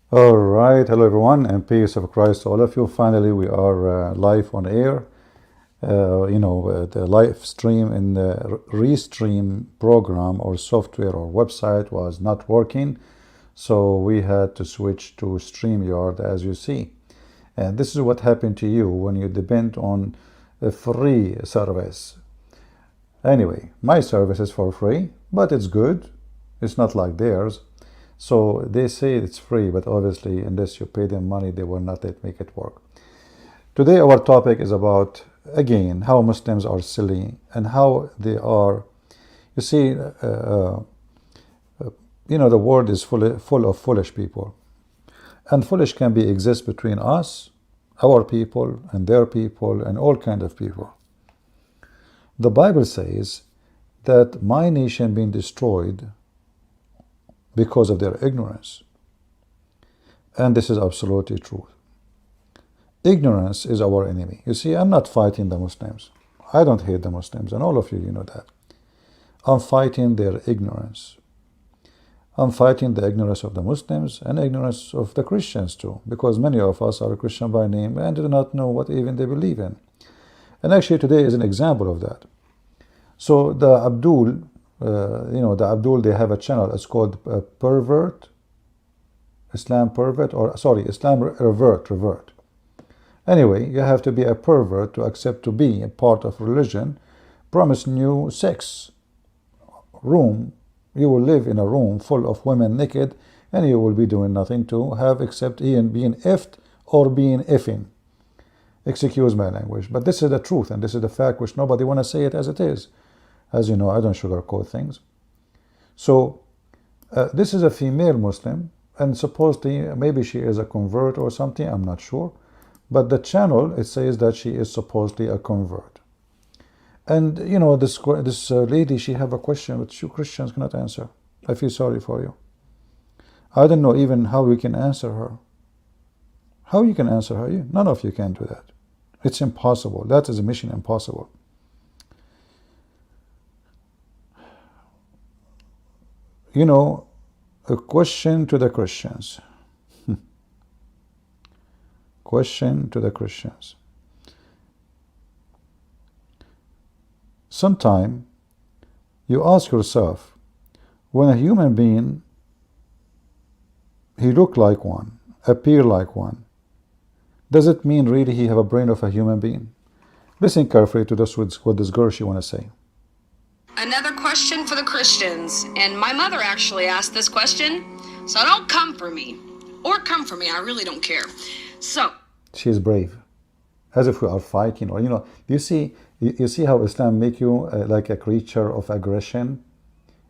All right, hello everyone, and peace of Christ to all of you. Finally, we are live on air. The live stream in the Restream program or software or website was not working, so we had to switch to StreamYard, as you see. And this is what happened to you when you depend on a free service. Anyway, my service is for free, but it's good. It's not like theirs. So they say it's free, but obviously, unless you pay them money, they will not make it work. Today, our topic is about, again, how Muslims are silly and how they are. You see, the world is full of foolish people. And foolish can be exist between us, our people, and their people, and all kinds of people. The Bible says that my nation being destroyed because of their ignorance. And this is absolutely true. Ignorance is our enemy. You see, I'm not fighting the Muslims. I don't hate the Muslims, and all of you know that. I'm fighting their ignorance. I'm fighting the ignorance of the Muslims and ignorance of the Christians too, because many of us are Christian by name and do not know what even they believe in. And actually today is an example of that. So the Abdul, they have a channel. It's called Pervert, Islam Pervert, or sorry, Islam Revert. Anyway, you have to be a pervert to accept to be a part of religion, promising you sex room. You will live in a room full of women naked, and you will be doing nothing to have except being effed or being effing. Excuse my language, but this is the truth, and this is the fact which nobody want to say it as it is. As you know, I don't sugarcoat things. So this is a female Muslim, and supposedly maybe she is a convert or something, I'm not sure. But the channel, it says that she is supposedly a convert. And this lady, she have a question which you Christians cannot answer. I feel sorry for you. I don't know even how we can answer her. How you can answer her? None of you can do that. It's impossible. That is a mission impossible. A question to the Christians. Question to the Christians. Sometime you ask yourself, when a human being, he look like one, appear like one, does it mean really he have a brain of a human being? Listen carefully to this, what this girl she want to say. Another question for the Christians, and my mother actually asked this question, so don't come for me, or come for me, I really don't care. So she is brave, as if we are fighting, or you see how Islam make you like a creature of aggression.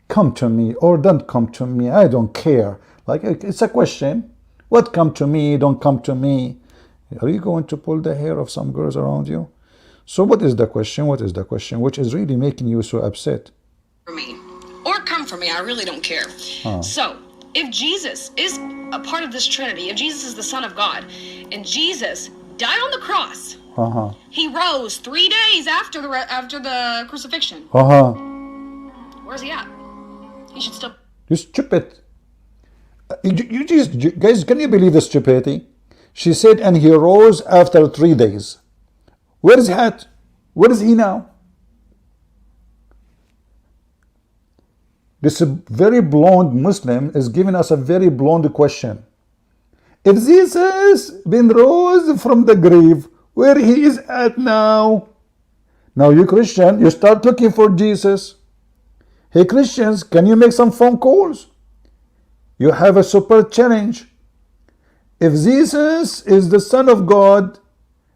Come to me or don't come to me, I don't care. Like, it's a question. What come to me, don't come to me? Are you going to pull the hair of some girls around you? So what is the question? What is the question which is really making you so upset? For me, or come for me, I really don't care. So if Jesus is a part of this Trinity, if Jesus is the Son of God, and Jesus died on the cross, he rose 3 days after the crucifixion. Where's he at? He should still. You stupid. Guys, can you believe the stupidity? She said, and he rose after 3 days. Where is he at? Where is he now? This very blonde Muslim is giving us a very blonde question. If Jesus been rose from the grave, where he is at now? Now you Christian, you start looking for Jesus. Hey Christians, can you make some phone calls? You have a super challenge. If Jesus is the Son of God,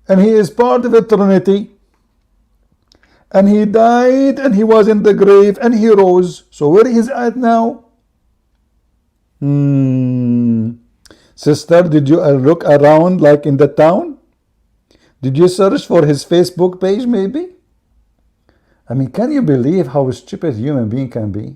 and he is part of the Trinity, and he died, and he was in the grave, and he rose, so where is he at now? Sister, did you look around like in the town? Did you search for his Facebook page maybe? I mean, can you believe how stupid a human being can be?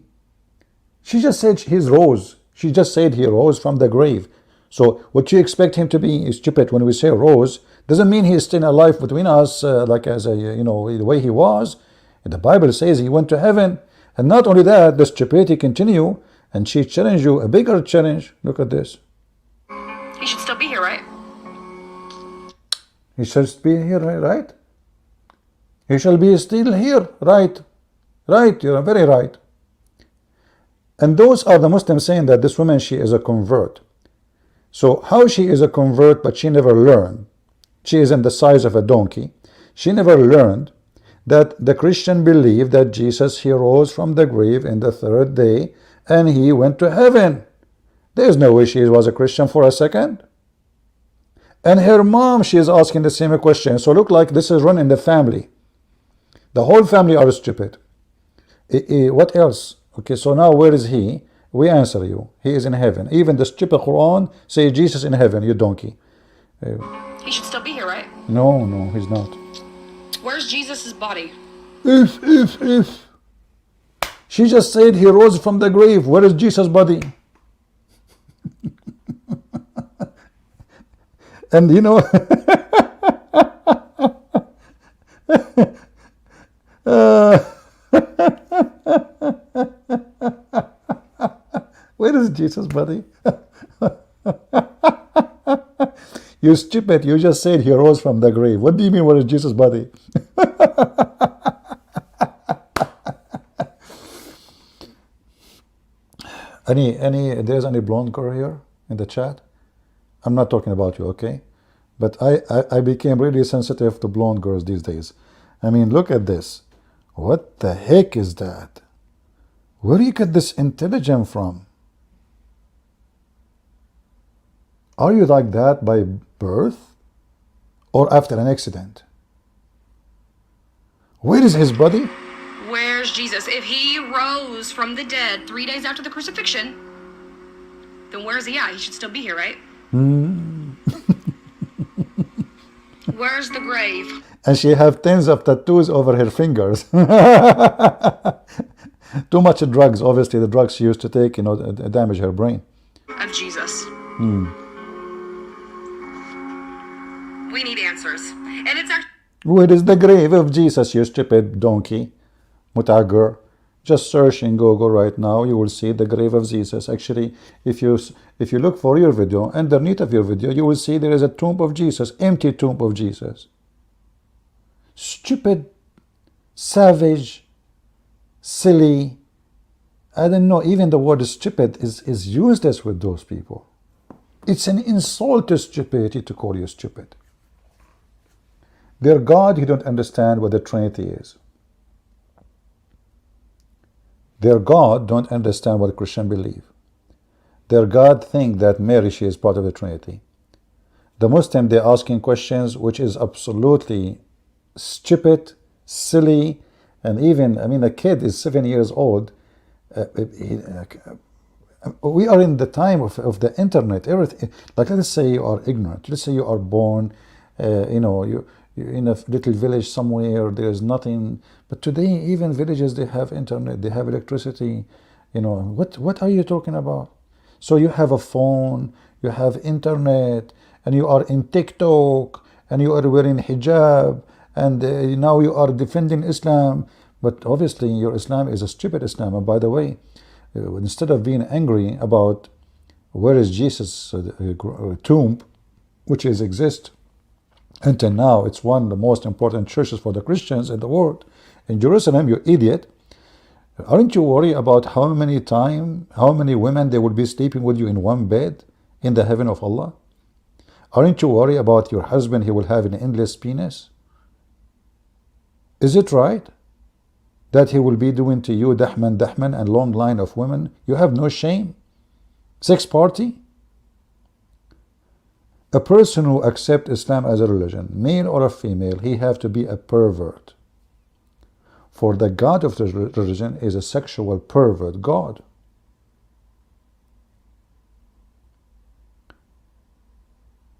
She just said he rose. She just said he rose from the grave. So what you expect him to be is stupid. When we say rose, doesn't mean he's still alive between us, like as a, the way he was. And the Bible says he went to heaven. And not only that, the stupidity continue, and she challenged you, a bigger challenge. Look at this. He should still be here, right? He shall be here, right? He shall be still here, right? Right, you're very right. And those are the Muslims saying that this woman, she is a convert. So how she is a convert, but she never learned? She is in the size of a donkey. She never learned that the Christian believe that Jesus, he rose from the grave in the third day and he went to heaven. There is no way she was a Christian for a second. And her mom, she is asking the same question. So look like this is run in the family. The whole family are stupid. What else? Okay, so now where is he? We answer you. He is in heaven. Even the stupid Quran say Jesus in heaven, you donkey. He should still be here, right? No, he's not. Where's Jesus' body? If. She just said he rose from the grave. Where is Jesus' body? And you know, where is Jesus' body? You stupid, you just said he rose from the grave. What do you mean, where is Jesus' body? There's any blonde girl here in the chat? I'm not talking about you, okay? But I became really sensitive to blonde girls these days. I mean, look at this. What the heck is that? Where do you get this intelligence from? Are you like that by birth or after an accident? Where is his body? Where's Jesus? If he rose from the dead 3 days after the crucifixion, then where's he at? He should still be here, right? Where's the grave? And she have tens of tattoos over her fingers. Too much drugs. Obviously, the drugs she used to take, damage her brain. Of Jesus. We need answers. And it's actually... Where is the grave of Jesus, you stupid donkey? Mutagar. Just search in Google right now. You will see the grave of Jesus. Actually, if you look for your video, underneath of your video, you will see there is a tomb of Jesus, empty tomb of Jesus. Stupid, savage, silly. I don't know. Even the word stupid is useless with those people. It's an insult to stupidity to call you stupid. Their God, you don't understand what the Trinity is. Their God don't understand what Christians believe. Their God think that Mary, she is part of the Trinity. The Muslim, they're asking questions which is absolutely stupid, silly, and even, I mean, a kid is 7 years old. We are in the time of the internet. Everything, like, let's say you are ignorant. Let's say you are born, you're in a little village somewhere, there is nothing. But today, even villages, they have internet, they have electricity. What are you talking about? So you have a phone, you have internet, and you are in TikTok, and you are wearing hijab, and now you are defending Islam. But obviously, your Islam is a stupid Islam. And by the way, instead of being angry about where is Jesus' tomb, which exists, until now, it's one of the most important churches for the Christians in the world. In Jerusalem, you idiot. Aren't you worried about how many women they will be sleeping with you in one bed in the heaven of Allah? Aren't you worried about your husband, he will have an endless penis? Is it right that he will be doing to you dahman and long line of women? You have no shame? Sex party? A person who accepts Islam as a religion, male or a female, he have to be a pervert. For the God of the religion is a sexual pervert God.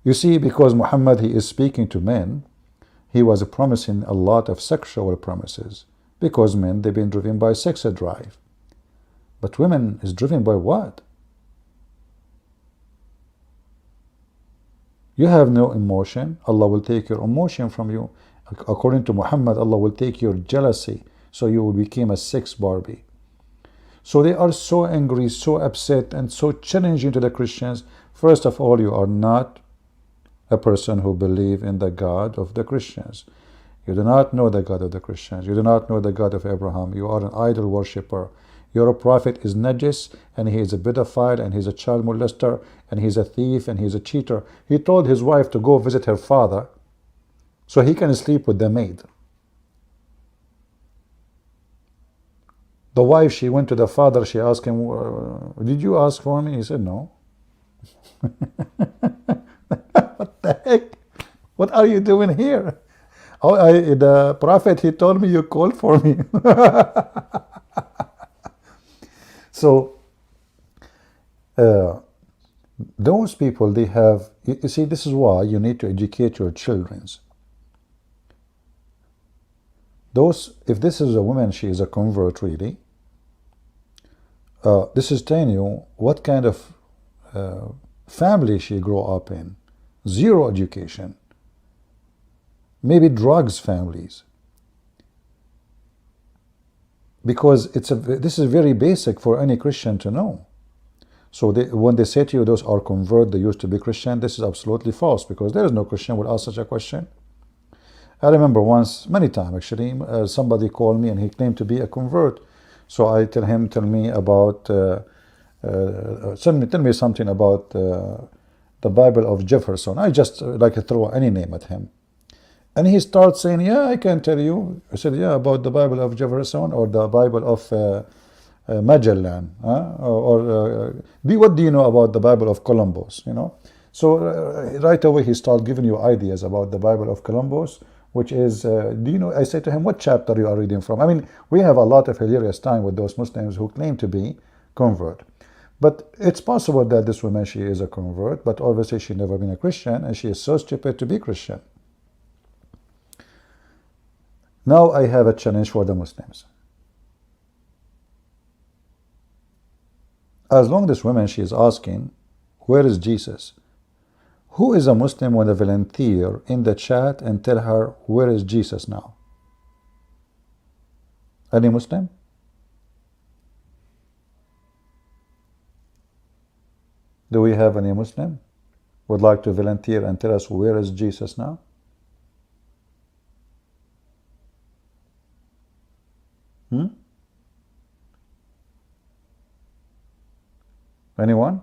You see, because Muhammad, he is speaking to men, he was promising a lot of sexual promises. Because men, they've been driven by sex drive. But women is driven by what? You have no emotion, Allah will take your emotion from you. According to Muhammad, Allah will take your jealousy, so you will become a sex Barbie. So they are so angry, so upset, and so challenging to the Christians. First of all, you are not a person who believes in the God of the Christians. You do not know the God of the Christians. You do not know the God of Abraham. You are an idol worshipper. Your prophet is najis, and he is a pedophile, and he's a child molester, and he's a thief, and he's a cheater. He told his wife to go visit her father so he can sleep with the maid. The wife, she went to the father, she asked him, did you ask for me? He said, no. What the heck? What are you doing here? Oh, the prophet, he told me you called for me. So, those people, they have, you see, this is why you need to educate your children. If this is a woman, she is a convert really, this is telling you what kind of family she grew up in. Zero education. Maybe drugs families. Because this is very basic for any Christian to know. So when they say to you, those are convert, they used to be Christian, this is absolutely false, because there is no Christian would ask such a question. I remember once, many times actually, somebody called me and he claimed to be a convert. So I tell him, tell me something about the Bible of Jefferson. I just like to throw any name at him. And he starts saying, yeah, I can tell you. I said, yeah, about the Bible of Jefferson or the Bible of Magellan. What do you know about the Bible of Columbus? You know. So right away he started giving you ideas about the Bible of Columbus, which is, do you know, I say to him, what chapter you are reading from? I mean, we have a lot of hilarious time with those Muslims who claim to be convert. But it's possible that this woman, she is a convert, but obviously she never been a Christian, and she is so stupid to be Christian. Now I have a challenge for the Muslims. As long as this woman, she is asking, where is Jesus? Who is a Muslim with a volunteer in the chat and tell her, where is Jesus now? Any Muslim? Do we have any Muslim would like to volunteer and tell us, where is Jesus now? Anyone?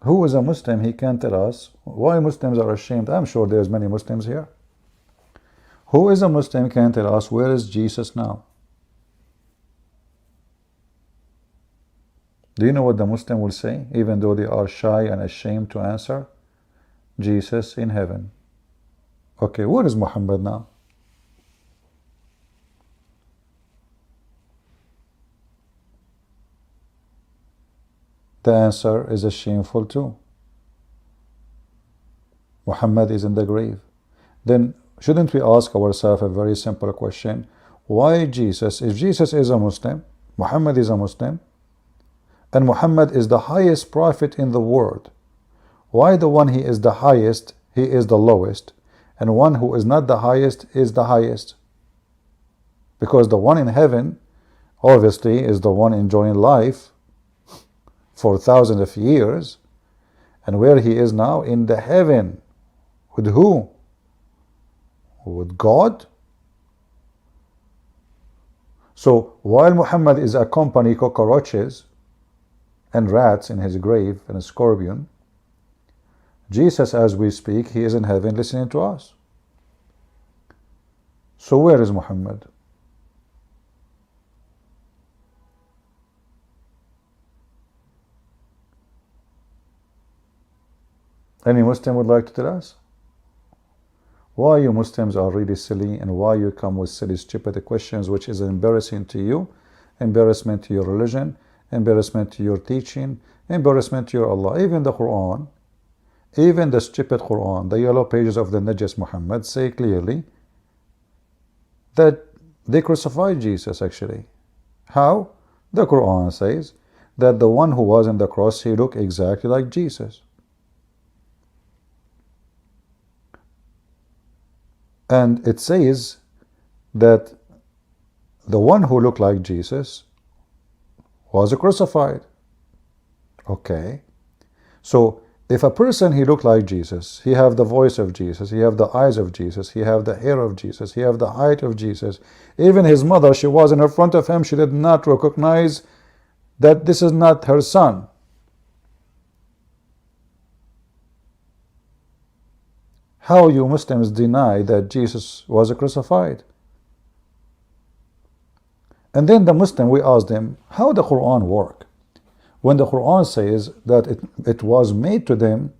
Who is a Muslim? He can tell us why Muslims are ashamed. I'm sure there's many Muslims here. Who is a Muslim can tell us, where is Jesus now? Do you know what the Muslim will say, even though they are shy and ashamed to answer? Jesus in heaven. Okay, where is Muhammad now? The answer is shameful too. Muhammad is in the grave. Then shouldn't we ask ourselves a very simple question? Why Jesus? If Jesus is a Muslim, Muhammad is a Muslim, and Muhammad is the highest prophet in the world, why the one he is the highest, he is the lowest, and one who is not the highest is the highest? Because the one in heaven obviously is the one enjoying life for thousands of years, and where he is now, in the heaven, with who? With God. So while Muhammad is accompanying cockroaches and rats in his grave and a scorpion, Jesus, as we speak, he is in heaven listening to us. So where is Muhammad? Any Muslim would like to tell us? Why you Muslims are really silly, and why you come with silly, stupid questions, which is embarrassing to you, embarrassment to your religion, embarrassment to your teaching, embarrassment to your Allah. Even the Quran, even the stupid Quran, the yellow pages of the Najis Muhammad say clearly that they crucified Jesus actually. How? The Quran says that the one who was on the cross, he looked exactly like Jesus. And it says that the one who looked like Jesus was crucified. Okay. So if a person he looked like Jesus, he have the voice of Jesus, he have the eyes of Jesus, he have the hair of Jesus, he have the height of Jesus. Even his mother, she was in front of him, she did not recognize that this is not her son. How you Muslims deny that Jesus was crucified? And then the Muslim, we asked them, how the Quran work? When the Quran says that it was made to them,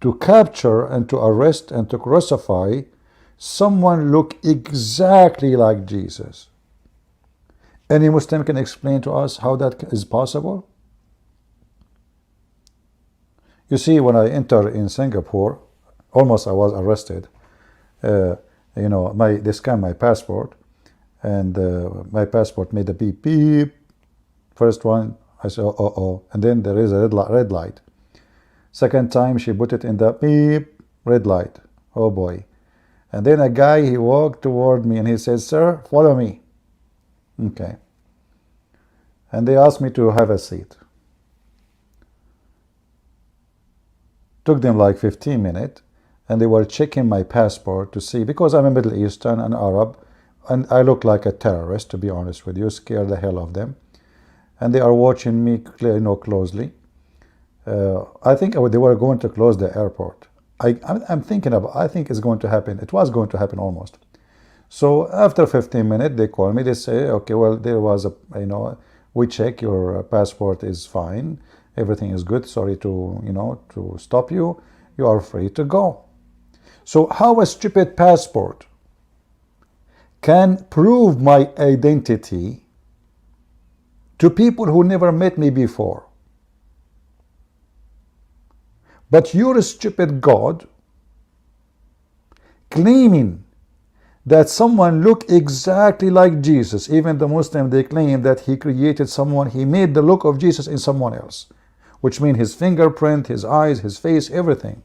to capture and to arrest and to crucify someone look exactly like Jesus. Any Muslim can explain to us how that is possible? You see, when I entered in Singapore, almost I was arrested. You know, they scanned my passport, and my passport made a beep beep. First one, I said, oh, and then there is a red light. Second time, she put it in the beep, red light. Oh boy. And then a guy, he walked toward me and he said, sir, follow me. Okay. And they asked me to have a seat. Took them like 15 minutes, and they were checking my passport to see, because I'm a Middle Eastern and Arab, and I look like a terrorist, to be honest with you, scare the hell of them. And they are watching me, you know, closely. I think they were going to close the airport. I'm thinking about, I think it's going to happen. It was going to happen almost. So after 15 minutes, they call me. They say, okay, well, there was a, you know, we check your passport is fine. Everything is good. Sorry to, you know, to stop you. You are free to go. So how a stupid passport can prove my identity to people who never met me before? But your stupid God claiming that someone look exactly like Jesus, even the Muslim, they claim that he created someone, he made the look of Jesus in someone else, which means his fingerprint, his eyes, his face, everything.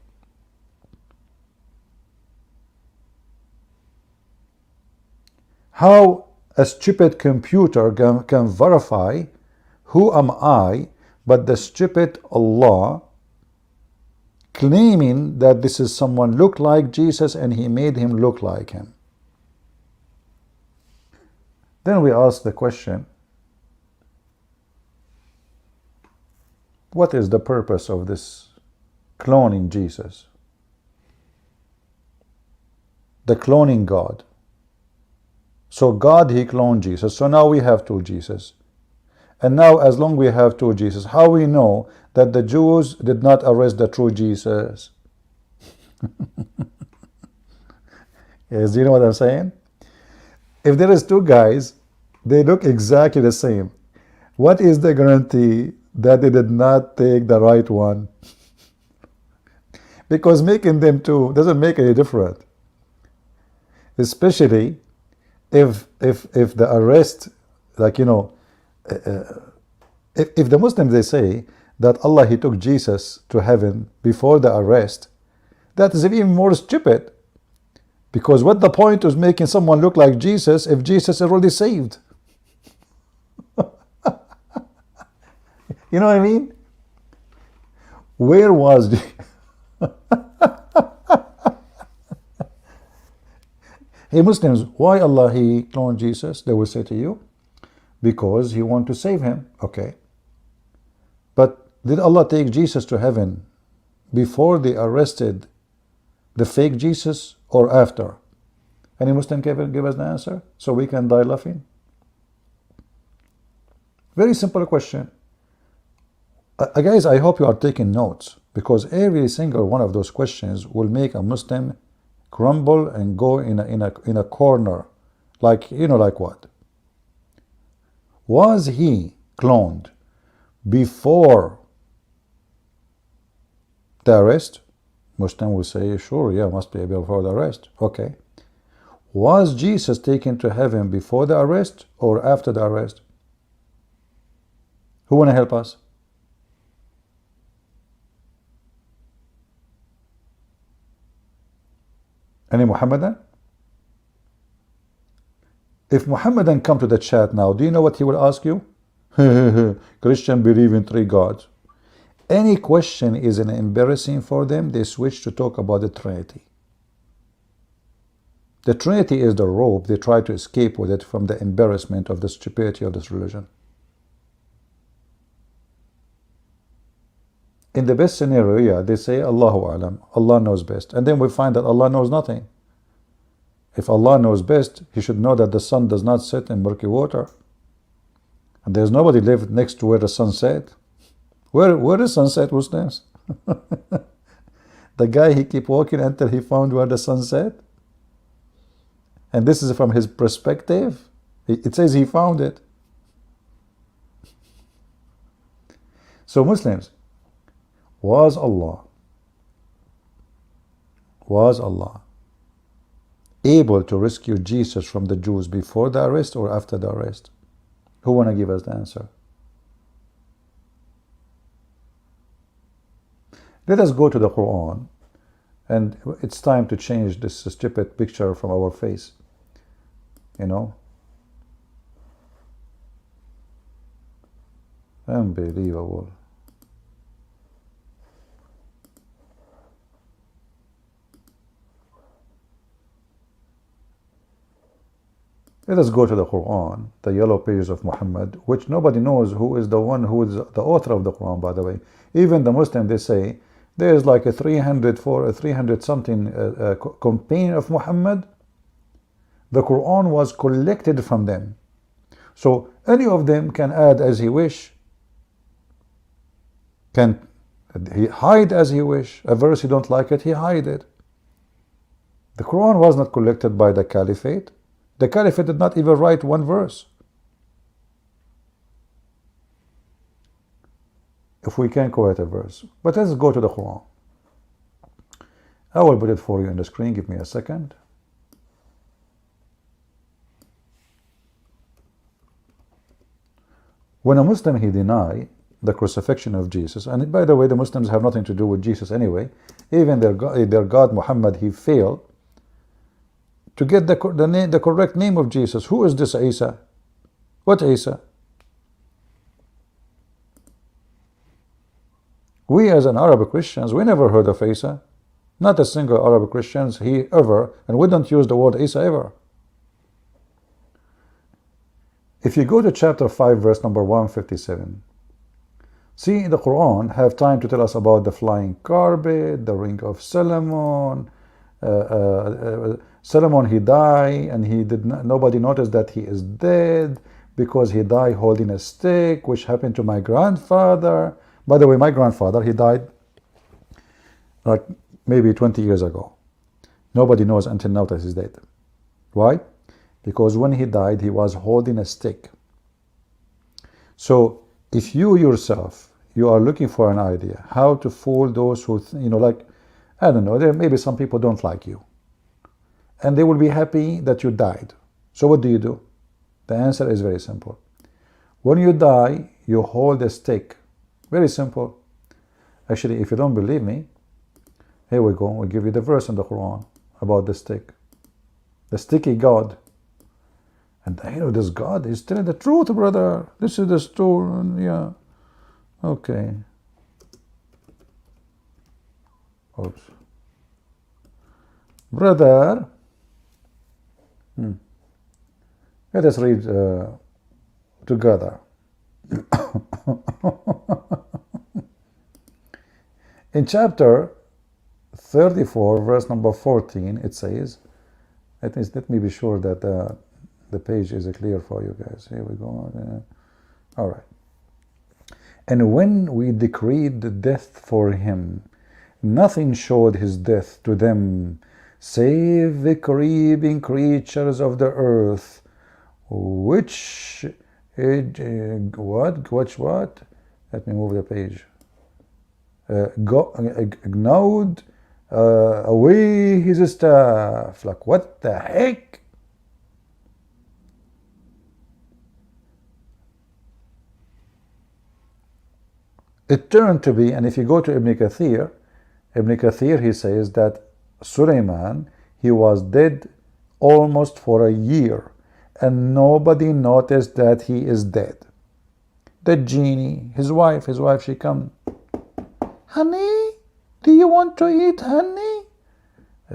How a stupid computer can verify who am I, but the stupid Allah claiming that this is someone look like Jesus and he made him look like him. Then we ask the question, what is the purpose of this cloning Jesus? The cloning God. So God, he cloned Jesus. So now we have two Jesus. And now as long we have two Jesus, how we know that the Jews did not arrest the true Jesus? Yes, do you know what I'm saying? If there is two guys, they look exactly the same. What is the guarantee that they did not take the right one? Because making them two doesn't make any difference. Especially if the arrest, like, you know, if the Muslims, they say that Allah, he took Jesus to heaven before the arrest, that is even more stupid. Because what the point is making someone look like Jesus if Jesus is already saved? You know what I mean? Where was Hey Muslims, why Allah he cloned Jesus? They will say to you, because he wanted to save him. Okay. But did Allah take Jesus to heaven before they arrested the fake Jesus or after? Any Muslim can give us the answer so we can die laughing? Very simple question. Guys, I hope you are taking notes, because every single one of those questions will make a Muslim crumble and go in a corner. Like, you know, like what? Was he cloned before the arrest? Muslim will say, sure, yeah, must be before the arrest. Okay. Was Jesus taken to heaven before the arrest or after the arrest? Who want to help us? Any Muhammadan? If Muhammadan come to the chat now, do you know what he will ask you? Christian believe in 3 gods. Any question is an embarrassing for them, they switch to talk about the Trinity. The Trinity is the rope they try to escape with it from the embarrassment of the stupidity of this religion. In the best scenario, yeah, they say Allahu Alam, Allah knows best. And then we find that Allah knows nothing. If Allah knows best, He should know that the sun does not set in murky water. And there's nobody lived next to where the sun set. Where is sunset, Muslims? The guy, he keep walking until he found where the sun set. And this is from his perspective. It says he found it. So Muslims, was Allah able to rescue Jesus from the Jews before the arrest or after the arrest? Who want to give us the answer? Let us go to the Quran, and it's time to change this stupid picture from our face. You know? Unbelievable. Let us go to the Quran, the yellow pages of Muhammad, which nobody knows who is the one who is the author of the Quran, by the way. Even the Muslim, they say, there is like a 300 something companion of Muhammad. The Quran was collected from them. So any of them can add as he wish. Can he hide as he wish. A verse he don't like it, he hide it. The Quran was not collected by the Caliphate. The Caliphate did not even write one verse. If we can quote a verse. But let's go to the Quran. I will put it for you on the screen. Give me a second. When a Muslim, he deny the crucifixion of Jesus, and by the way, the Muslims have nothing to do with Jesus anyway. Even their God Muhammad, he failed to get the correct name of Jesus. Who is this Isa? What Isa? We as an Arab Christians, we never heard of Isa. Not a single Arab Christians he ever, and we don't use the word Isa ever. If you go to chapter 5, verse number 157, see, the Quran have time to tell us about the flying carpet, the ring of Solomon. Solomon, he died, and he did not, nobody noticed that he is dead because he died holding a stick, which happened to my grandfather. By the way, my grandfather, he died like maybe 20 years ago. Nobody knows until now that he's dead. Why? Because when he died, he was holding a stick. So if you yourself, you are looking for an idea how to fool those who, like, I don't know, there maybe some people don't like you. And they will be happy that you died. So what do? The answer is very simple. When you die, you hold a stick. Very simple. Actually, if you don't believe me, here we go. We'll give you the verse in the Quran about the stick. The sticky God. And this God is telling the truth, brother. This is the story. Yeah. Okay. Oops. Brother. Let us read together. In chapter 34, verse number 14, it says, let me be sure that the page is clear for you guys. Here we go. All right. And when we decreed the death for him, nothing showed his death to them, save the creeping creatures of the earth, which what? Let me move the page. Gnawed away his staff. Like, what the heck? It turned to be, and if you go to Ibn Kathir, he says that Sulaiman, He was dead almost for a year, and nobody noticed that he is dead. The genie, his wife, she come, honey, do you want to eat honey?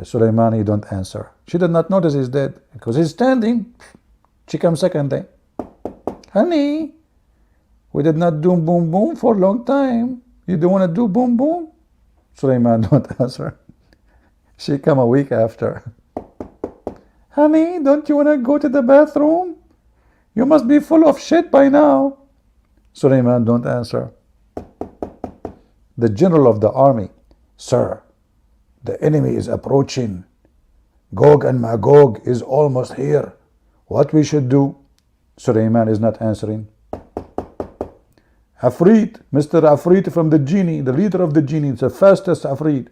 Sulaiman, he don't answer. She did not notice he's dead because he's standing. She comes second day. Honey, we did not do boom boom for a long time. You don't want to do boom boom? Sulaiman don't answer. She come a week after. Honey, don't you want to go to the bathroom? You must be full of shit by now. Sulaiman don't answer. The general of the army, sir, the enemy is approaching. Gog and Magog is almost here. What we should do? Sulaiman is not answering. Afrit, Mr. Afrit from the genie, the leader of the genie, the fastest Afrit.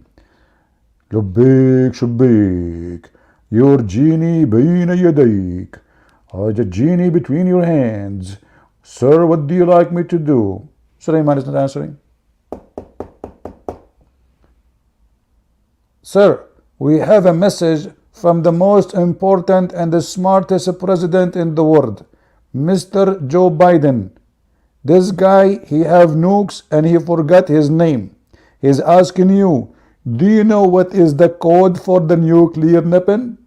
Labbaik shabbaik, your genie bayna yadayk. The genie between your hands. Sir, what do you like me to do? Sulaiman is not answering. Sir, we have a message from the most important and the smartest president in the world, Mr. Joe Biden. This guy, he have nukes and he forgot his name. He's asking you, do you know what is the code for the nuclear weapon?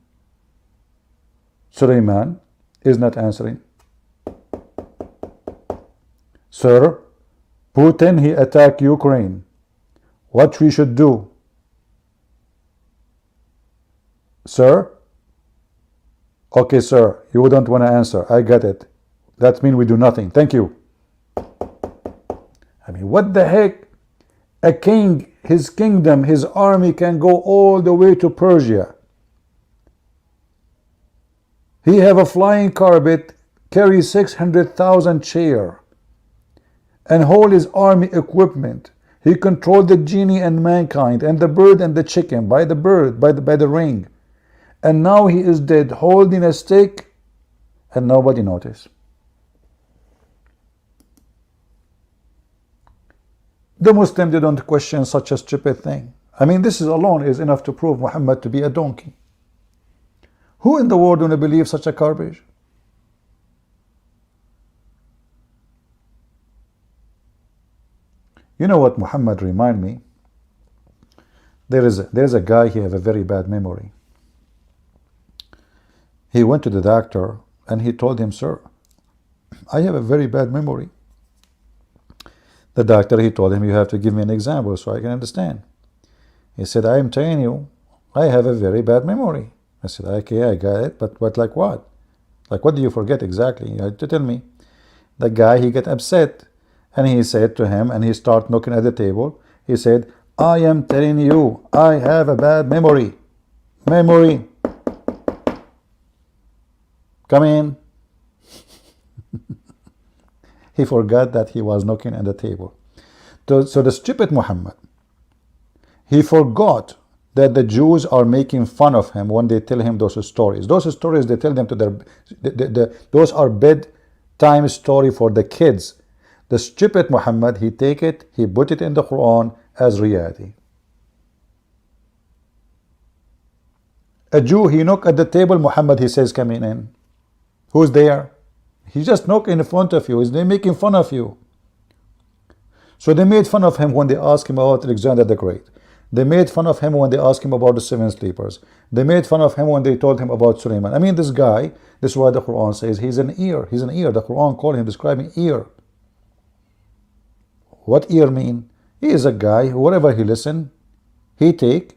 Sulaiman is not answering. Sir, Putin, he attacked Ukraine. What we should do? Sir? Okay, sir, you don't want to answer. I get it. That means we do nothing. Thank you. I mean, what the heck? A king, his kingdom, his army can go all the way to Persia. He have a flying carpet, carry 600,000 chair, and hold his army equipment. He controlled the genie and mankind, and the bird and the chicken, by the bird, by the ring. And now he is dead, holding a stick, and nobody noticed. The Muslims, they don't question such a stupid thing. I mean, this is alone is enough to prove Muhammad to be a donkey. Who in the world want to believe such a garbage? You know what Muhammad remind me? There's a guy, he have a very bad memory. He went to the doctor and he told him, sir, I have a very bad memory. The doctor, he told him, you have to give me an example so I can understand. He said, I am telling you, I have a very bad memory. I said, okay, I got it, but like what? Like what do you forget exactly? You have to tell me. The guy, he get upset, and he said to him, and he start knocking at the table. He said, I am telling you, I have a bad memory. Memory. Come in. He forgot that he was knocking at the table. So the stupid Muhammad, he forgot that the Jews are making fun of him when they tell him those stories. Those stories they tell them to those are bedtime story for the kids. The stupid Muhammad, he take it, he put it in the Quran as reality. A Jew, he knock at the table, Muhammad, he says, coming in. Who's there? He just knock in front of you. They're making fun of you. So they made fun of him when they asked him about Alexander the Great. They made fun of him when they asked him about the seven sleepers. They made fun of him when they told him about Sulaiman. I mean, this guy, this is why the Quran says he's an ear. He's an ear. The Quran called him, describing ear. What ear mean? He is a guy, whatever he listen, he take,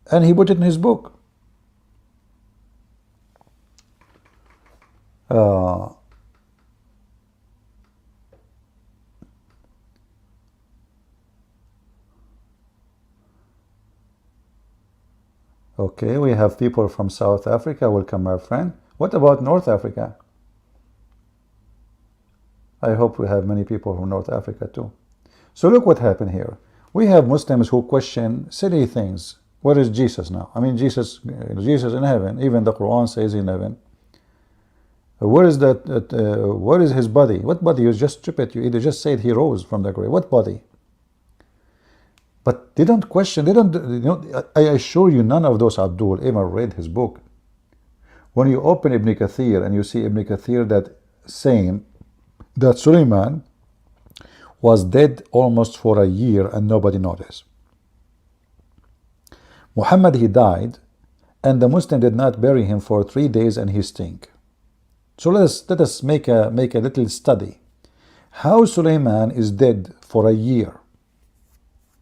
and he put it in his book. Okay, we have people from South Africa. Welcome, my friend. What about North Africa? I hope we have many people from North Africa too. So look what happened here. We have Muslims who question silly things. Where is Jesus now? I mean, Jesus in heaven. Even the Quran says in heaven. Where is that? Where is his body? What body? You're just stupid. You either just said he rose from the grave. What body? But they don't question, they don't, I assure you, none of those Abdul ever read his book. When you open Ibn Kathir and you see Ibn Kathir that saying that Suleiman was dead almost for a year and nobody noticed. Muhammad, he died, and the Muslim did not bury him for 3 days and he stink. So let us make a little study. How Suleiman is dead for a year,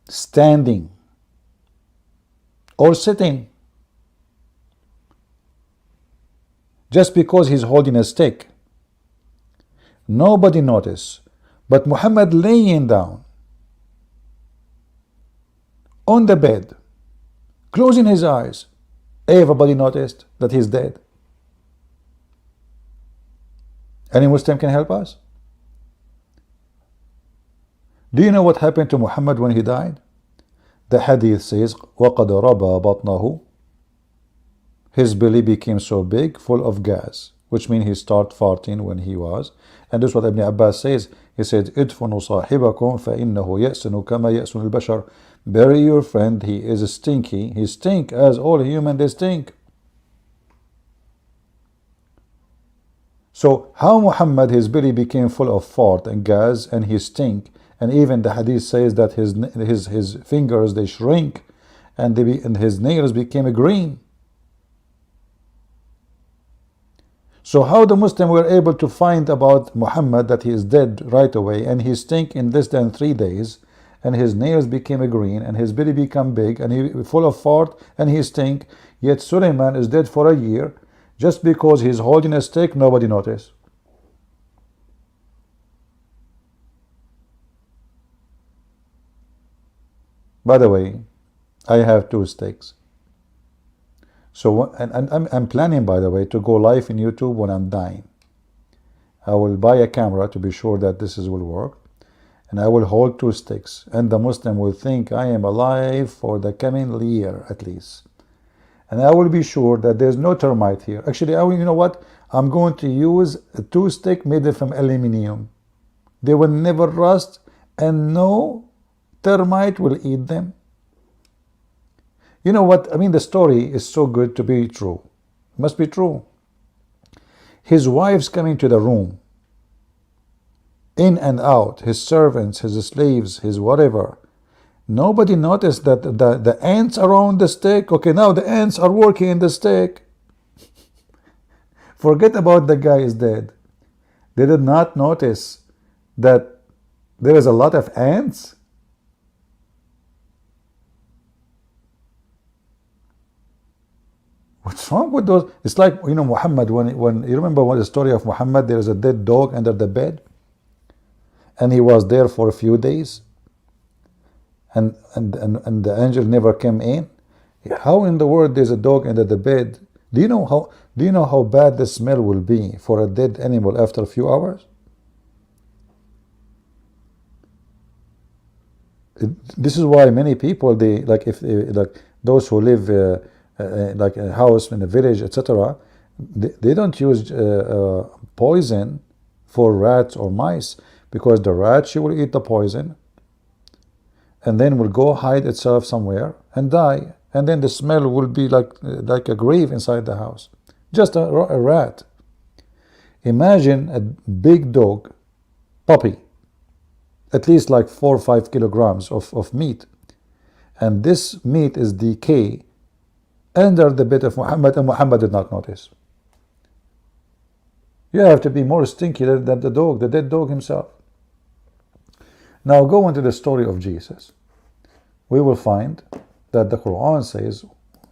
standing or sitting, just because he's holding a stick. Nobody noticed. But Muhammad laying down on the bed, closing his eyes, everybody noticed that he's dead. Any Muslim can help us? Do you know what happened to Muhammad when he died? The hadith says, وَقَدْ رَبَى بَطْنَهُ. His belly became so big, full of gas, which means he started farting when he was. And this is what Ibn Abbas says. He said, ادفنوا صاحبكم فإنه يأسن كما يأسن البشر. Bury your friend, he is stinky. He stink as all humans they stink. So how Muhammad, his belly became full of fart and gas and he stink, and even the hadith says that his fingers they shrink and his nails became green. So how the Muslims were able to find about Muhammad that he is dead right away and he stink in less than 3 days and his nails became green and his belly become big and he full of fart and he stink, yet Suleiman is dead for a year just because he's holding a stick, nobody noticed. By the way, I have 2 sticks. So, and I'm planning, by the way, to go live in YouTube when I'm dying. I will buy a camera to be sure that this will work. And I will hold 2 sticks. And the Muslim will think I am alive for the coming year at least. And I will be sure that there's no termite here. Actually, you know what? I'm going to use a 2 stick made from aluminium. They will never rust and no termite will eat them. You know what? I mean, the story is so good to be true. It must be true. His wives coming to the room, in and out, his servants, his slaves, his whatever. Nobody noticed that the ants around the stick. Okay, now the ants are working in the stick. Forget about the guy is dead. They did not notice that there is a lot of ants. What's wrong with those? It's like, you know, Muhammad, when you remember the story of Muhammad, there is a dead dog under the bed and he was there for a few days and the angel never came in. How in the world there's a dog under the bed? Do you know how bad the smell will be for a dead animal after a few hours? This is why many people, they like, if they, like those who live like a house in a village, etc., they don't use poison for rats or mice, because the rat, she will eat the poison and then will go hide itself somewhere and die, and then the smell will be like a grave inside the house. Just a rat. Imagine a big dog, puppy, at least like 4 or 5 kilograms of meat, and this meat is decay under the bed of Muhammad, and Muhammad did not notice. You have to be more stinky than the dog, the dead dog himself. Now go into the story of Jesus. We will find that the Quran says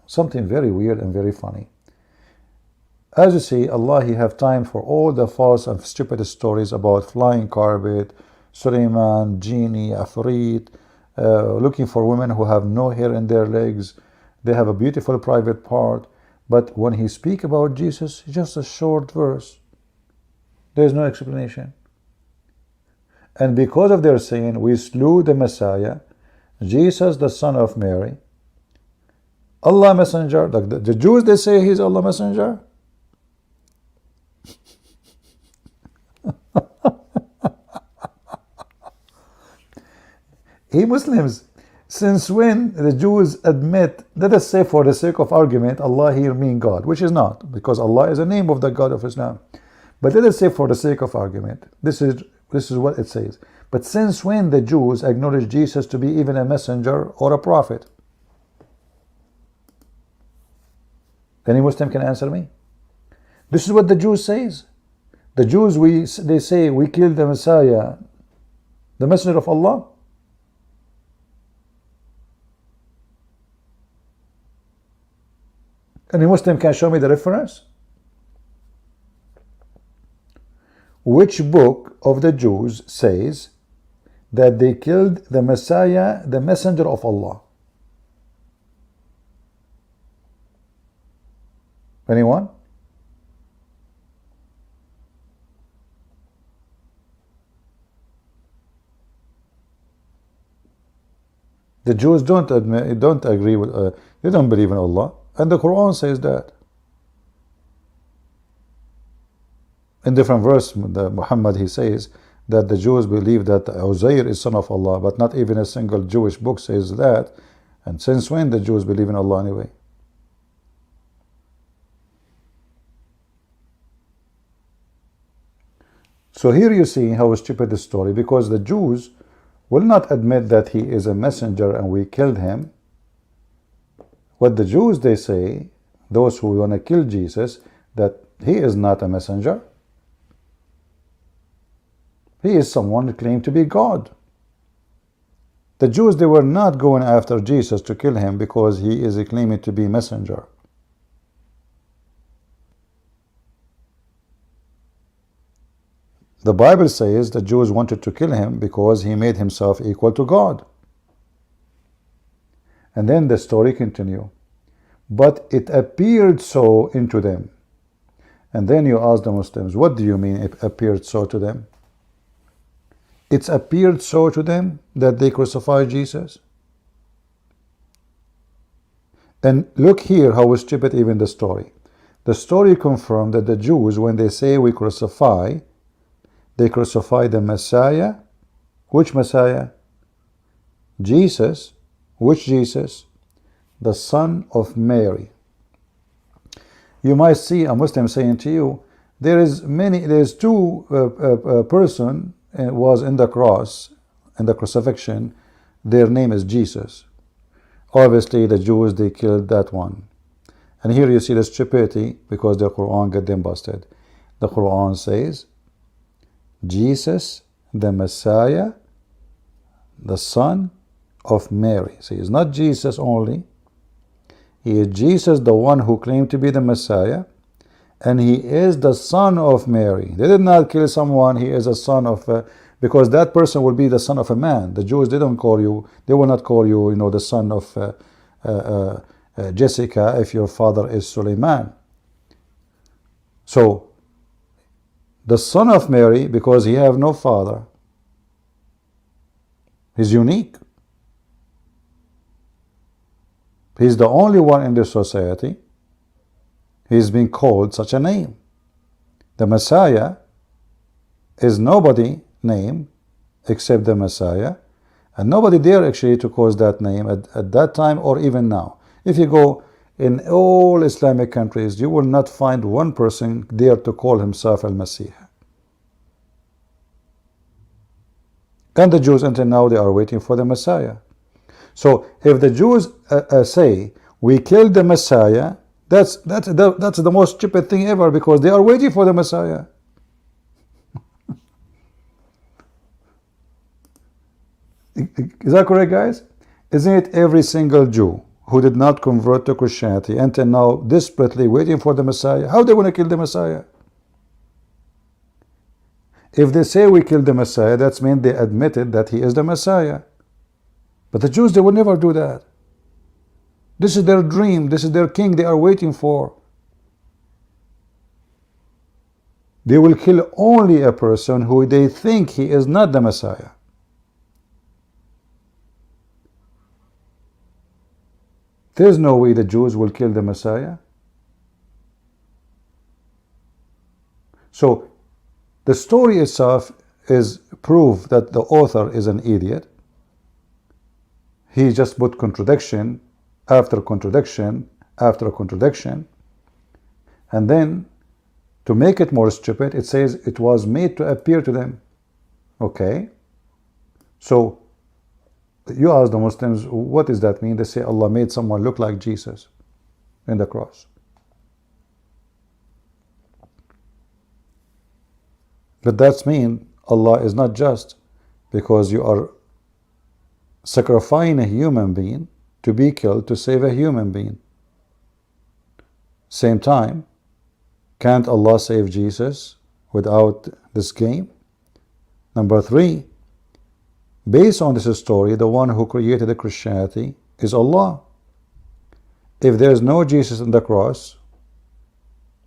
something very weird and very funny. As you see, Allah, He have time for all the false and stupid stories about flying carpet, Suleiman, genie, Afrit, looking for women who have no hair in their legs. They have a beautiful private part, but when he speak about Jesus, just a short verse. There is no explanation. And because of their saying, we slew the Messiah, Jesus, the son of Mary, Allah messenger, like the Jews, they say he's Allah messenger. Hey Muslims, Since when the Jews admit, let us say for the sake of argument, Allah here mean God, which is not, because Allah is a name of the God of Islam. But let us say for the sake of argument, this is what it says. But since when the Jews acknowledge Jesus to be even a messenger or a prophet? Any Muslim can answer me? This is what the Jews says. The Jews, they say we killed the Messiah, the messenger of Allah. Any Muslim can show me the reference? Which book of the Jews says that they killed the Messiah, the messenger of Allah? Anyone? The Jews don't agree with, they don't believe in Allah, and the Quran says that. In different verse, Muhammad, he says that the Jews believe that Uzair is son of Allah, but not even a single Jewish book says that. And since when the Jews believe in Allah anyway? So here you see how stupid this story, because the Jews will not admit that he is a messenger and we killed him. What the Jews, they say, those who want to kill Jesus, that he is not a messenger. He is someone who claimed to be God. The Jews, they were not going after Jesus to kill him because he is claiming to be messenger. The Bible says the Jews wanted to kill him because he made himself equal to God. And then the story continues. But it appeared so into them. And then you ask the Muslims, what do you mean it appeared so to them? It's appeared so to them that they crucified Jesus. And look here how stupid even the story. The story confirmed that the Jews, when they say we crucify, they crucify the Messiah. Which Messiah? Jesus. Which Jesus? The son of Mary. You might see a Muslim saying to you, there's two person was in the cross, in the crucifixion, their name is Jesus. Obviously the Jews, they killed that one. And here you see the stupidity, because the Quran got them busted. The Quran says Jesus, the Messiah, the son of Mary. See, it's not Jesus only. He is Jesus, the one who claimed to be the Messiah, and he is the son of Mary. They did not kill someone. He is a son of, because that person will be the son of a man. The Jews, they don't call you, they will not call you, the son of Jessica if your father is Suleiman. So the son of Mary, because he have no father, he's unique. He's the only one in this society. He's been called such a name. The Messiah is nobody name except the Messiah, and nobody dare actually to cause that name at that time or even now. If you go in all Islamic countries, you will not find one person dare to call himself Al-Masih. And the Jews until now, they are waiting for the Messiah. So if the Jews say we killed the Messiah, that's the most stupid thing ever, because they are waiting for the Messiah. Is that correct, guys? Isn't it every single Jew who did not convert to Christianity until now desperately waiting for the Messiah? How they want to kill the Messiah? If they say we killed the Messiah, that means they admitted that he is the Messiah. But the Jews, they will never do that. This is their dream. This is their king they are waiting for. They will kill only a person who they think he is not the Messiah. There's no way the Jews will kill the Messiah. So the story itself is proof that the author is an idiot. he just put contradiction after contradiction after contradiction. And then, to make it more stupid, it says it was made to appear to them. Okay? So, you ask the Muslims, what does that mean? They say Allah made someone look like Jesus in the cross. But that means Allah is not just, because you are sacrificing a human being to be killed to save a human being. Same time, can't Allah save Jesus without this game? Number 3, based on this story, the one who created the Christianity is Allah. If there is no Jesus on the cross,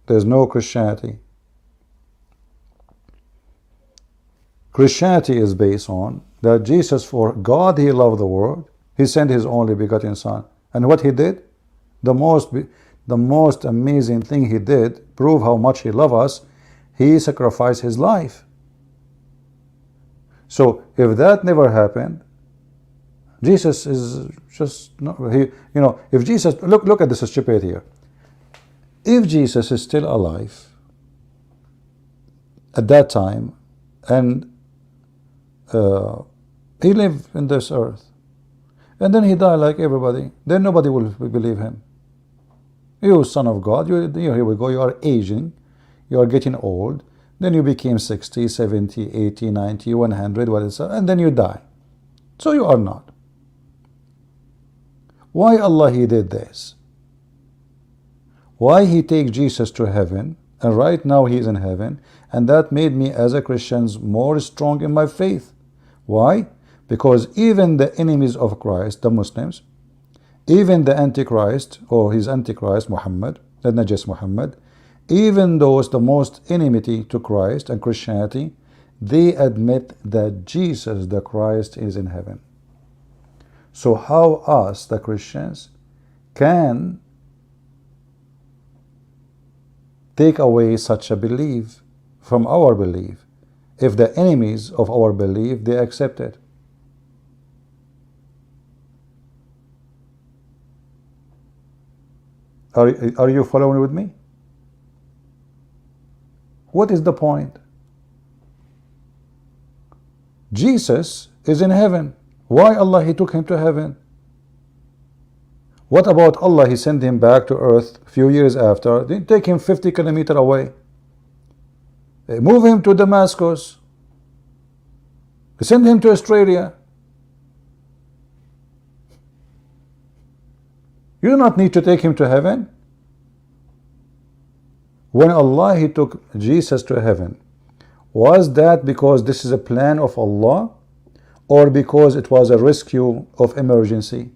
there is no Christianity. Christianity is based on that Jesus, for God he loved the world, he sent his only begotten Son. And what he did? The most amazing thing he did, prove how much he loved us, he sacrificed his life. So if that never happened, Jesus is just not, if Jesus, look at this stupid here. If Jesus is still alive at that time, and he lived in this earth, and then he died like everybody, then nobody will believe him. You son of God, here we go, you are aging, you are getting old, then you became 60, 70, 80, 90, 100, and then you die. So you are not. Why Allah he did this? Why he take Jesus to heaven, and right now he is in heaven, and that made me as a Christian more strong in my faith. Why? Because even the enemies of Christ, the Muslims, even the Antichrist, or his Antichrist, Muhammad, not just Muhammad, even those the most enmity to Christ and Christianity, they admit that Jesus the Christ is in heaven. So how us, the Christians, can take away such a belief from our belief if the enemies of our belief, they accept it? Are you following with me? What is the point? Jesus is in heaven. Why Allah he took him to heaven? What about Allah he sent him back to earth a few years after? They take him 50 kilometers away. They move him to Damascus. They send him to Australia. You do not need to take him to heaven. When Allah he took Jesus to heaven, was that because this is a plan of Allah, or because it was a rescue of emergency?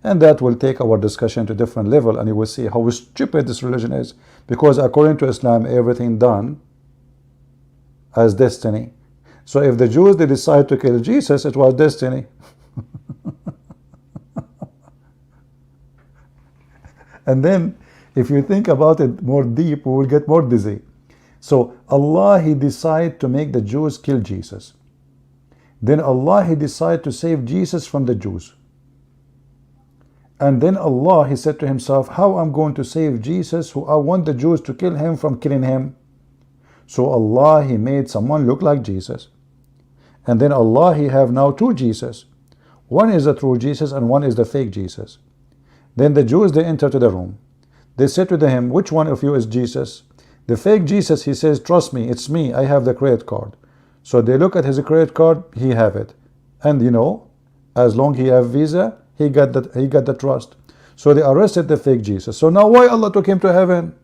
And that will take our discussion to a different level, and you will see how stupid this religion is. Because according to Islam, everything done as destiny. So if the Jews they decide to kill Jesus, it was destiny. And then if you think about it more deep, we will get more dizzy. So Allah he decided to make the Jews kill Jesus. Then Allah he decided to save Jesus from the Jews. And then Allah he said to himself, how I'm going to save Jesus who I want the Jews to kill him from killing him? So Allah he made someone look like Jesus. And then Allah he have now two Jesus. One is the true Jesus and one is the fake Jesus. Then the Jews they enter to the room. They said to him, which one of you is Jesus? The fake Jesus he says, trust me, it's me, I have the credit card. So they look at his credit card, he have it. And as long he have Visa, he got the trust. So they arrested the fake Jesus. So now why Allah took him to heaven?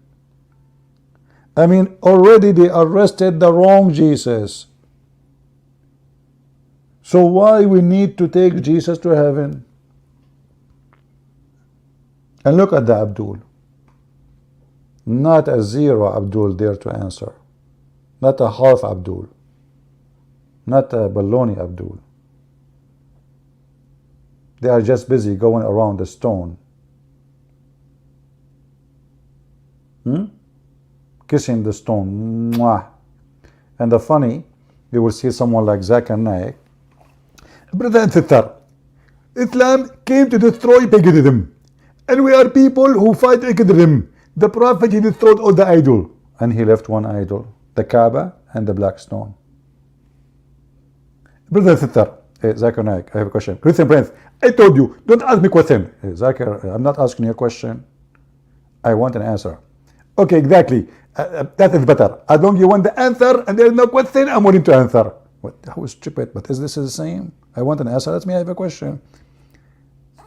I mean, already they arrested the wrong Jesus. So why we need to take Jesus to heaven? And look at the Abdul. Not a zero Abdul there to answer. Not a half Abdul. Not a baloney Abdul. They are just busy going around the stone. Kissing the stone. Mwah. And the funny, you will see someone like Zakir Naik. Brother Titar, Islam came to destroy paganism. And we are people who fight against him. The Prophet, he destroyed all the idol. And he left one idol, the Kaaba and the black stone. Brother and sister, Zakir Naik, I have a question. Christian Prince, I told you, don't ask me question. Zakir, I'm not asking you a question. I want an answer. Okay, exactly. That is better. As long as you want the answer and there is no question, I'm willing to answer. What? How stupid, but is this the same? I want an answer, let me have a question.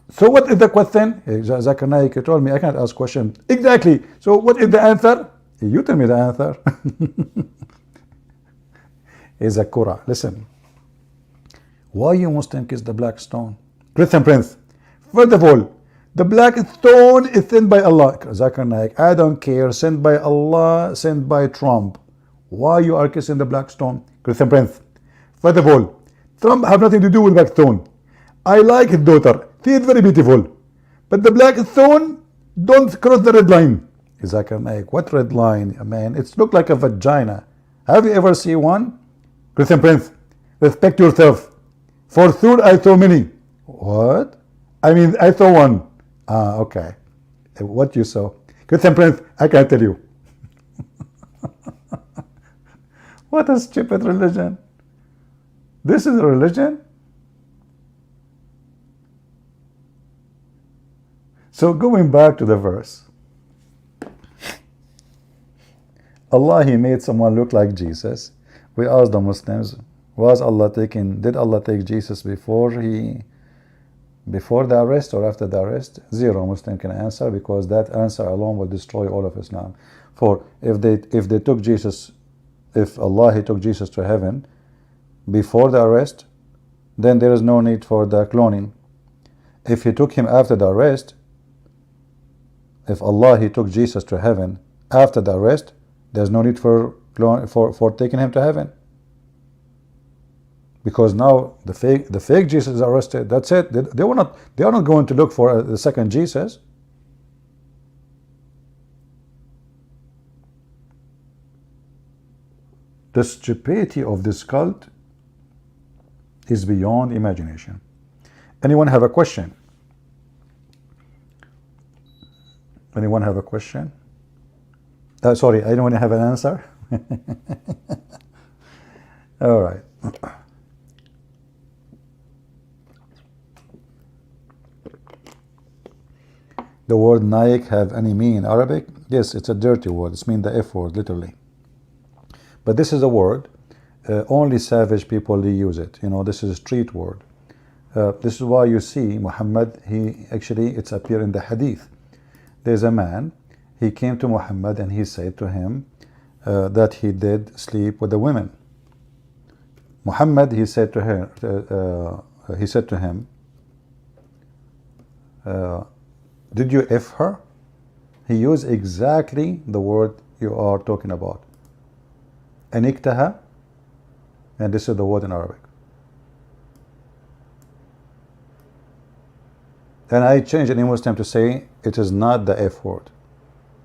So what is the question? Zakir Naik, you told me I can't ask question. Exactly. So what is the answer? You tell me the answer. Is a Qura. Listen. Why you Muslim kiss the black stone? Christian Prince. First of all, the black stone is sent by Allah. Zakir Naik, I don't care. Sent by Allah, sent by Trump. Why you are kissing the black stone? Christian Prince. First of all, Trump have nothing to do with black stone. I like his daughter. She is very beautiful. But the black stone, don't cross the red line. Zakir Naik, what red line, man? It looks like a vagina. Have you ever seen one? Christian Prince, respect yourself. For sure I saw many. What? I mean, I saw one. Ah, okay. What you saw? Christian Prince, I can't tell you. What a stupid religion. This is a religion? So going back to the verse. Allah, he made someone look like Jesus. We asked the Muslims, did Allah take Jesus before the arrest or after the arrest? Zero Muslim can answer, because that answer alone will destroy all of Islam. For if they took Jesus, if Allah he took Jesus to heaven before the arrest, then there is no need for the cloning. If he took him after the arrest, if Allah he took Jesus to heaven after the arrest, there's no need for taking him to heaven, because now the fake Jesus is arrested. That's it. They are not going to look for the second Jesus. The stupidity of this cult is beyond imagination. Anyone have a question? Anyone have a question? Sorry, I don't have an answer. All right. The word Naik have any meaning in Arabic? Yes, it's a dirty word. It's mean the F word, literally. But this is a word. Only savage people they use it. You know, this is a street word. This is why you see Muhammad. It's appear in the Hadith. There's a man. He came to Muhammad and he said to him that he did sleep with the women. Muhammad, he said to him, did you F her? He used exactly the word you are talking about. Aniktaha, and this is the word in Arabic. And I changed it in Muslim to say it is not the F word.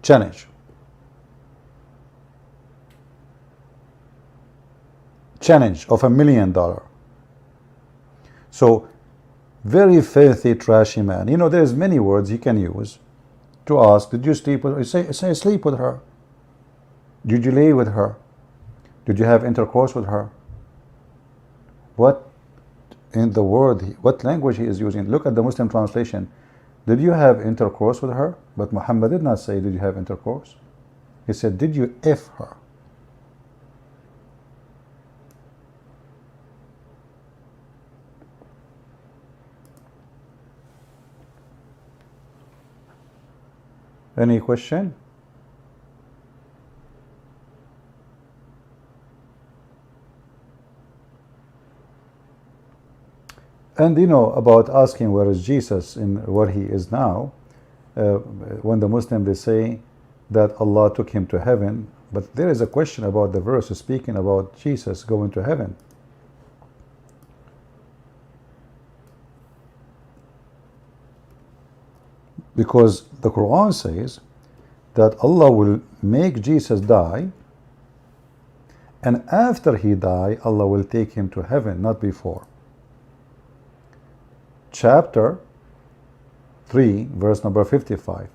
Challenge of $1 million. So very filthy, trashy man. You know, there's many words he can use to ask, did you sleep with her? Say sleep with her. Did you lay with her? Did you have intercourse with her? What in the word, what language he is using? Look at the Muslim translation. Did you have intercourse with her? But Muhammad did not say, did you have intercourse? He said, did you F her? Any question? And you know, about asking where is Jesus in where he is now, when the Muslim they say that Allah took him to heaven, but there is a question about the verse speaking about Jesus going to heaven. Because the Quran says that Allah will make Jesus die, and after he die, Allah will take him to heaven, not before. chapter 3, verse number 55.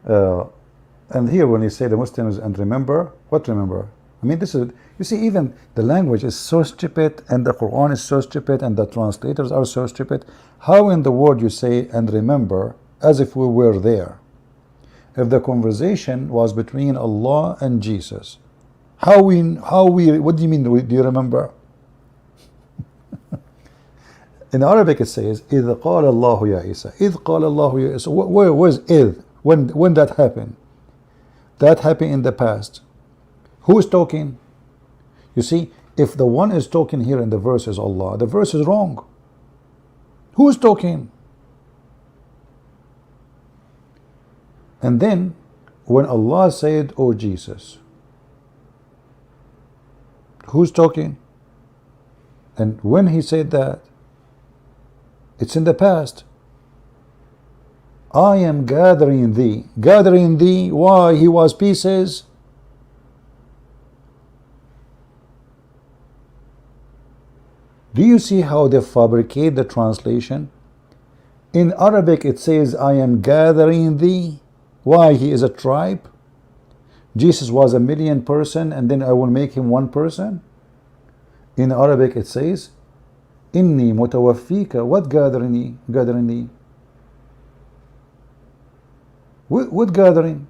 And here when you say the Muslims, and remember, what remember? I mean, this is, you see, even the language is so stupid, and the Quran is so stupid, and the translators are so stupid. How in the world you say, and remember, as if we were there? If the conversation was between Allah and Jesus, what do you mean, do you remember? In Arabic it says, إِذْ قَالَ اللَّهُ يَا عِيسَى. إِذْ قَالَ اللَّهُ يَا عِيسَى. Where's إِذْ? When that happened? That happened in the past. Who is talking? You see, if the one is talking here in the verse is Allah, the verse is wrong. Who is talking? And then, when Allah said, "Oh Jesus," who's talking? And when he said that, it's in the past. I am gathering thee. Gathering thee, why? He was pieces. Do you see how they fabricate the translation? In Arabic it says, I am gathering thee. Why? He is a tribe. Jesus was 1,000,000 person, and then I will make him one person. In Arabic it says, Inni mutawaffika. What gathering thee? Gathering thee. What gathering?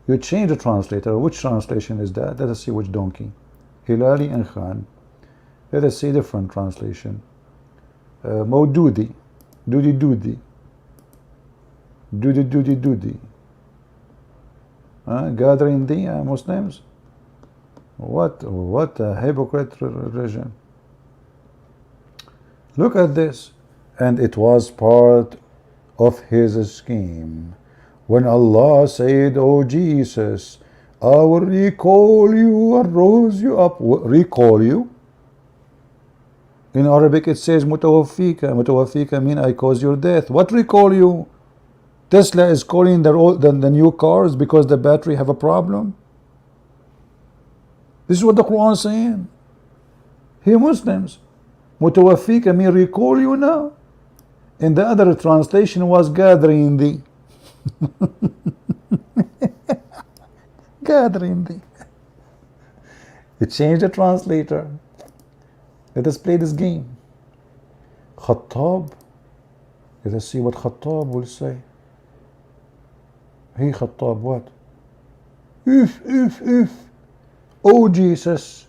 You change the translator. Which translation is that? Let us see which donkey. Hilali and Khan. Let us see different translation. Maududi. Dudi dudi. Dudi dudi dudi. Gathering thee, Muslims. What a hypocrite religion. Look at this. And it was part of his scheme. When Allah said, "Oh Jesus, I will recall you and rose you up." Recall you? In Arabic it says mutawaffika. Mutawaffika mean I cause your death. What recall you? Tesla is calling the new cars because the battery have a problem. This is what the Quran is saying. Here Muslims, mutawaffika mean recall you now. And the other translation was gathering thee. Gathering thee. You change the translator. Let us play this game. Khattab. Let us see what Khattab will say. Hey Khattab, what? If. Oh Jesus,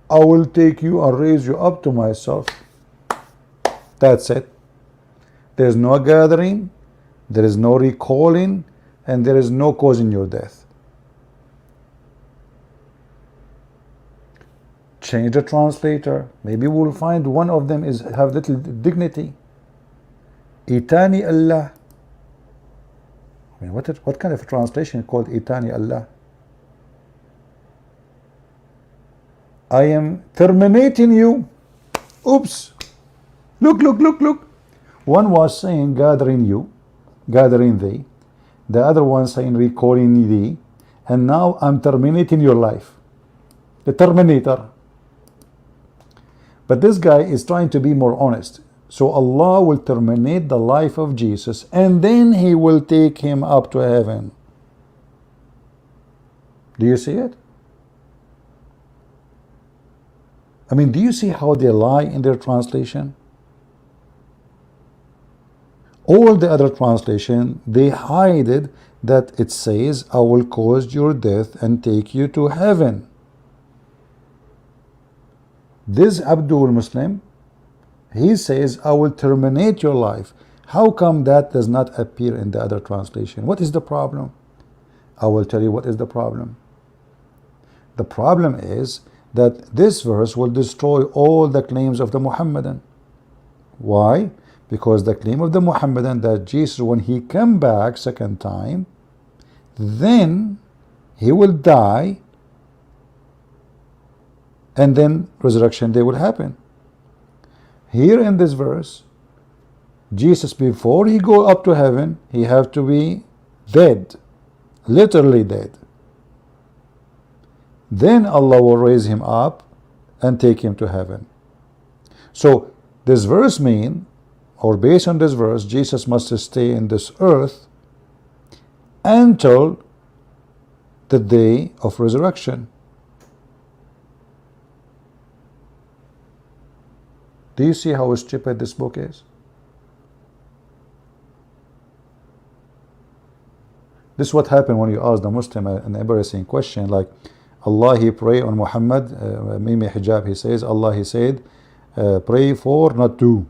I will take you and raise you up to myself. That's it. There's no gathering, there is no recalling, and there is no causing your death. Change the translator. Maybe we'll find one of them is have little dignity. Itani Allah. I mean, what kind of a translation is called Itani Allah? I am terminating you. Oops. Look. One was saying gathering you, gathering thee. The other one saying recalling thee. And now I'm terminating your life. The Terminator. But this guy is trying to be more honest. So Allah will terminate the life of Jesus, and then he will take him up to heaven. Do you see it? I mean, do you see how they lie in their translation? All the other translation, they hide it, that it says, I will cause your death and take you to heaven. This Abdul Muslim, he says, I will terminate your life. How come that does not appear in the other translation? What is the problem? I will tell you what is the problem. The problem is that this verse will destroy all the claims of the Muhammadan. Why? Because the claim of the Muhammadan that Jesus, when he come back second time, then he will die, and then resurrection day will happen. Here in this verse, Jesus, before he go up to heaven, he have to be dead, literally dead. Then Allah will raise him up and take him to heaven. So this verse mean or based on this verse, Jesus must stay in this earth until the day of resurrection. Do you see how stupid this book is? This is what happened when you ask the Muslim an embarrassing question like, Allah, he pray on Muhammad, Mimi Hijab, he says, Allah, he said, pray for, not to.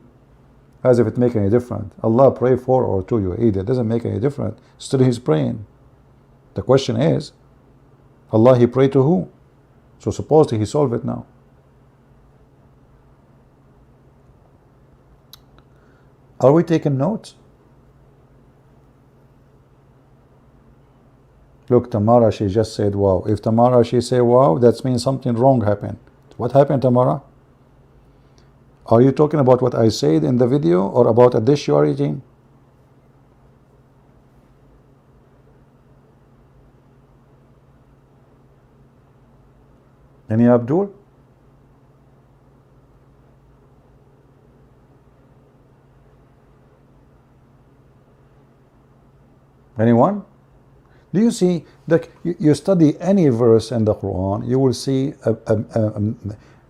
As if it make any difference. Allah pray for or to, you idiot. It doesn't make any difference. Still he's praying. The question is, Allah, he pray to who? So supposedly he solved it now. Are we taking notes? Look, Tamara, she just said wow. If Tamara, she say wow, that means something wrong happened. What happened, Tamara? Are you talking about what I said in the video or about a dish you are eating? Any Abdul? Anyone? Do you see that you study any verse in the Quran, you will see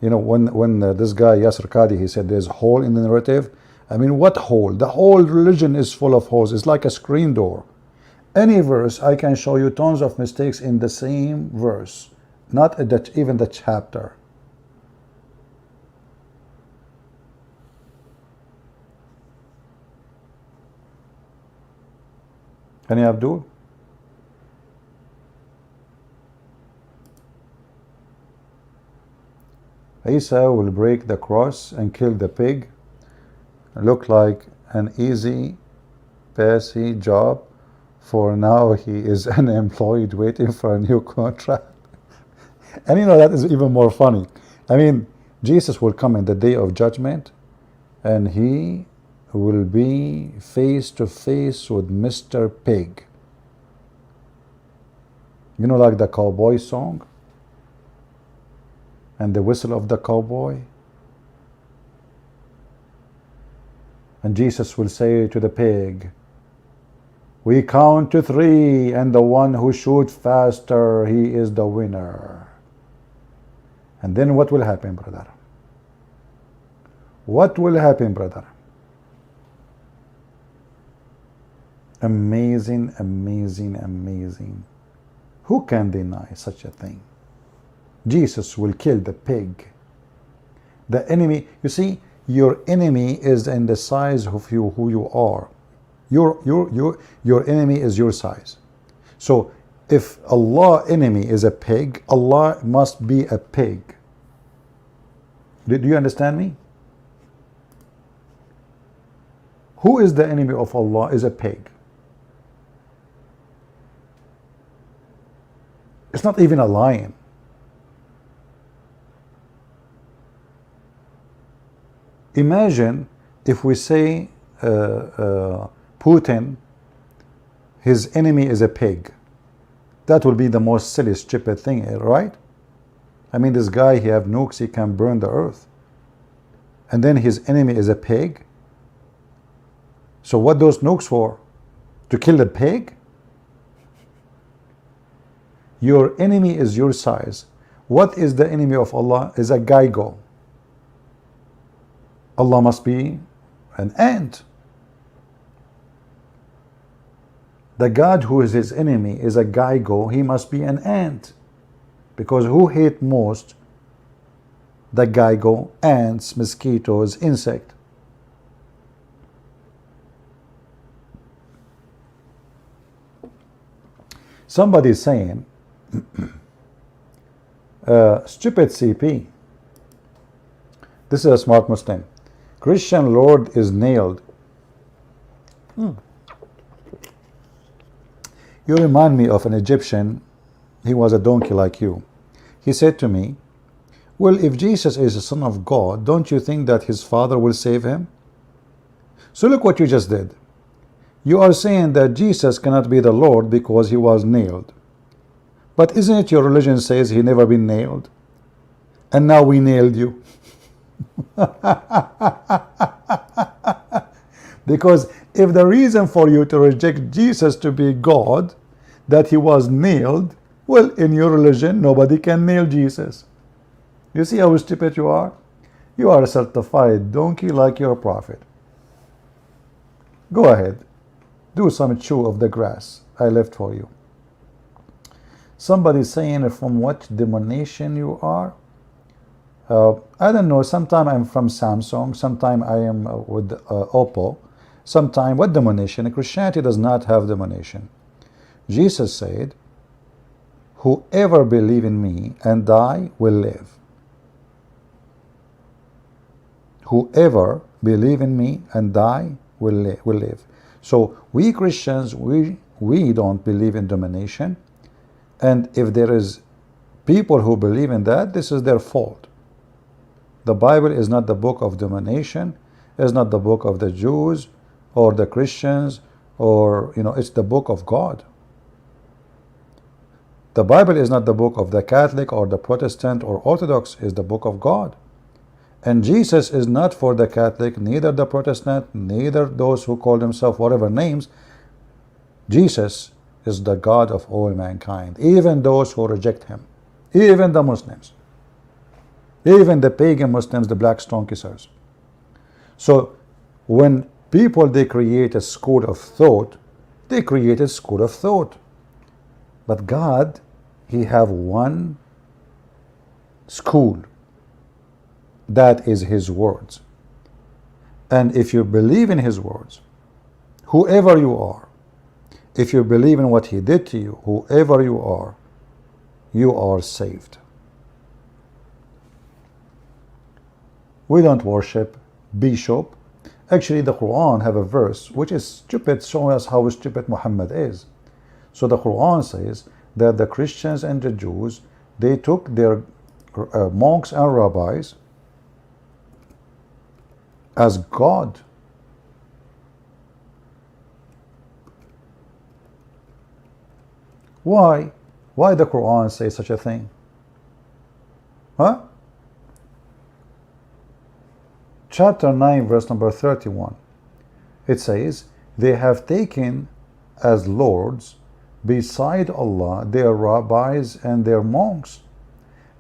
you know, when this guy Yasser Qadi, he said there's a hole in the narrative. I mean, what hole? The whole religion is full of holes. It's like a screen door. Any verse, I can show you tons of mistakes in the same verse, not even the chapter. Any Abdul? Isa will break the cross and kill the pig. Look like an easy, passy job. For now, he is unemployed, waiting for a new contract. And you know, that is even more funny. I mean, Jesus will come in the day of judgment, and he will be face to face with Mr. Pig. You know, like the cowboy song? And the whistle of the cowboy. And Jesus will say to the pig, we count to 3, and the one who shoots faster, he is the winner. And then what will happen, brother? What will happen, brother? Amazing, amazing, amazing. Who can deny such a thing? Jesus will kill the pig. The enemy, you see, your enemy is in the size of you, who you are. Your enemy is your size. So if Allah's enemy is a pig, Allah must be a pig. Do you understand me? Who is the enemy of Allah is a pig. It's not even a lion. Imagine if we say Putin, his enemy is a pig. That will be the most silly, stupid thing, right? I mean, this guy, he have nukes, he can burn the earth. And then his enemy is a pig. So what those nukes for? To kill the pig? Your enemy is your size. What is the enemy of Allah? Is a geigo. Allah must be an ant. The God who is his enemy is a geigo. He must be an ant. Because who hate most? The geigo, ants, mosquitoes, insect. Somebody is saying, stupid CP. This is a smart Muslim. Christian Lord is nailed. You remind me of an Egyptian. He was a donkey like you. He said to me, well, if Jesus is the Son of God, don't you think that his Father will save him? So look what you just did. You are saying that Jesus cannot be the Lord because he was nailed. But isn't it your religion says he never been nailed? And now we nailed you. Because if the reason for you to reject Jesus to be God, that he was nailed, well, in your religion, nobody can nail Jesus. You see how stupid you are? You are a certified donkey like your prophet. Go ahead. Do some chew of the grass I left for you. Somebody saying from what denomination you are. I don't know. Sometime I'm from Samsung. Sometime I am with Oppo. Sometime what denomination? Christianity does not have denomination. Jesus said, whoever believe in me and die will live. Whoever believe in me and die will live. So we Christians, we don't believe in domination. And if there is people who believe in that, this is their fault. The Bible is not the book of domination. It's not the book of the Jews or the Christians, or it's the book of God. The Bible is not the book of the Catholic or the Protestant or Orthodox. It's the book of God. And Jesus is not for the Catholic, neither the Protestant, neither those who call themselves whatever names. Jesus is the God of all mankind, even those who reject him, even the Muslims, even the pagan Muslims, the black stone kissers. So when people, they create a school of thought, they create a school of thought. But God, he have one school. That is his words. And if you believe in his words, whoever you are, if you believe in what he did to you, whoever you are saved. We don't worship bishop. Actually, the Quran have a verse which is stupid, showing us how stupid Muhammad is. So the Quran says that the Christians and the Jews, they took their monks and rabbis as God. Why? Why the Quran say such a thing? Huh? Chapter 9, verse number 31. It says, they have taken as lords beside Allah their rabbis and their monks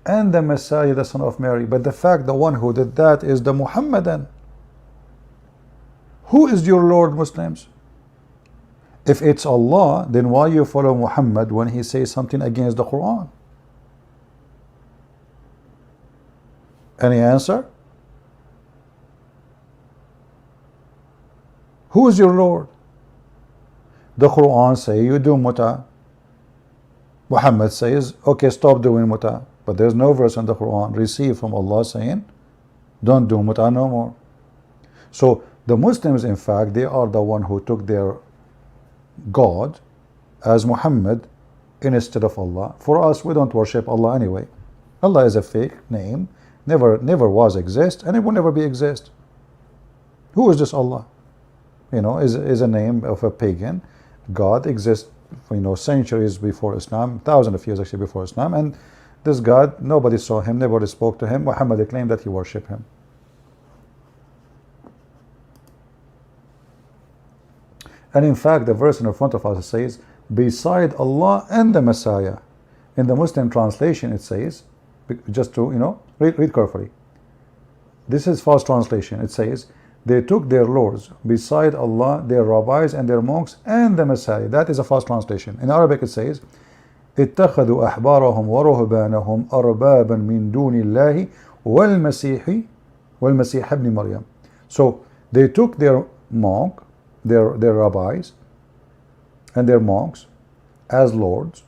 and the Messiah, the son of Mary. But the fact, the one who did that is the Muhammadan. Who is your Lord, Muslims? If it's Allah, then why you follow Muhammad when he says something against the Quran? Any answer? Who is your Lord? The Quran say you do muta. Muhammad says, okay, stop doing muta. But there's no verse in the Quran received from Allah saying, don't do muta no more. So the Muslims, in fact, they are the one who took their God as Muhammad instead of Allah. For us, we don't worship Allah anyway. Allah is a fake name, never was exist, and it will never be exist. Who is this Allah? Is a name of a pagan. God exists, centuries before Islam, thousands of years actually before Islam, and this God, nobody saw him, nobody spoke to him. Muhammad claimed that he worshipped him. And in fact, the verse in front of us says, beside Allah and the Messiah. In the Muslim translation, it says, just to, read carefully. This is false translation. It says, they took their lords beside Allah, their rabbis and their monks and the Messiah. That is a false translation. In Arabic, it says, اتخذوا أحبارهم ورهبانهم أربابا من دون الله والمسيح ابن مريم. So they took their monk, their rabbis and their monks as lords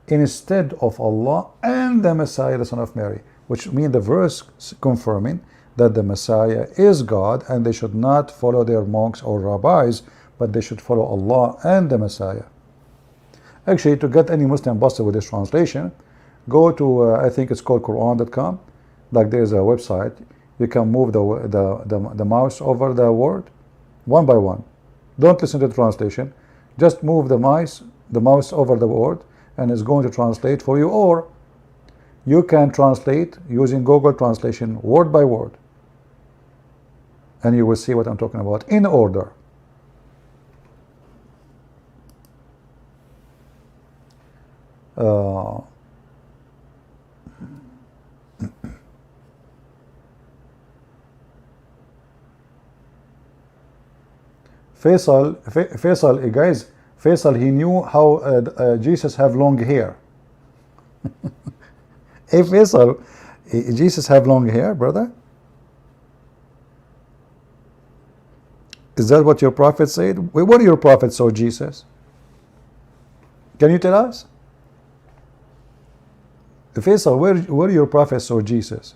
instead of Allah and the Messiah, the son of Mary, which means the verse confirming that the Messiah is God and they should not follow their monks or rabbis, but they should follow Allah and the Messiah. Actually, to get any Muslim busted with this translation, go to I think it's called Quran.com. Like there's a website. You can move the mouse over the word one by one. Don't listen to the translation. Just move the mouse over the word, and it's going to translate for you. Or you can translate using Google Translation word by word, and you will see what I'm talking about in order. Uh, Faisal, guys, Faisal, he knew how Jesus have long hair. Hey, Faisal, Jesus have long hair, brother? Is that what your prophet said? What do your prophet saw Jesus? Can you tell us? Faisal, where your prophet saw Jesus?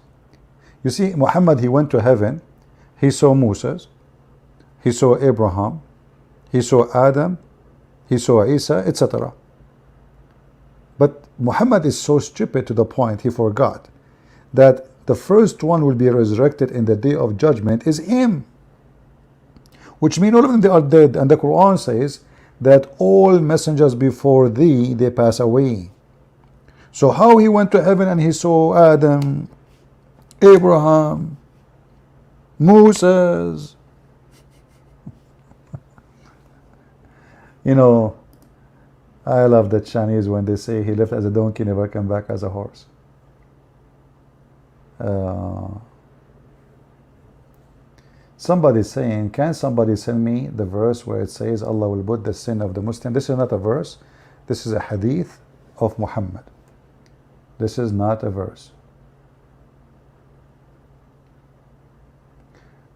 You see, Muhammad, he went to heaven. He saw Moses. He saw Abraham. He saw Adam. He saw Isa, etc. But Muhammad is so stupid to the point he forgot that the first one will be resurrected in the day of judgment is him. Which means all of them they are dead. And the Quran says that all messengers before thee, they pass away. So how he went to heaven and he saw Adam, Abraham, Moses? You know, I love the Chinese when they say he left as a donkey, never came back as a horse. Somebody saying, can somebody send me the verse where it says Allah will put the sin of the Muslim? This is not a verse. This is a hadith of Muhammad. This is not a verse.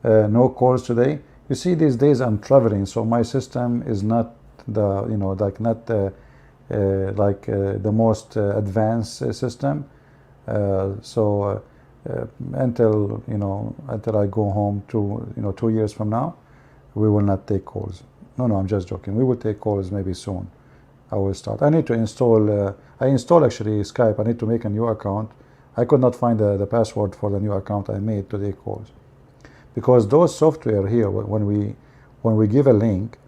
No calls today. You see, these days I'm traveling, so my system is not the, you know, like not the most advanced system. Until, you know, until I go home to, you know, 2 years from now, we will not take calls. No, I'm just joking. We will take calls maybe soon. I will start. I need to install. I installed actually Skype. I need to make a new account. I could not find the password for the new account I made to take calls, because those software here, when we give a link,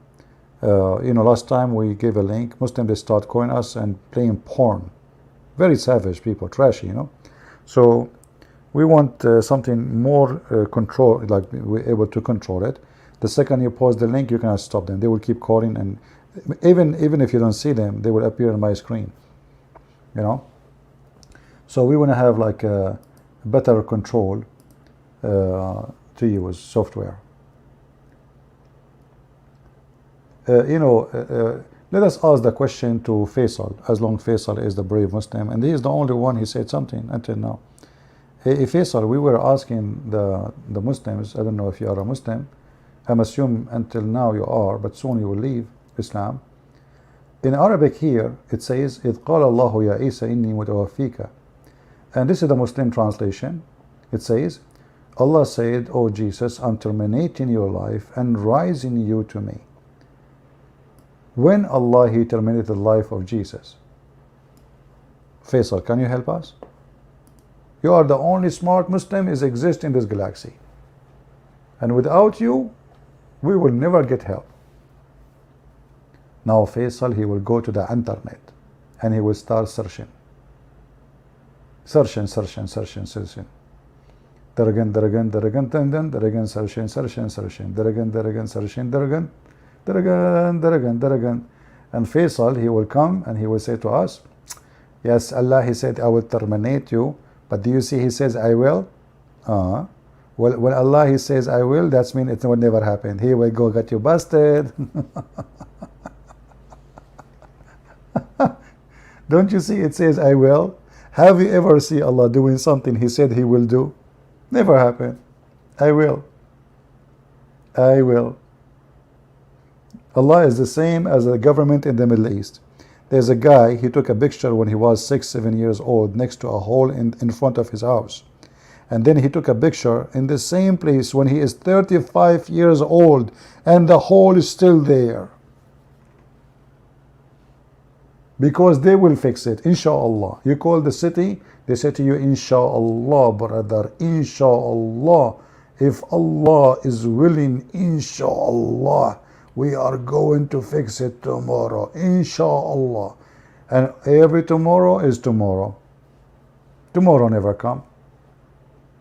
you know, last time we gave a link, Muslims they start calling us and playing porn. Very savage people, trashy, you know. So we want something more control, like we're able to control it. The second you post the link, you cannot stop them. They will keep calling, and even if you don't see them, they will appear on my screen, you know. So we want to have like a better control to use software. You know, let us ask the question to Faisal, as long as Faisal is the brave Muslim, and he is the only one who said something until now. Hey, Faisal, we were asking the Muslims, I don't know if you are a Muslim, I'm assuming until now you are, but soon you will leave Islam. In Arabic here, it says, إِذْ قَالَ اللَّهُ يَا عِيسَى إِنِّي مُتَوَفِّيكَ. And this is the Muslim translation. It says, Allah said, "O Jesus, I'm terminating your life and rising you to me." When Allah, He terminated the life of Jesus? Faisal, can you help us? You are the only smart Muslim is exist in this galaxy. And without you, we will never get help. Now Faisal, he will go to the internet and he will start searching. Searching. Daragan, searching. And Faisal, he will come and he will say to us, yes, Allah, He said, I will terminate you. But do you see, He says, I will? Well, when Allah, He says, I will, that means it will never happen. He will go get you busted. Don't you see, it says, I will? Have you ever seen Allah doing something He said He will do? Never happen. I will. Allah is the same as the government in the Middle East. There's a guy, he took a picture when he was 6-7 years old next to a hole in front of his house. And then he took a picture in the same place when he is 35 years old and the hole is still there. Because they will fix it, inshallah. You call the city, they say to you, inshallah, brother, inshallah. If Allah is willing, inshallah, we are going to fix it tomorrow, inshallah. And every tomorrow is tomorrow. Tomorrow never come.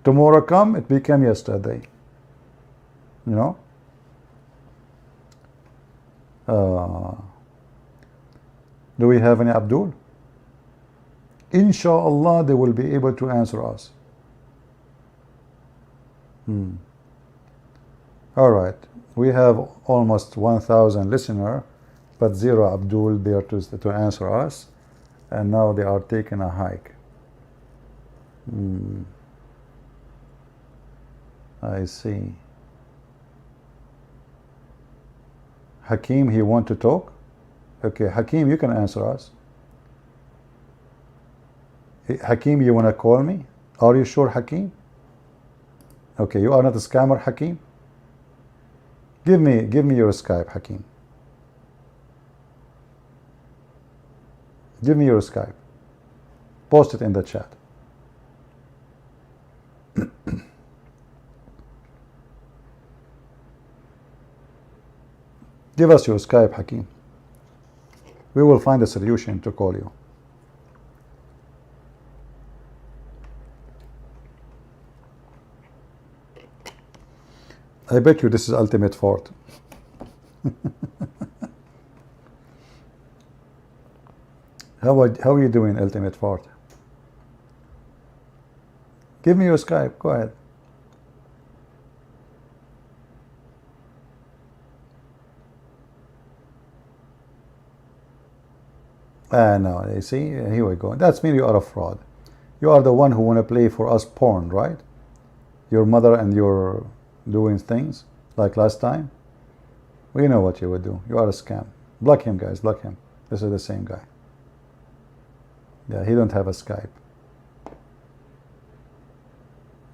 Tomorrow come, it became yesterday. You know? Do we have any Abdul? Inshallah, they will be able to answer us. All right, we have almost 1,000 listeners, but zero Abdul there to answer us, and now they are taking a hike. I see. Hakim, he want to talk? Okay, Hakim, you can answer us. Hakim, you want to call me? Are you sure, Hakim? Okay, you are not a scammer, Hakim? Give me your Skype, Hakim. Give me your Skype. Post it in the chat. Give us your Skype, Hakim. We will find a solution to call you. I bet you this is ultimate fort. How are you doing, ultimate fort? Give me your Skype. Go ahead. No, you see, here we go. That's mean you are a fraud. You are the one who want to play for us porn, right? Your mother and your doing things like last time. We know what you would do. You are a scam. Block him, guys. Block him. This is the same guy. Yeah, he don't have a Skype.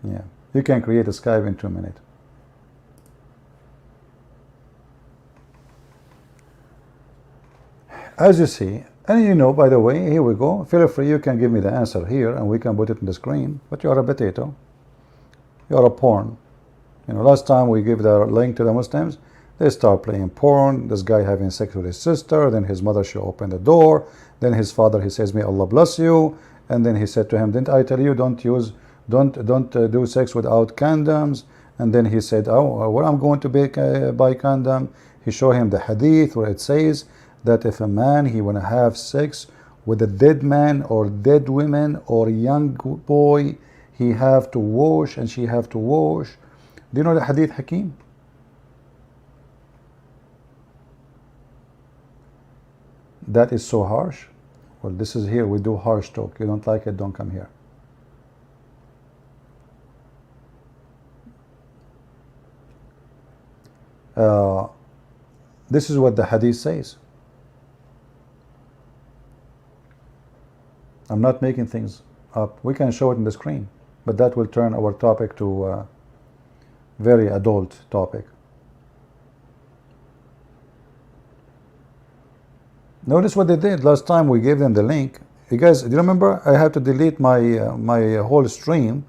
Yeah, you can create a Skype in 2 minutes. As you see, and you know, by the way, here we go. Feel free, you can give me the answer here and we can put it in the screen. But you are a potato. You are a porn. You know, last time we gave the link to the Muslims, they start playing porn. This guy having sex with his sister. Then his mother, she opened the door. Then his father, he says, may Allah bless you. And then he said to him, didn't I tell you don't do sex without condoms? And then he said, oh, well, I'm going to buy condom. He showed him the hadith where it says that if a man, he want to have sex with a dead man or dead women or young boy, he have to wash and she have to wash. Do you know the hadith, Hakim? That is so harsh. Well, this is here, we do harsh talk. You don't like it, don't come here. This is what the hadith says. I'm not making things up. We can show it in the screen, but that will turn our topic to a very adult topic. Notice what they did last time. We gave them the link. You guys, do you remember? I had to delete my my whole stream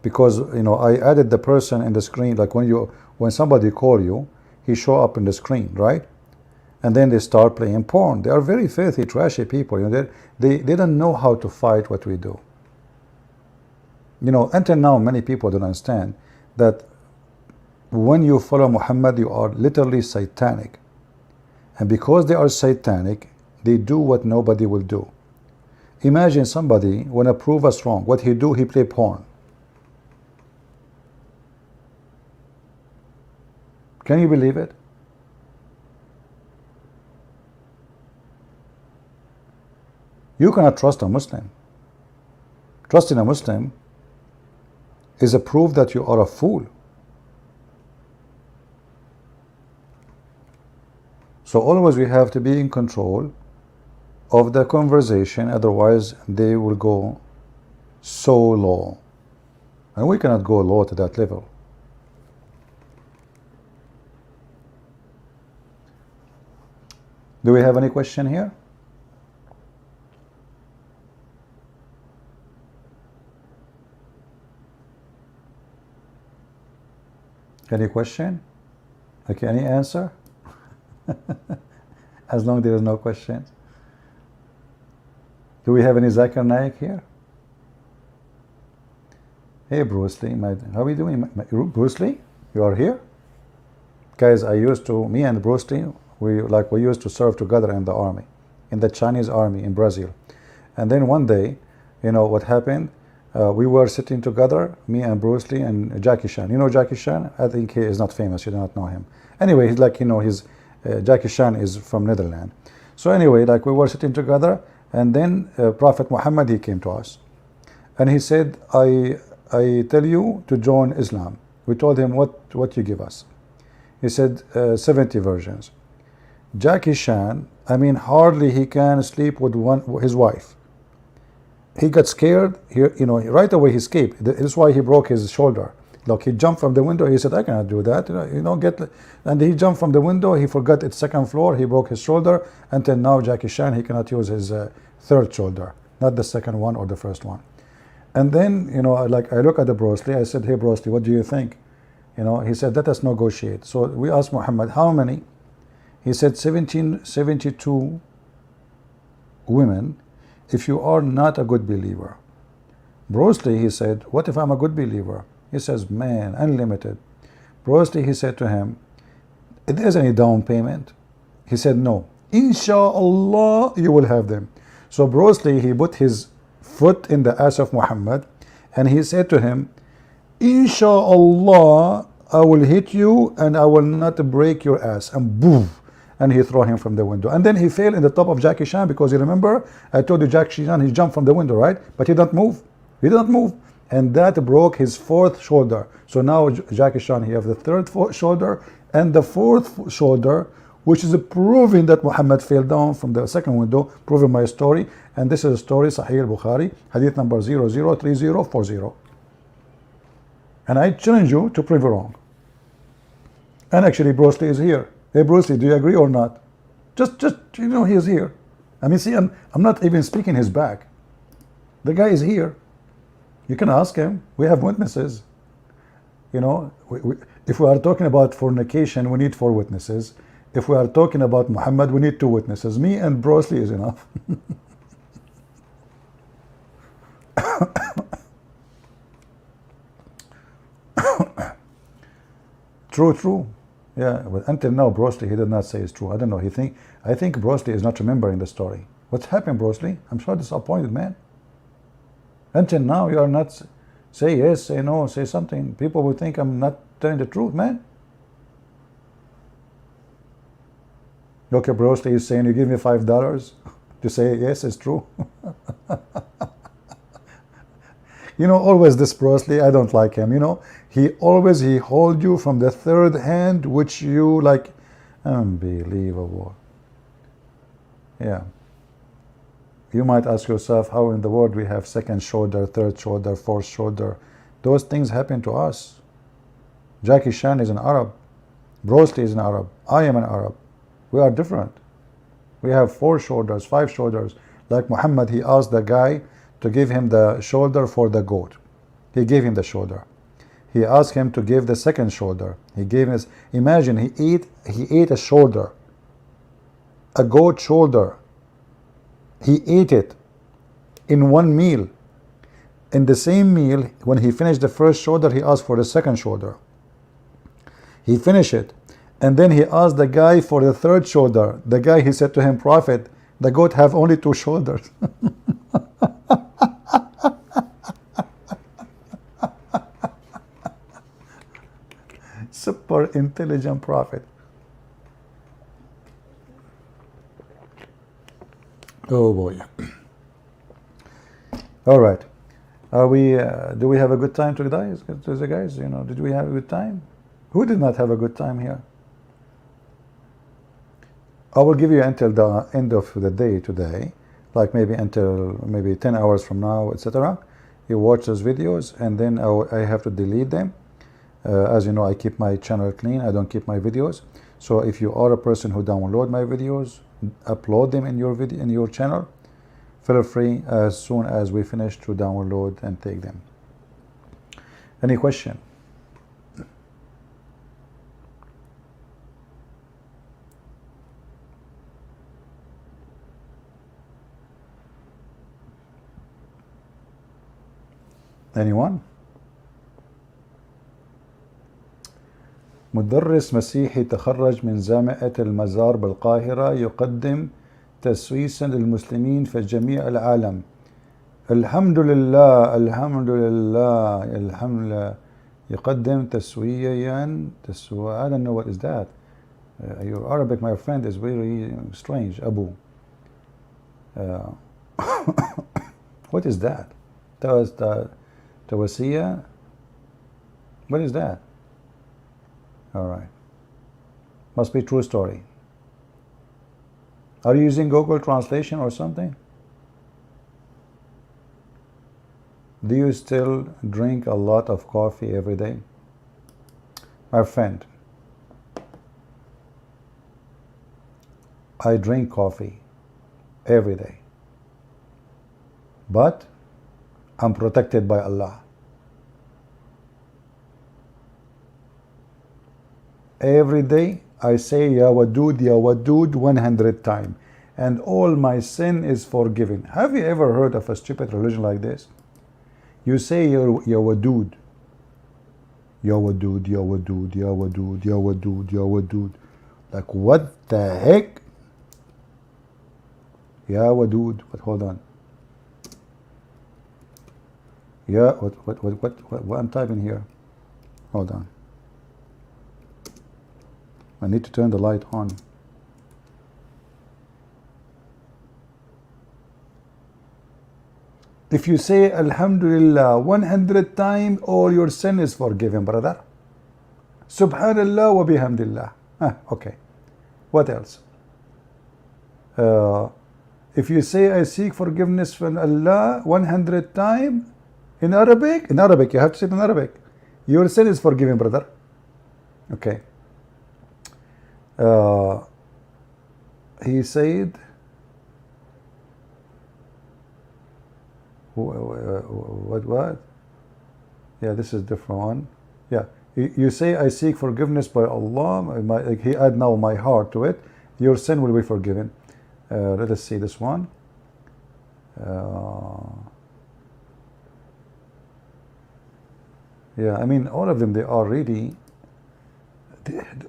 because, you know, I added the person in the screen. Like when somebody call you, he show up in the screen, right? And then they start playing porn. They are very filthy, trashy people. You know, they don't know how to fight what we do. You know, until now, many people don't understand that when you follow Muhammad, you are literally satanic. And because they are satanic, they do what nobody will do. Imagine somebody want to prove us wrong. What he do? He play porn. Can you believe it? You cannot trust a Muslim. Trusting a Muslim is a proof that you are a fool. So always we have to be in control of the conversation, otherwise they will go so low. And we cannot go low to that level. Do we have any question here? Any question? Okay, any answer? As long as there is no questions. Do we have any Zakir Naik here? Hey Bruce Lee, how are you doing? Bruce Lee, you are here? Guys, me and Bruce Lee, we used to serve together in the army, in the Chinese army in Brazil. And then one day, what happened? We were sitting together, me and Bruce Lee and Jackie Chan. You know Jackie Chan? I think he is not famous. You do not know him. Anyway, he's like, Jackie Chan is from Netherlands. So anyway, like we were sitting together, and then Prophet Muhammad, he came to us. And he said, I tell you to join Islam. We told him, what you give us? He said, 70 virgins. Jackie Chan, hardly he can sleep with his wife. He got scared. Right away he escaped. That's why he broke his shoulder. Look, he jumped from the window. He said, I cannot do that. And he jumped from the window. He forgot it's second floor. He broke his shoulder. Until now, Jackie Chan, he cannot use his third shoulder, not the second one or the first one. And then, I look at the Bruce Lee. I said, hey, Bruce Lee, what do you think? He said, let us negotiate. So we asked Muhammad, how many? He said, 72 women, if you are not a good believer. Bruce Lee, he said, what if I'm a good believer? He says, man, unlimited. Bruce Lee, he said to him, is there any down payment? He said, no. Inshallah, you will have them. So Bruce Lee, he put his foot in the ass of Muhammad, and he said to him, Inshallah, I will hit you and I will not break your ass. And boom, and he threw him from the window. And then he fell in the top of Jackie Chan, because you remember, I told you Jackie Chan, he jumped from the window, right? But he didn't move. He didn't move. And that broke his fourth shoulder. So now Jackie Chan, he has the third shoulder and the fourth shoulder, which is proving that Muhammad fell down from the second window, proving my story. And this is a story, Sahih al-Bukhari, hadith number 003040. And I challenge you to prove it wrong. And actually, Bruce Lee is here. Hey, Bruce Lee, do you agree or not? Just he is here. See, I'm not even speaking his back. The guy is here. You can ask him. We have witnesses. If we are talking about fornication, we need 4 witnesses. If we are talking about Muhammad, we need 2 witnesses. Me and Bruce Lee is enough. True. Yeah, but until now, Bruce Lee, he did not say it's true. I don't know. I think Bruce Lee is not remembering the story. What's happened, Bruce Lee? I'm so disappointed, man. Until now, you are not say yes, say no, say something. People will think I'm not telling the truth, man. Okay, Bruce Lee is saying, you give me $5 to say yes, it's true. Always this Bruce Lee, I don't like him. He hold you from the third hand, which you like. Unbelievable. Yeah. You might ask yourself, how in the world we have second shoulder, third shoulder, fourth shoulder? Those things happen to us. Jackie Chan is an Arab. Bruce Lee is an Arab. I am an Arab. We are different. We have 4 shoulders, 5 shoulders. Like Muhammad, he asked the guy to give him the shoulder for the goat. He gave him the shoulder. He asked him to give the second shoulder. He gave him, imagine, he ate a shoulder, a goat shoulder. He ate it in one meal. In the same meal, when he finished the first shoulder, he asked for the second shoulder. He finished it. And then he asked the guy for the third shoulder. The guy, he said to him, Prophet, the goat have only 2 shoulders. Super intelligent prophet. Oh boy. All right. Are we? Do we have a good time today, guys? Did we have a good time? Who did not have a good time here? I will give you until the end of the day today, like maybe until 10 hours from now, etc. You watch those videos, and then I have to delete them. As you know, I keep my channel clean. I don't keep my videos. So if you are a person who download my videos, upload them in your channel, feel free as soon as we finish to download and take them. Any question? Anyone? مدرس مسيحي تخرج من جامعة المزار بالقاهرة يقدم تسويسا للمسلمين في جميع العالم. الحمد لله الحمد لله الحمد لله. يقدم تسويا I don't know what is that. Your Arabic, my friend, is very strange. Abu. What is that? Tawasiya? What is that? All right. Must be true story. Are you using Google Translation or something? Do you still drink a lot of coffee every day? My friend, I drink coffee every day, but I'm protected by Allah. Every day I say Ya Wadud 100 times, and all my sin is forgiven. Have you ever heard of a stupid religion like this? You say Ya Wadud, Ya Wadud, Ya Wadud, Ya Wadud, Ya Wadud, Ya Wadud. Like, what the heck? Ya Wadud. But hold on. Yeah, what I'm typing here? Hold on. I need to turn the light on. If you say Alhamdulillah 100 times, all your sin is forgiven, brother. Subhanallah wa bihamdillah. Okay. What else? If you say I seek forgiveness from Allah 100 times, in Arabic, you have to say it in Arabic, your sin is forgiven, brother. Okay. He said, what? Yeah, this is different one. Yeah, you say I seek forgiveness by Allah. He add now my heart to it. Your sin will be forgiven. Let us see this one. Yeah, I mean, all of them, they are really,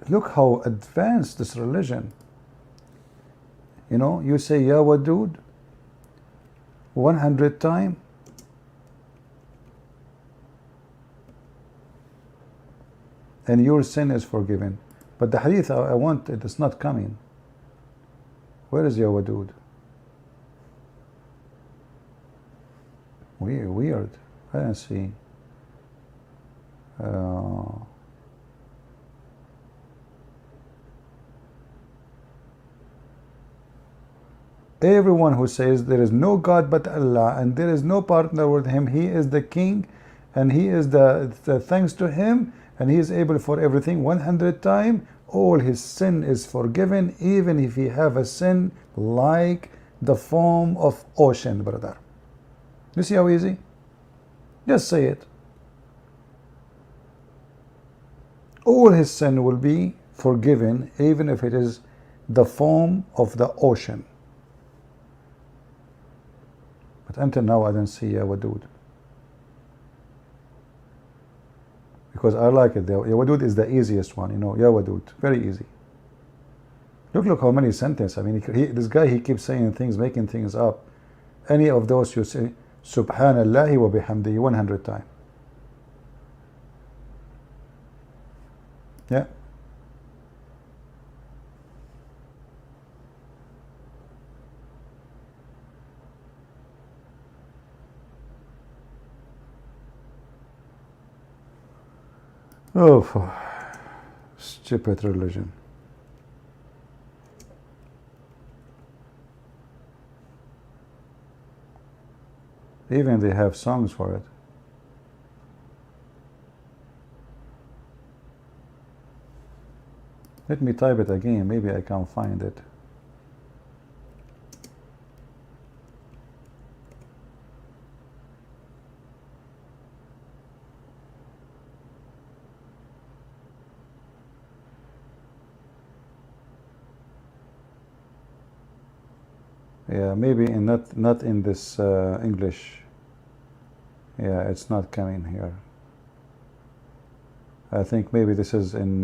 look how advanced this religion. You know, you say Ya Wadud 100 times, and your sin is forgiven. But the hadith I want, it is not coming. Where is Ya Wadud? Weird. I don't see. Everyone who says there is no God but Allah and there is no partner with Him, He is the King, and He is the thanks to Him, and He is able for everything 100 times, all his sin is forgiven, even if he have a sin like the foam of ocean, brother. You see how easy? Just say it. All his sin will be forgiven, even if it is the foam of the ocean. But until now, I don't see Ya Wadud. Because I like it. Ya Wadud is the easiest one, you know. Ya Wadud, very easy. Look how many sentences. I mean, this guy, he keeps saying things, making things up. Any of those you say, Subhanallahi wa bihamdihi 100 times. Yeah. Oh, stupid religion. Even they have songs for it. Let me type it again, maybe I can find it. Yeah, maybe not in this English. Yeah, it's not coming here. I think maybe this is in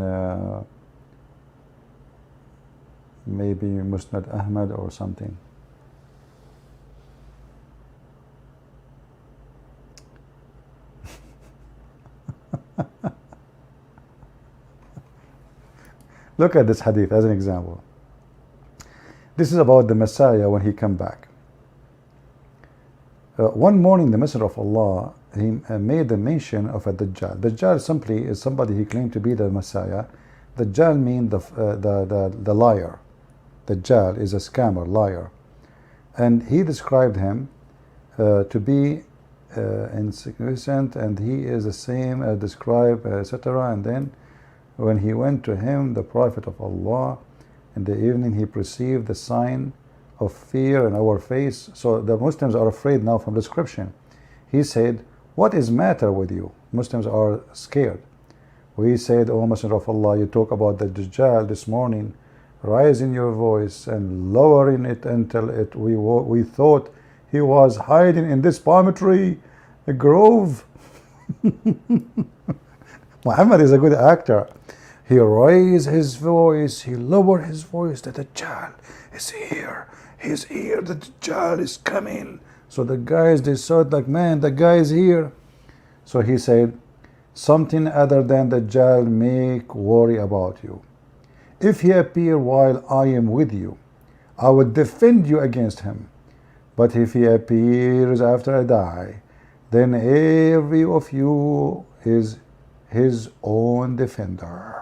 maybe Musnad Ahmad or something. Look at this hadith as an example. This is about the Messiah when he come back. One morning the Messenger of Allah, he made the mention of a Dajjal. Dajjal simply is somebody he claimed to be the Messiah. Dajjal means the liar. Dajjal is a scammer, liar. And he described him to be insignificant, and he is the same as described, etc. And then when he went to him, the Prophet of Allah, in the evening, he perceived the sign of fear in our face. So the Muslims are afraid now from description. He said, what is matter with you? Muslims are scared. We said, O Messenger of Allah, you talk about the Dajjal this morning, raising your voice and lowering it until we thought he was hiding in this palm tree, a grove. Muhammad is a good actor. He raised his voice, he lowered his voice, the Dajjal is here. He's here, the Dajjal is coming. So the guys, they saw it like, man, the guy is here. So he said, something other than the Dajjal make worry about you. If he appear while I am with you, I will defend you against him. But if he appears after I die, then every of you is his own defender.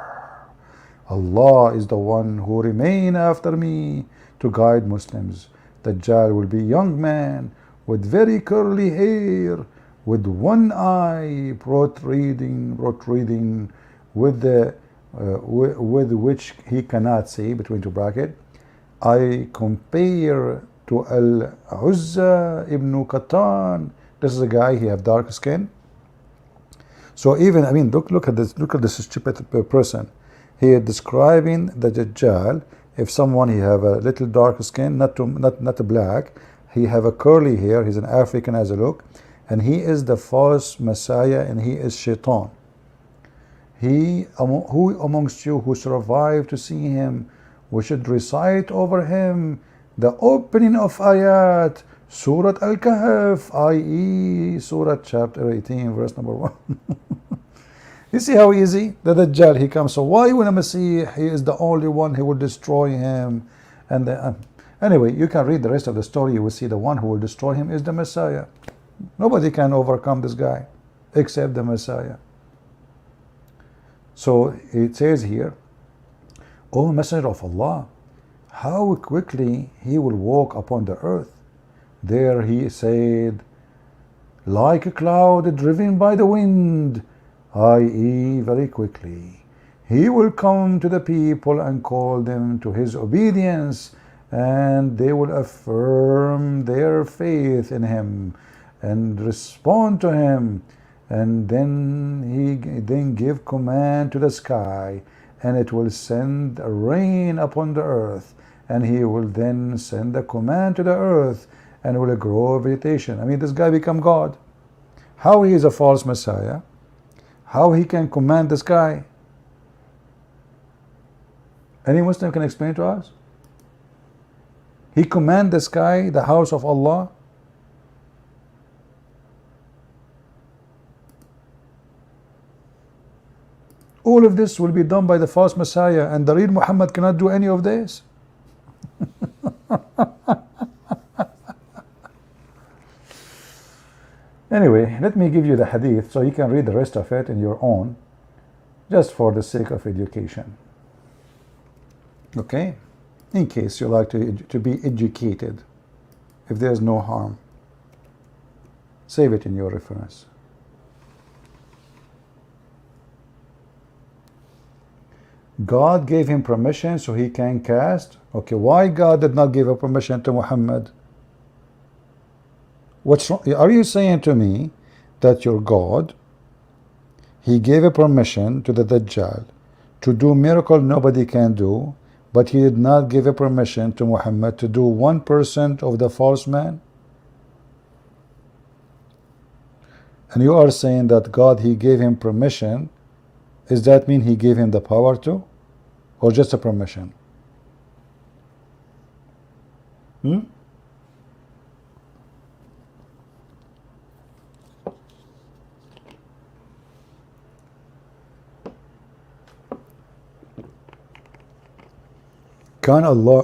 Allah is the one who remain after me to guide Muslims. Dajjal will be a young man with very curly hair, with one eye protruding with which he cannot see, between two brackets. I compare to Al-Uzza ibn Qatan. This is a guy, he have dark skin. So even, I mean, look at this stupid person. He is describing the Dajjal. If someone, he have a little dark skin, not black, he have a curly hair, he's an African as a look, and he is the false Messiah, and he is Shaitan. Who amongst you who survived to see him, we should recite over him the opening of ayat, Surah Al-Kahf, i.e. Surah chapter 18, verse number 1. You see how easy? The Dajjal, he comes. So why when a Messiah, he is the only one who will destroy him? And anyway, you can read the rest of the story. You will see the one who will destroy him is the Messiah. Nobody can overcome this guy except the Messiah. So it says here, O Messenger of Allah, how quickly he will walk upon the earth. There he said, like a cloud driven by the wind, i.e. very quickly. He will come to the people and call them to his obedience, and they will affirm their faith in him and respond to him. And then give command to the sky, and it will send rain upon the earth, and he will then send a command to the earth, and will grow vegetation. I mean, this guy become God. How he is a false Messiah? How he can command the sky? Any Muslim can explain to us? He command the sky, the house of Allah. All of this will be done by the false Messiah, and the real Muhammad cannot do any of this. Anyway, let me give you the hadith so you can read the rest of it in your own, just for the sake of education. Okay? In case you like to be educated, if there's no harm. Save it in your reference. God gave him permission so he can cast. Okay, why God did not give a permission to Muhammad? What's wrong? Are you saying to me that your God, he gave a permission to the Dajjal to do miracle nobody can do, but he did not give a permission to Muhammad to do 1% of the false man? And you are saying that God, he gave him permission. Does that mean he gave him the power to? Or just a permission? Hmm? Can Allah,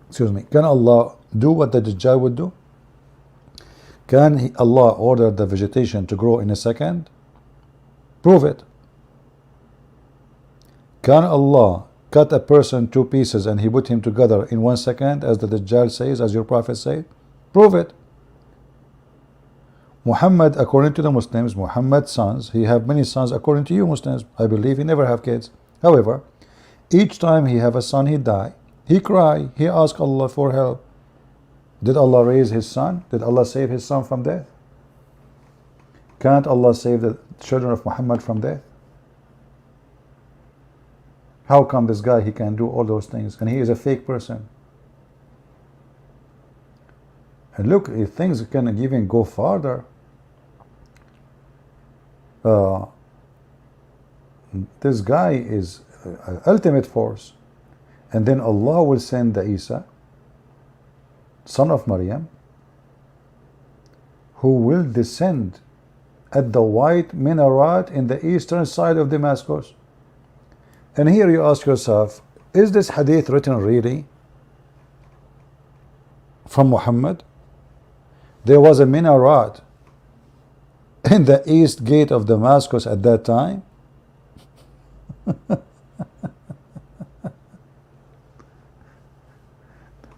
excuse me, can Allah do what the Dajjal would do? Can Allah order the vegetation to grow in a second? Prove it. Can Allah cut a person two pieces and he put him together in 1 second, as the Dajjal says, as your prophet said? Prove it. Muhammad, according to the Muslims, Muhammad's sons, he have many sons. According to you Muslims, I believe he never have kids. However, each time he have a son, he die. He cry. He ask Allah for help. Did Allah raise his son? Did Allah save his son from death? Can't Allah save the children of Muhammad from death? How come this guy, he can do all those things and he is a fake person? And look, if things can even go farther. This guy is ultimate force, and then Allah will send the Isa, son of Maryam, who will descend at the white minaret in the eastern side of Damascus. And here you ask yourself, is this hadith written really from Muhammad? There was a minaret in the east gate of Damascus at that time.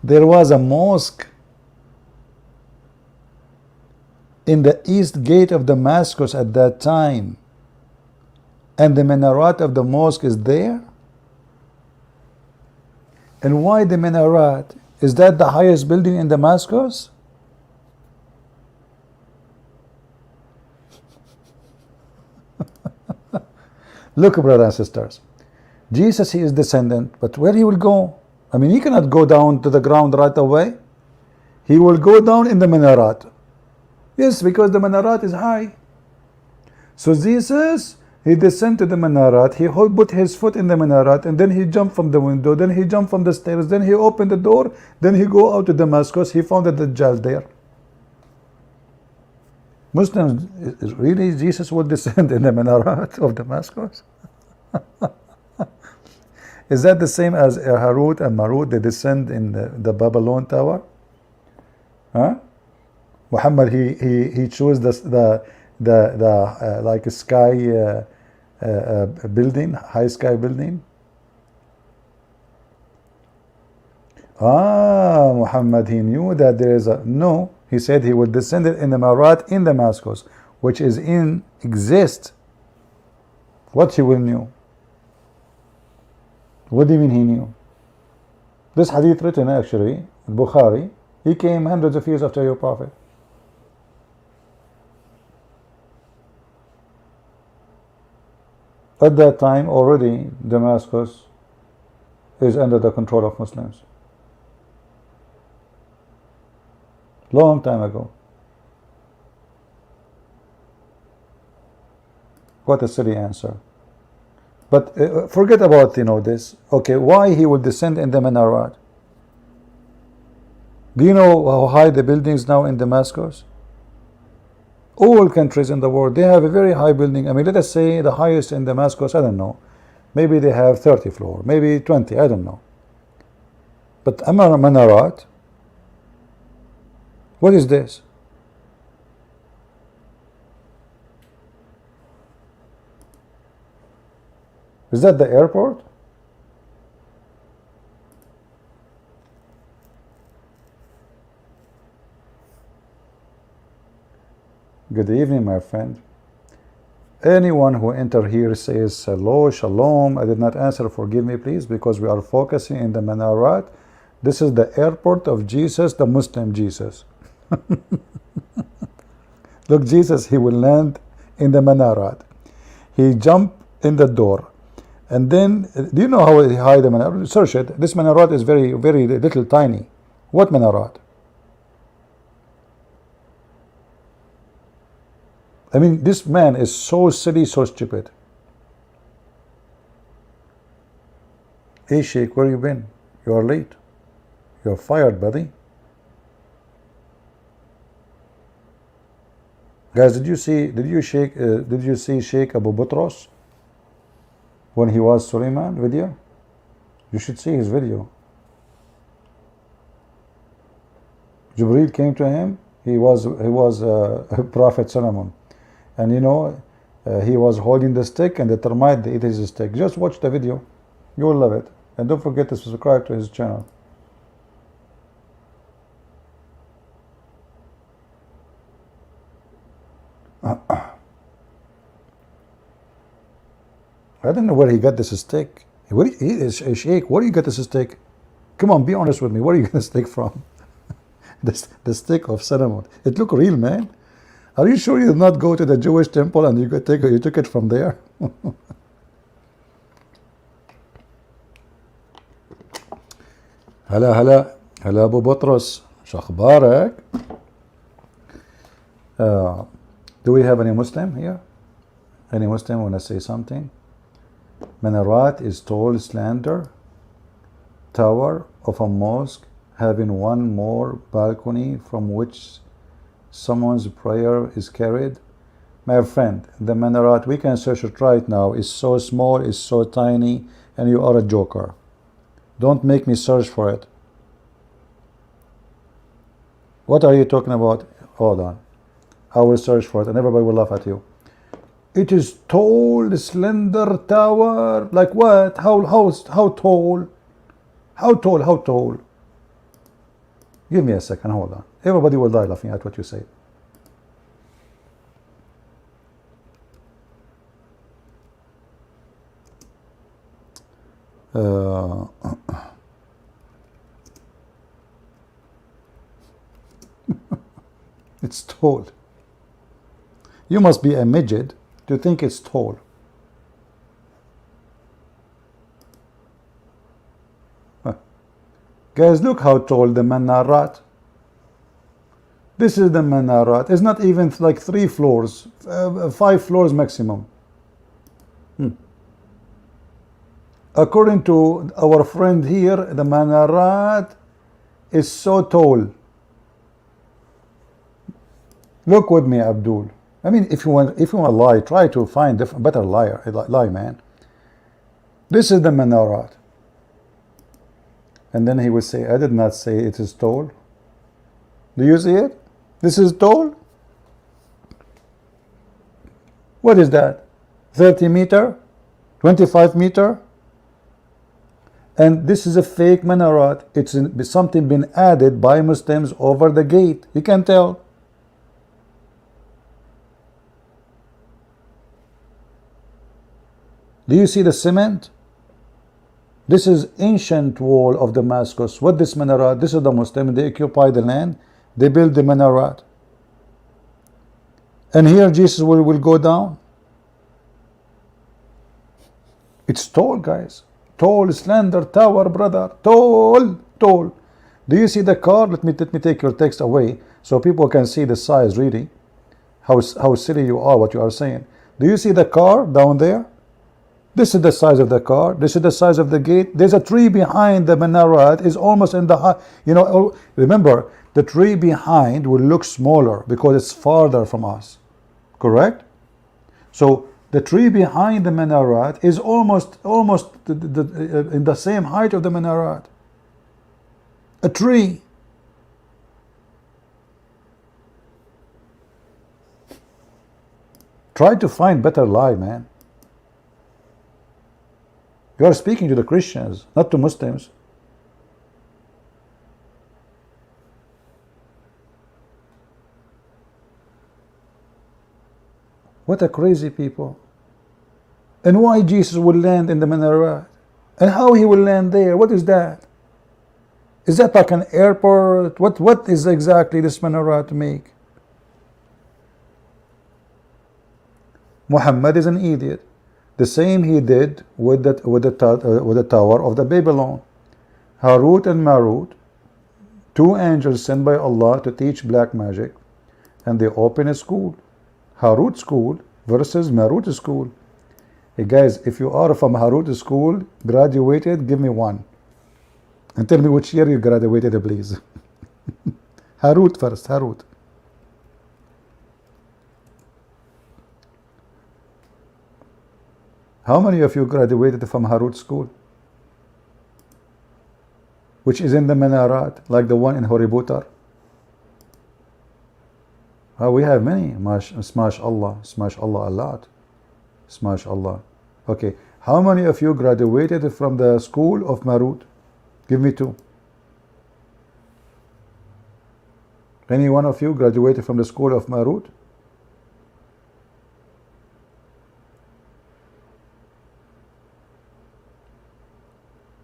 There was a mosque in the east gate of Damascus at that time, and the minaret of the mosque is there. And why the minaret? Is that the highest building in Damascus? Look, brothers and sisters, Jesus, he is descendant, but where he will go? I mean, he cannot go down to the ground right away. He will go down in the minaret. Yes, because the minaret is high. So Jesus, he descended to the minaret, he put his foot in the minaret, and then he jumped from the window, then he jumped from the stairs, then he opened the door, then he go out to Damascus, he found the Dajjal there. Muslims, really Jesus will descend in the minaret of Damascus? Is that the same as Harut and Marut, they descend in the Babylon tower? Huh? Muhammad, he chose the like a sky building, high sky building. Muhammad, he knew that there is a no. He said he would descend in the Marat in Damascus, which is in exist. What he will knew? What do you mean he knew? This hadith written actually, Bukhari, he came hundreds of years after your prophet. At that time already Damascus is under the control of Muslims. Long time ago. What a silly answer. But forget about this. Okay, why he will descend in the minaret? Do you know how high the buildings now in Damascus? All countries in the world, they have a very high building. I mean, let us say the highest in Damascus, I don't know. Maybe they have 30 floors, maybe 20, I don't know. But a minaret, what is this? Is that the airport? Good evening, my friend. Anyone who enter here says hello, shalom, I did not answer, forgive me please, because we are focusing in the minaret. This is the airport of Jesus, the Muslim Jesus. Look, Jesus, he will land in the minaret. He jump in the door. And then, do you know how high the minaret? Search it. This minaret is very, very little, tiny. What minaret? I mean, this man is so silly, so stupid. Hey, Sheikh, where you been? You are late. You're fired, buddy. Guys, did you see Sheikh Abu Butros when he was Suleiman video? You should see his video. Jibreel came to him. He was Prophet Solomon, and you know, he was holding the stick, and the termite ate his stick. Just watch the video, you will love it, and don't forget to subscribe to his channel. I don't know where he got this stick. He is a sheikh. Where do you get this stick? Come on, be honest with me. Where are you getting the stick from? The stick of Solomon. It look real, man. Are you sure you did not go to the Jewish temple and you took it from there? هلا أبو بطرس. شو أخبارك? Do we have any Muslim here? Any Muslim want to say something? Minarat is tall, slender tower of a mosque having one more balcony from which someone's prayer is carried. My friend, the minaret, we can search it right now, is so small, is so tiny, and you are a joker. Don't make me search for it. What are you talking about? Hold on. I will search for it and everybody will laugh at you. It is tall, slender tower. Like what? How tall? How tall? Give me a second, hold on. Everybody will die laughing at what you say. It's tall. You must be a midget to think it's tall. Guys, look how tall the minarat. This is the minarat. It's not even like 3 floors, 5 floors maximum. According to our friend here, the minarat is so tall. Look with me, Abdul. I mean, if you want to lie, try to find a better lie, man. This is the minarat. And then he would say, I did not say it is tall. Do you see it? This is tall. What is that? 30 meter? 25 meter? And this is a fake minaret. It's something been added by Muslims over the gate. You can tell. Do you see the cement? This is ancient wall of Damascus. What this minaret? This is the Muslim. They occupy the land. They build the minaret. And here Jesus will go down. It's tall, guys. Tall, slender tower, brother. Tall. Do you see the car? Let me take your text away so people can see the size really. How silly you are, what you are saying. Do you see the car down there? This is the size of the car. This is the size of the gate. There's a tree behind the minaret. Is almost in the high. You know, remember, the tree behind will look smaller because it's farther from us. Correct? So the tree behind the minaret is almost in the same height of the minaret. A tree. Try to find better lie, man. You are speaking to the Christians, not to Muslims. What a crazy people. And why Jesus will land in the minaret? And how he will land there? What is that? Is that like an airport? What is exactly this minaret to make? Muhammad is an idiot. The same he did with the tower of the Babylon. Harut and Marut, 2 angels sent by Allah to teach black magic, and they open a school. Harut school versus Marut school. Hey guys, if you are from Harut school, graduated, give me 1. And tell me which year you graduated, please. Harut first, Harut. How many of you graduated from Harut school? Which is in the Minarat, like the one in Hoributar? We have many. Smash Allah, a lot. Smash Allah. Okay. How many of you graduated from the school of Marut? Give me two. Any one of you graduated from the school of Marut?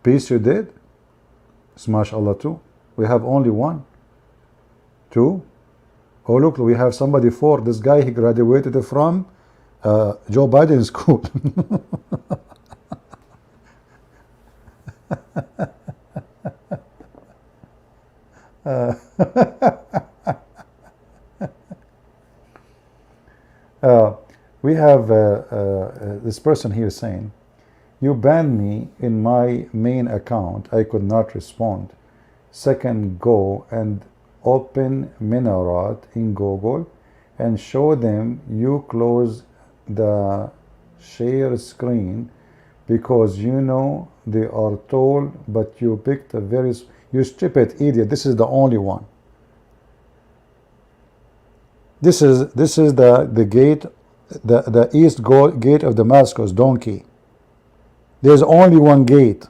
Peace, you did? Smash Allah too. We have only one. Two. Oh look, we have somebody four. This guy, he graduated from Joe Biden's school. We have this person here saying, you banned me in my main account. I could not respond. Second, go and open Minarat in Google and show them you close the share screen because you know they are told, but you picked a very, you stupid idiot. This is the only one. This is the gate, the east gate of Damascus, donkey. There's only one gate.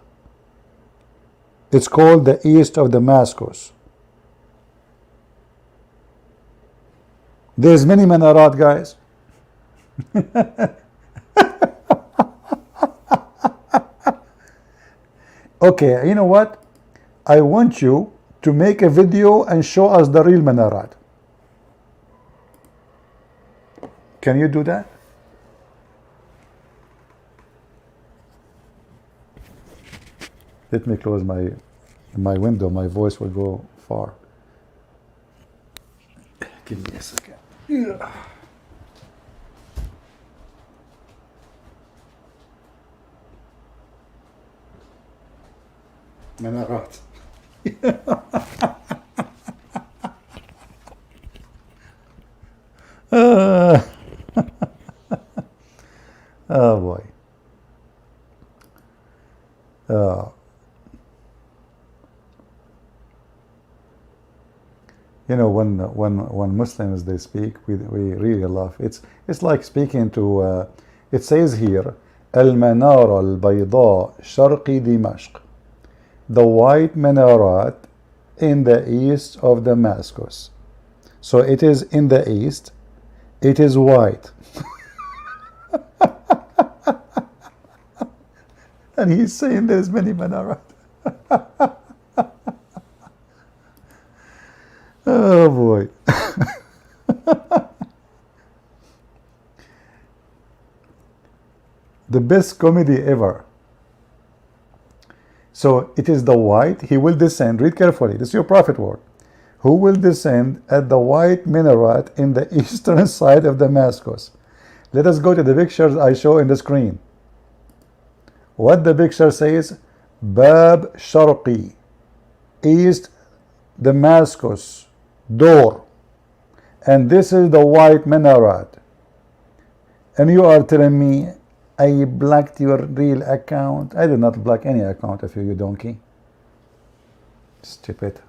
It's called the east of Damascus. There's many Minarat, guys. Okay, you know what? I want you to make a video and show us the real Minarat. Can you do that? Let me close my window. My voice will go far. Give me a second. Yeah. Minarat. Oh boy. You know, when Muslims they speak, we really laugh. It's like speaking to. It says here, Al-Manara al-Bayda Sharqi Dimashq, the white minarat in the east of Damascus. So it is in the east. It is white. And he's saying there's many minarat. Oh boy. The best comedy ever. So it is the white, he will descend, read carefully, this is your prophet word, who will descend at the white minaret in the eastern side of Damascus. Let us go to the pictures I show in the screen. What the picture says, Bab Sharqi, East Damascus, door. And this is the white minaret. And you are telling me I blocked your real account? I did not block any account of you, you donkey. Stupid.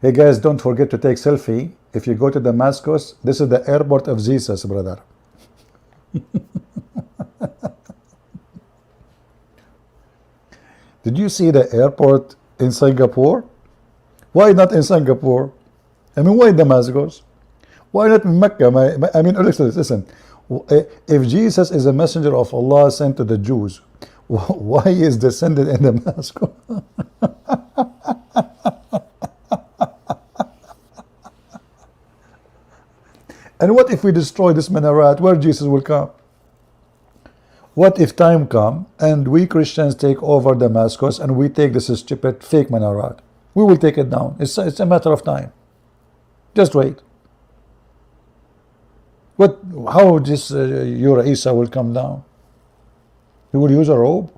Hey guys, don't forget to take selfie. If you go to Damascus, this is the airport of Jesus, brother. Did you see the airport in Singapore? Why not in Singapore? I mean, why Damascus? Why not in Mecca? I mean, listen. If Jesus is a messenger of Allah sent to the Jews, why is descended in Damascus? And what if we destroy this minaret? Where Jesus will come? What if time come and we Christians take over Damascus and we take this stupid fake minaret? We will take it down. It's a matter of time. Just wait. What? How this your Isa will come down? He will use a robe?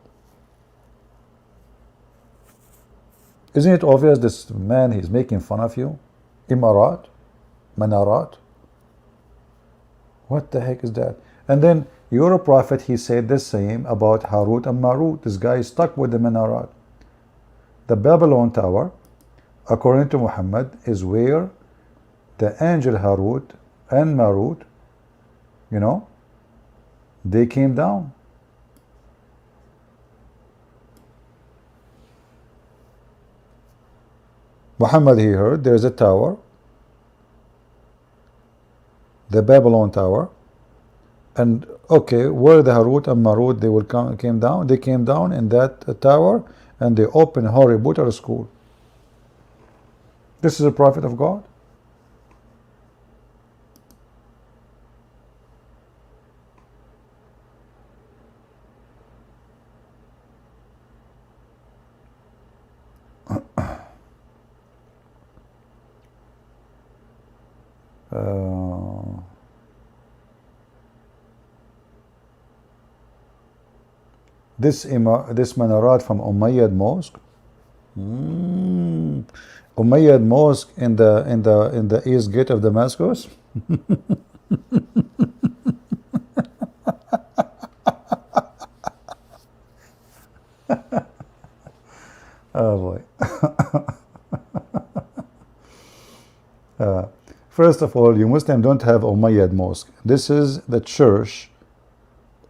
Isn't it obvious this man, he's making fun of you? Imarat? Manarat? What the heck is that? And then your prophet, he said the same about Harut and Marut. This guy is stuck with the Manarat. The Babylon Tower, according to Muhammad, is where the angel Harut and Marut, you know, they came down. Muhammad, he heard there is a tower, the Babylon Tower, and okay, where the Harut and Marut they will came down? They came down in that tower, and they opened Harry Potter school. This is a prophet of God. This minarat from Umayyad Mosque, Umayyad Mosque in the east gate of Damascus. Oh boy. First of all, you Muslims don't have Umayyad Mosque. This is the church.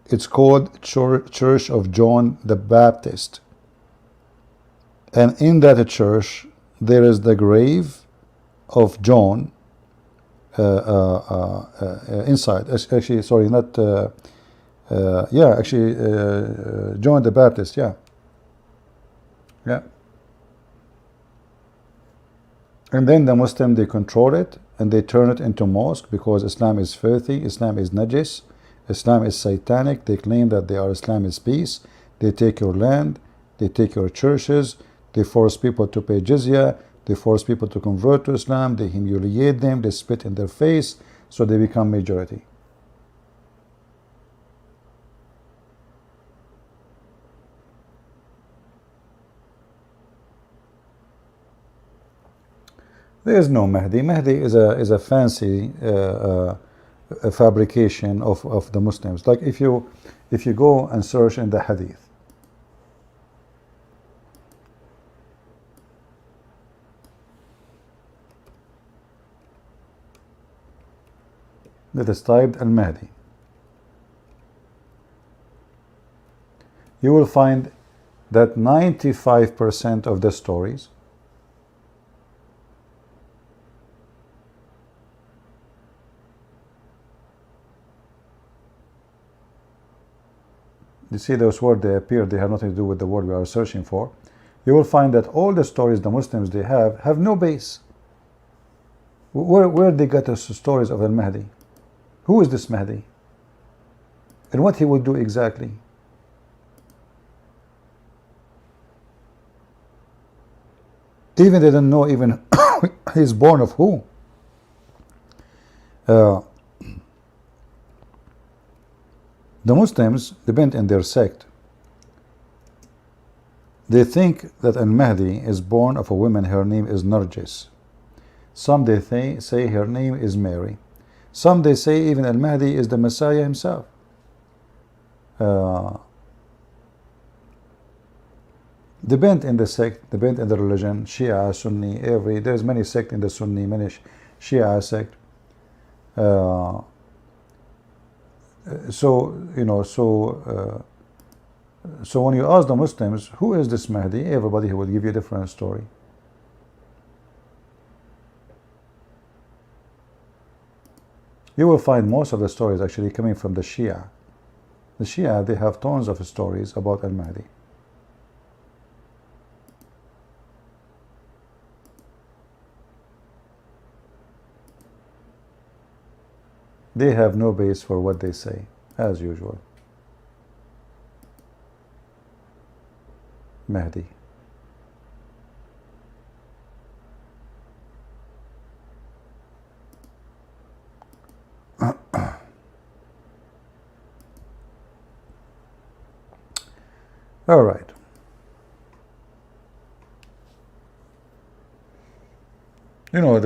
It's called Church of John the Baptist. And in that church, there is the grave of John inside. Actually, sorry, not... yeah, actually, John the Baptist, yeah. Yeah. And then the Muslim, they control it, and they turn it into mosque because Islam is filthy, Islam is najis, Islam is satanic. They claim that Islam is peace. They take your land, they take your churches, they force people to pay jizya, they force people to convert to Islam, they humiliate them, they spit in their face, so they become majority. There is no Mahdi. Mahdi is a fancy a fabrication of the Muslims. Like if you go and search in the Hadith, that is typed Al-Mahdi, you will find that 95% of the stories you see those words, they appear, they have nothing to do with the word we are searching for. You will find that all the stories the Muslims they have no base. Where they got the stories of Al-Mahdi? Who is this Mahdi? And what he will do exactly? Even they don't know even he's born of who. The Muslims, depend in their sect. They think that Al-Mahdi is born of a woman, her name is Narjis. Some they say her name is Mary. Some they say even Al-Mahdi is the Messiah himself. Depend in the sect, depend in the religion, Shia, Sunni, there's many sects in the Sunni, many Shia sect. So when you ask the Muslims, who is this Mahdi? Everybody will give you a different story. You will find most of the stories actually coming from the Shia. The Shia, they have tons of stories about Al-Mahdi. They have no base for what they say, as usual. Mahdi. All right. You know,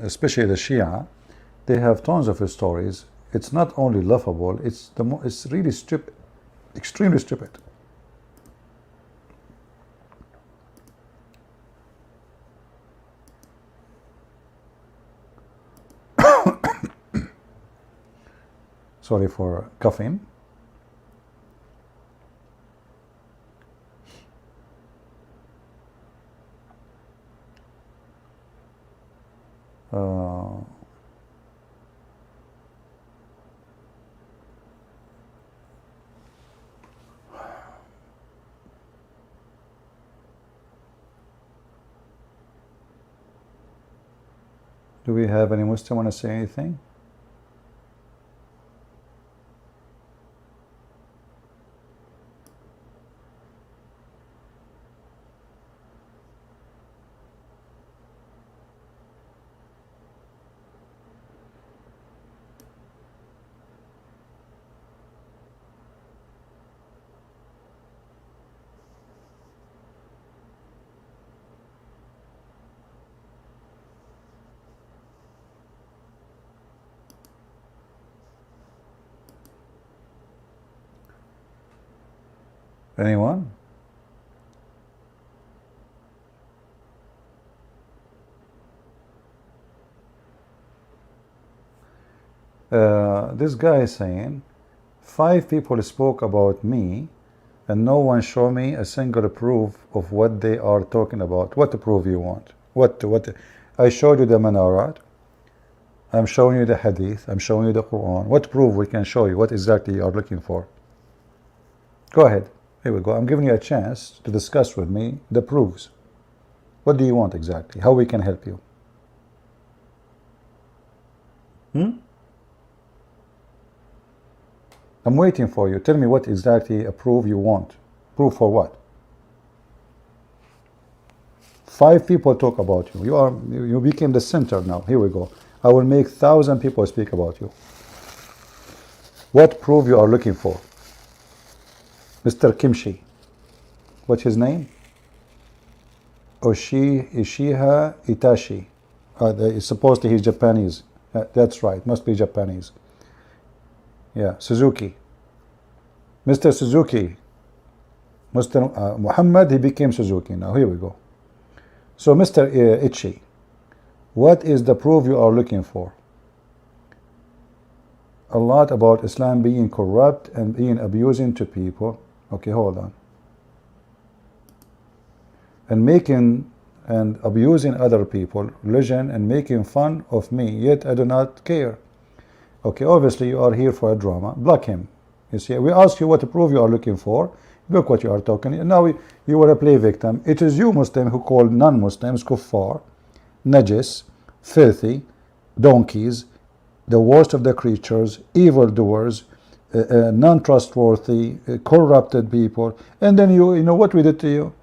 especially the Shia, they have tons of stories. It's not only laughable, it's really stupid, extremely stupid. Sorry for coughing. Do we have any Muslim want to say anything? Anyone? This guy is saying 5 people spoke about me and no one showed me a single proof of what they are talking about. What proof you want? What I showed you the Manarat, I'm showing you the Hadith, I'm showing you the Quran. What proof we can show you? What exactly you are looking for? Go ahead. Here we go. I'm giving you a chance to discuss with me the proofs. What do you want exactly? How we can help you? I'm waiting for you. Tell me what exactly a proof you want. Proof for what? 5 people talk about you. You became the center now. Here we go. I will make 1,000 people speak about you. What proof you are looking for? Mr. Kimchi. What's his name? Ishiha Itachi. Supposedly he's Japanese. That's right. Must be Japanese. Yeah, Suzuki. Mr. Suzuki. Mr. Muhammad, he became Suzuki now. Here we go. So, Mr. Ichi, what is the proof you are looking for? A lot about Islam being corrupt and being abusing to people. Okay, hold on. And making and abusing other people, religion, and making fun of me, yet I do not care. Okay, obviously you are here for a drama. Block him. You see, we ask you what proof you are looking for. Look what you are talking. And now you want to play victim. It is you, Muslim, who call non-Muslims kuffar, najis, filthy, donkeys, the worst of the creatures, evildoers, non-trustworthy, corrupted people. And then you know what we did to you?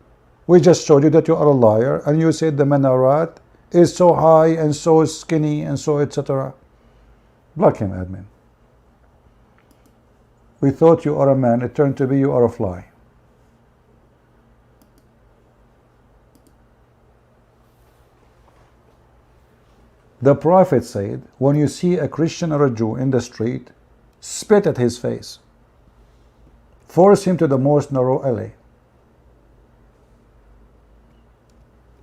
We just showed you that you are a liar, and you said the minarat is so high and so skinny and so etc. Block him, admin. We thought you are a man. It turned to be you are a fly. The Prophet said, when you see a Christian or a Jew in the street, spit at his face. Force him to the most narrow alley.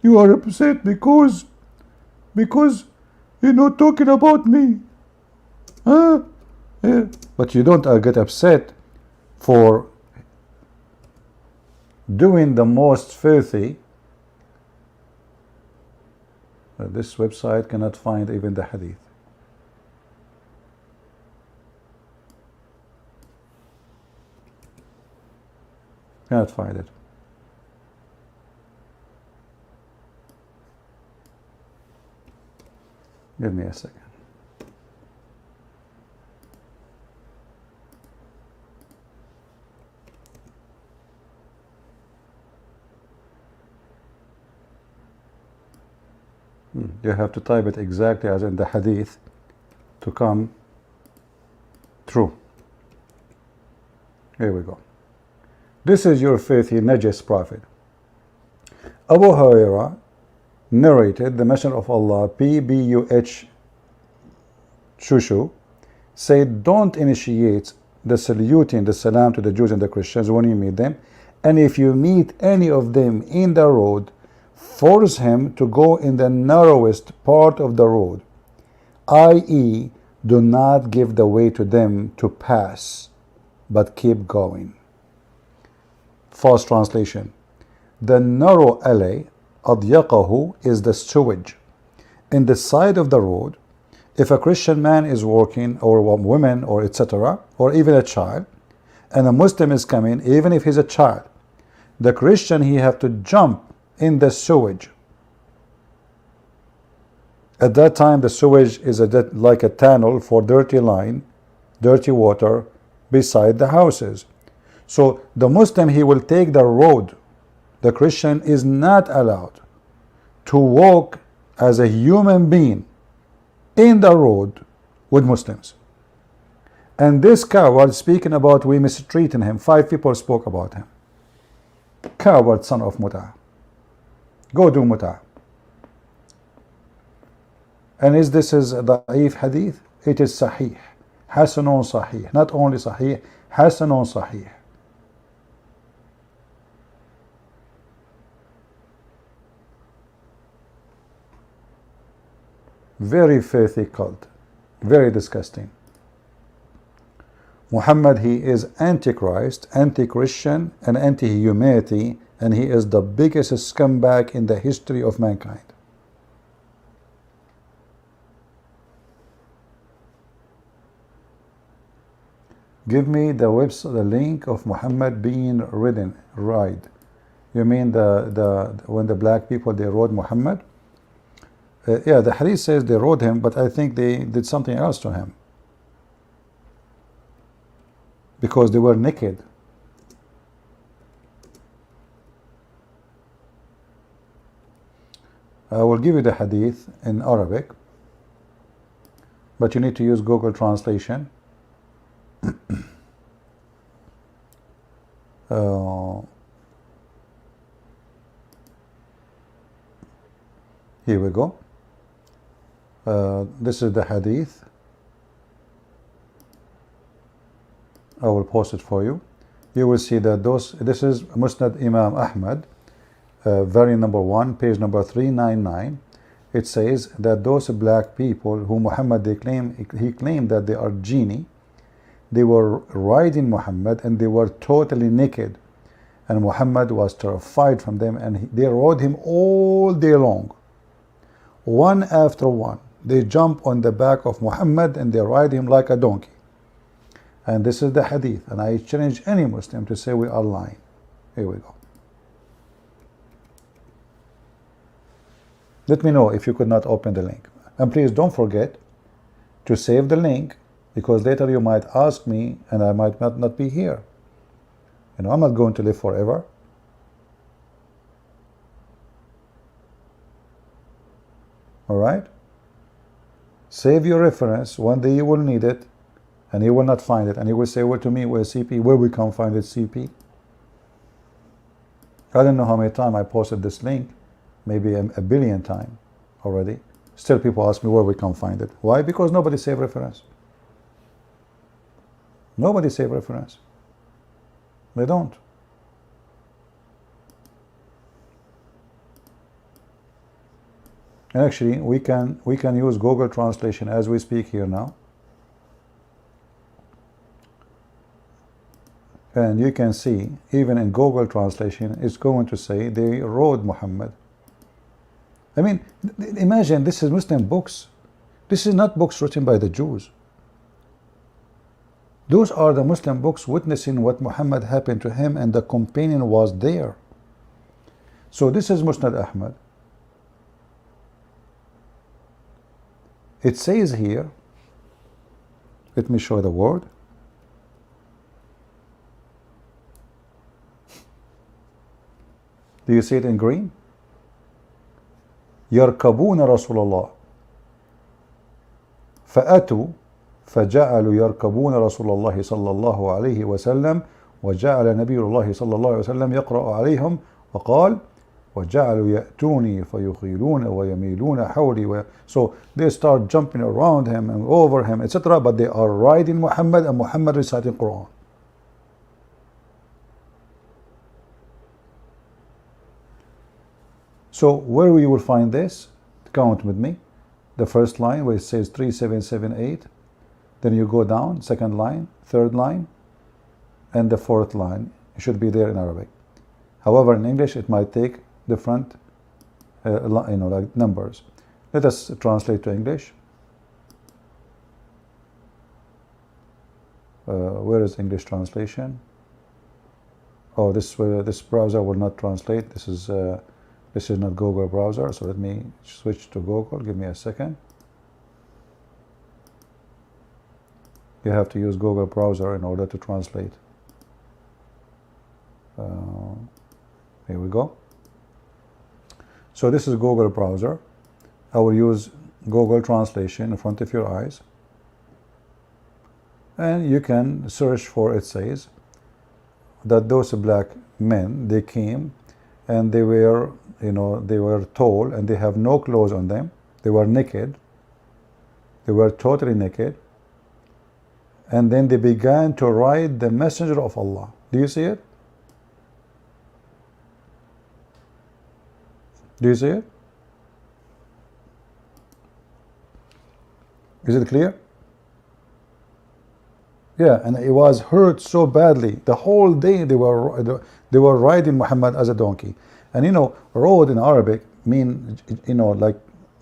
You are upset because you're not talking about me. Huh? Yeah. But you don't get upset for doing the most filthy. This website cannot find even the hadith. Cannot find it. Give me a second. You have to type it exactly as in the hadith to come true. Here we go. This is your faithy Najis prophet. Abu Hurairah narrated the Messenger of Allah, PBUH Shushu, said, don't initiate the saluting, the salam to the Jews and the Christians when you meet them. And if you meet any of them in the road, force him to go in the narrowest part of the road, i.e., do not give the way to them to pass, but keep going. False translation. The narrow alley, adyaqahu, is the sewage. In the side of the road, if a Christian man is walking, or a woman, or etc., or even a child, and a Muslim is coming, even if he's a child, the Christian, he have to jump in the sewage. At that time, the sewage is like a tunnel for dirty line, dirty water beside the houses. So the Muslim, he will take the road. The Christian is not allowed to walk as a human being in the road with Muslims. And this coward, speaking about we mistreating him, 5 people spoke about him. Coward son of Muta. Go do Muta. And is this is da'if hadith? It is sahih. Hasanun sahih. Not only sahih, hasanun sahih. Very filthy cult. Very disgusting. Muhammad, he is antichrist, anti-Christian, and anti-humanity, and he is the biggest scumbag in the history of mankind. Give me the website, the link of Muhammad being ride. You mean when the black people, they rode Muhammad? Yeah, the hadith says they rode him, but I think they did something else to him, because they were naked. I will give you the hadith in Arabic, but you need to use Google translation. Here we go. This is the hadith. I will post it for you. You will see that this is Musnad Imam Ahmad, variant number 1, page number 399. It says that those black people who Muhammad, he claimed that they are genie. They were riding Muhammad and they were totally naked, and Muhammad was terrified from them, and they rode him all day long, one after one. They jump on the back of Muhammad and they ride him like a donkey. And this is the hadith, and I challenge any Muslim to say we are lying. Here we go. Let me know if you could not open the link, and please don't forget to save the link, because later you might ask me and I might not be here. You know, I'm not going to live forever. All right? Save your reference. One day you will need it, and you will not find it, and you will say, well, to me, where's CP? Where we can find it, CP? I don't know how many times I posted this link, maybe a billion times already. Still people ask me where we can find it. Why? Because nobody saved reference. Nobody save reference. They don't. And actually, we can use Google Translation as we speak here now. And you can see, even in Google Translation, it's going to say they rode Muhammad. I mean, imagine, this is Muslim books. This is not books written by the Jews. Those are the Muslim books witnessing what Muhammad happened to him, and the companion was there. So this is Musnad Ahmad. It says here, let me show the word. Do you see it in green? يركبون رسول الله فأتوا فجعلوا يركبون رسول الله صلى الله عليه وسلم وجعل نبي الله صلى الله عليه وسلم يقرأ عليهم وقال وجعلوا يأتوني فيخيلون ويميلون حولي. So they start jumping around him and over him, etc. But they are riding Muhammad and Muhammad reciting Quran. So where you will find this? Count with me. The first line where it says 3778. Then you go down, second line, third line, and the fourth line. It should be there in Arabic. However, in English, it might take different like numbers. Let us translate to English. Where is English translation? Oh, this browser will not translate. This is not Google browser, so let me switch to Google. Give me a second. You have to use Google browser in order to translate. Here we go. So this is Google browser. I will use Google translation in front of your eyes, and you can search for, it says that those black men, they came and they were, they were tall and they have no clothes on them. They were naked. They were totally naked. And then they began to ride the messenger of Allah. Do you see it? Do you see it? Is it clear? Yeah, and it was hurt so badly. The whole day they were riding Muhammad as a donkey. And rode in Arabic mean, like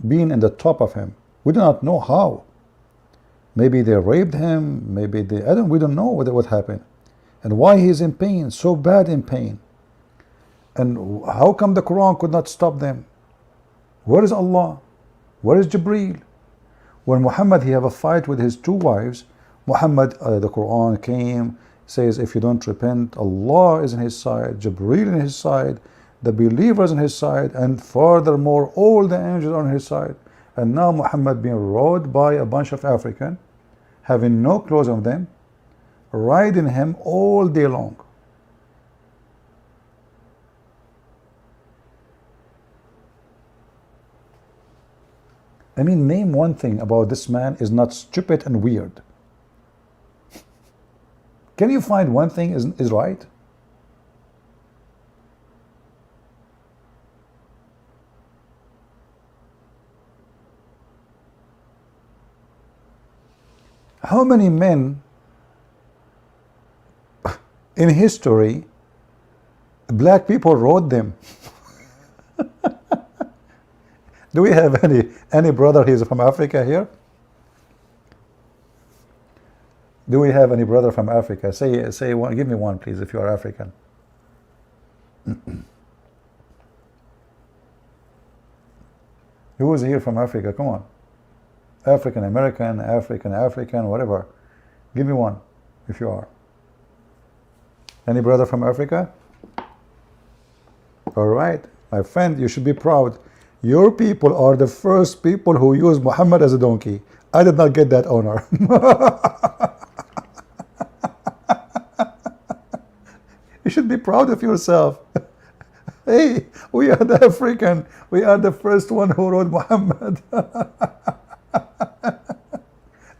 being in the top of him. We do not know how. Maybe they raped him, maybe we don't know what happened. And why he's in pain, so bad in pain. And how come the Quran could not stop them? Where is Allah? Where is Jibreel? When Muhammad, he have a fight with his two wives, Muhammad, the Quran came, says if you don't repent, Allah is on his side, Jibreel on his side, the believers on his side, and furthermore all the angels are on his side. And now Muhammad being rode by a bunch of Africans, having no clothes on them, riding him all day long. I mean, name one thing about this man is not stupid and weird. Can you find one thing is right? How many men in history, black people rode them? Do we have any brother who's from Africa here? Do we have any brother from Africa? Say one, give me one, please, if you are African. Who is here from Africa? Come on. African American, African, whatever. Give me one, if you are. Any brother from Africa? All right, my friend, you should be proud. Your people are the first people who used Muhammad as a donkey. I did not get that honor. You should be proud of yourself. Hey, we are the African. We are the first one who rode Muhammad.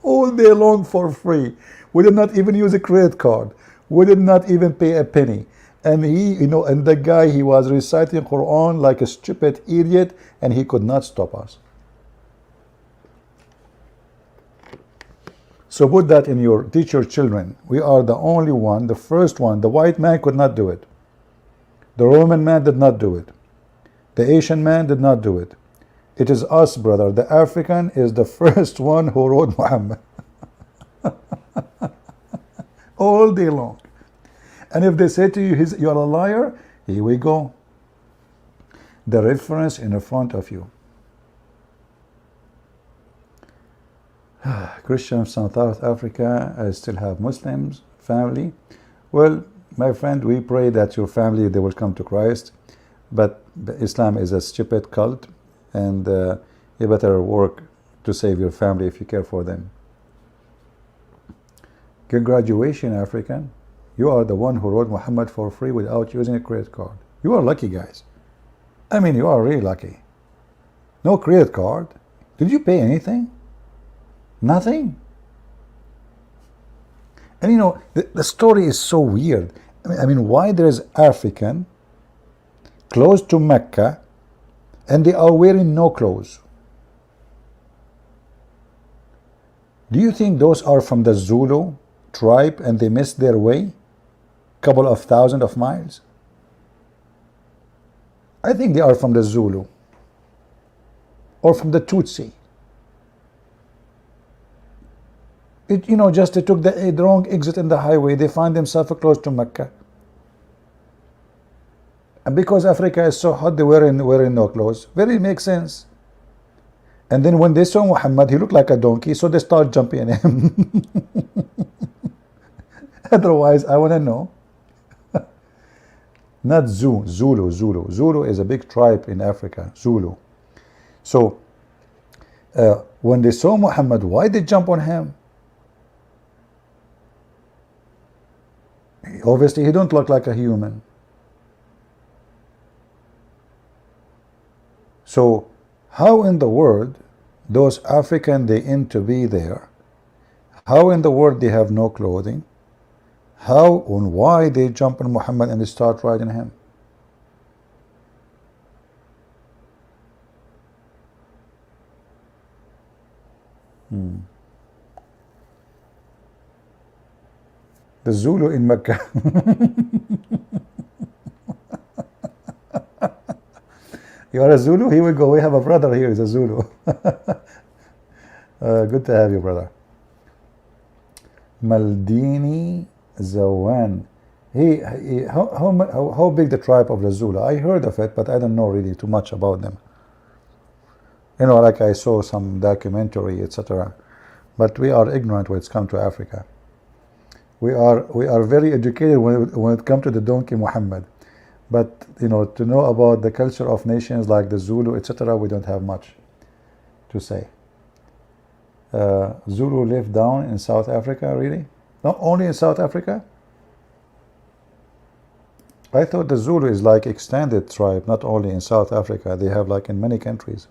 All day long for free. We did not even use a credit card. We did not even pay a penny. And he, and the guy, he was reciting Quran like a stupid idiot, and he could not stop us. So put that in teach your children. We are the only one, the first one. The white man could not do it. The Roman man did not do it. The Asian man did not do it. It is us, brother. The African is the first one who rode Muhammad. All day long. And if they say to you, you are a liar, here we go. The reference in front of you. Christians from South Africa, I still have Muslims, family. Well, my friend, we pray that your family, they will come to Christ. But Islam is a stupid cult, and you better work to save your family if you care for them. Congratulations, African. You are the one who wrote Muhammad for free without using a credit card. You are lucky, guys. I mean, you are really lucky. No credit card. Did you pay anything? Nothing. And you know, the story is so weird. I mean, why there is African close to Mecca and they are wearing no clothes? Do you think those are from the Zulu tribe and they missed their way? Couple of thousand of miles? I think they are from the Zulu or from the Tutsi. You know, just they took the wrong exit in the highway. They find themselves close to Mecca. And because Africa is so hot, they wearing no clothes. Very makes sense. And then when they saw Muhammad, he looked like a donkey, so they start jumping him. Otherwise, I want to know. Not Zulu. Zulu is a big tribe in Africa. Zulu. So, when they saw Muhammad, why they jump on him? Obviously, he don't look like a human. So, how in the world those African they in to be there? How in the world they have no clothing? How and why they jump on Muhammad and they start riding him? The Zulu in Mecca. You are a Zulu? Here we go. We have a brother here. He's a Zulu. Good to have you, brother. Maldini Zawan. How big the tribe of the Zulu? I heard of it, but I don't know really too much about them. You know, like I saw some documentary, etc. But we are ignorant when it's come to Africa. We are very educated when it comes to the donkey Muhammad. But, you know, to know about the culture of nations like the Zulu, etc., we don't have much to say. Zulu live down in South Africa, really? Not only in South Africa? I thought the Zulu is like extended tribe, not only in South Africa. They have like in many countries.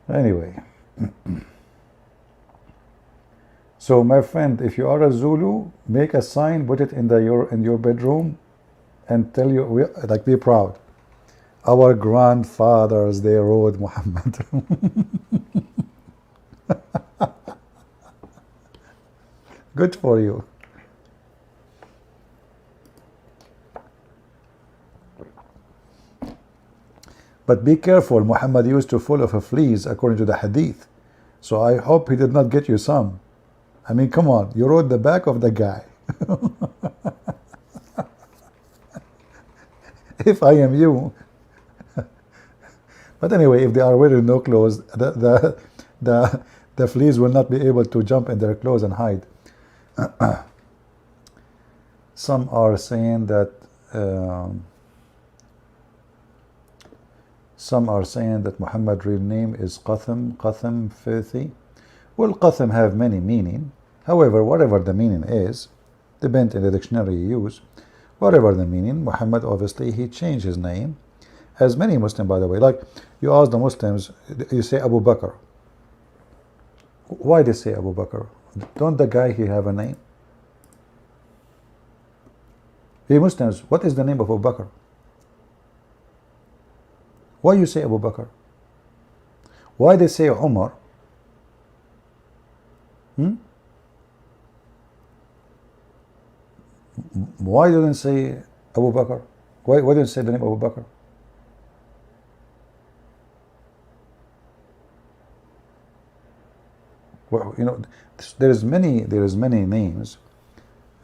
Anyway, so my friend, if you are a Zulu, make a sign, put it in your bedroom, and tell you, like, be proud. Our grandfathers, they rode Muhammad. Good for you. But be careful, Muhammad used to full of fleas according to the hadith. So I hope he did not get you some. I mean, come on, you rode the back of the guy. If I am you. But anyway, if they are wearing no clothes, the fleas will not be able to jump in their clothes and hide. Some are saying that Muhammad's real name is Qatham, filthy. Well, Qatham have many meaning. However, whatever the meaning is, depends on the dictionary you use. Whatever the meaning, Muhammad, obviously, he changed his name. As many Muslims, by the way, like you ask the Muslims, you say Abu Bakr. Why they say Abu Bakr? Don't the guy he have a name? Hey Muslims, what is the name of Abu Bakr? Why you say Abu Bakr? Why they say Umar? Why didn't say Abu Bakr? Why didn't say the name Abu Bakr? Well, you know, there is many names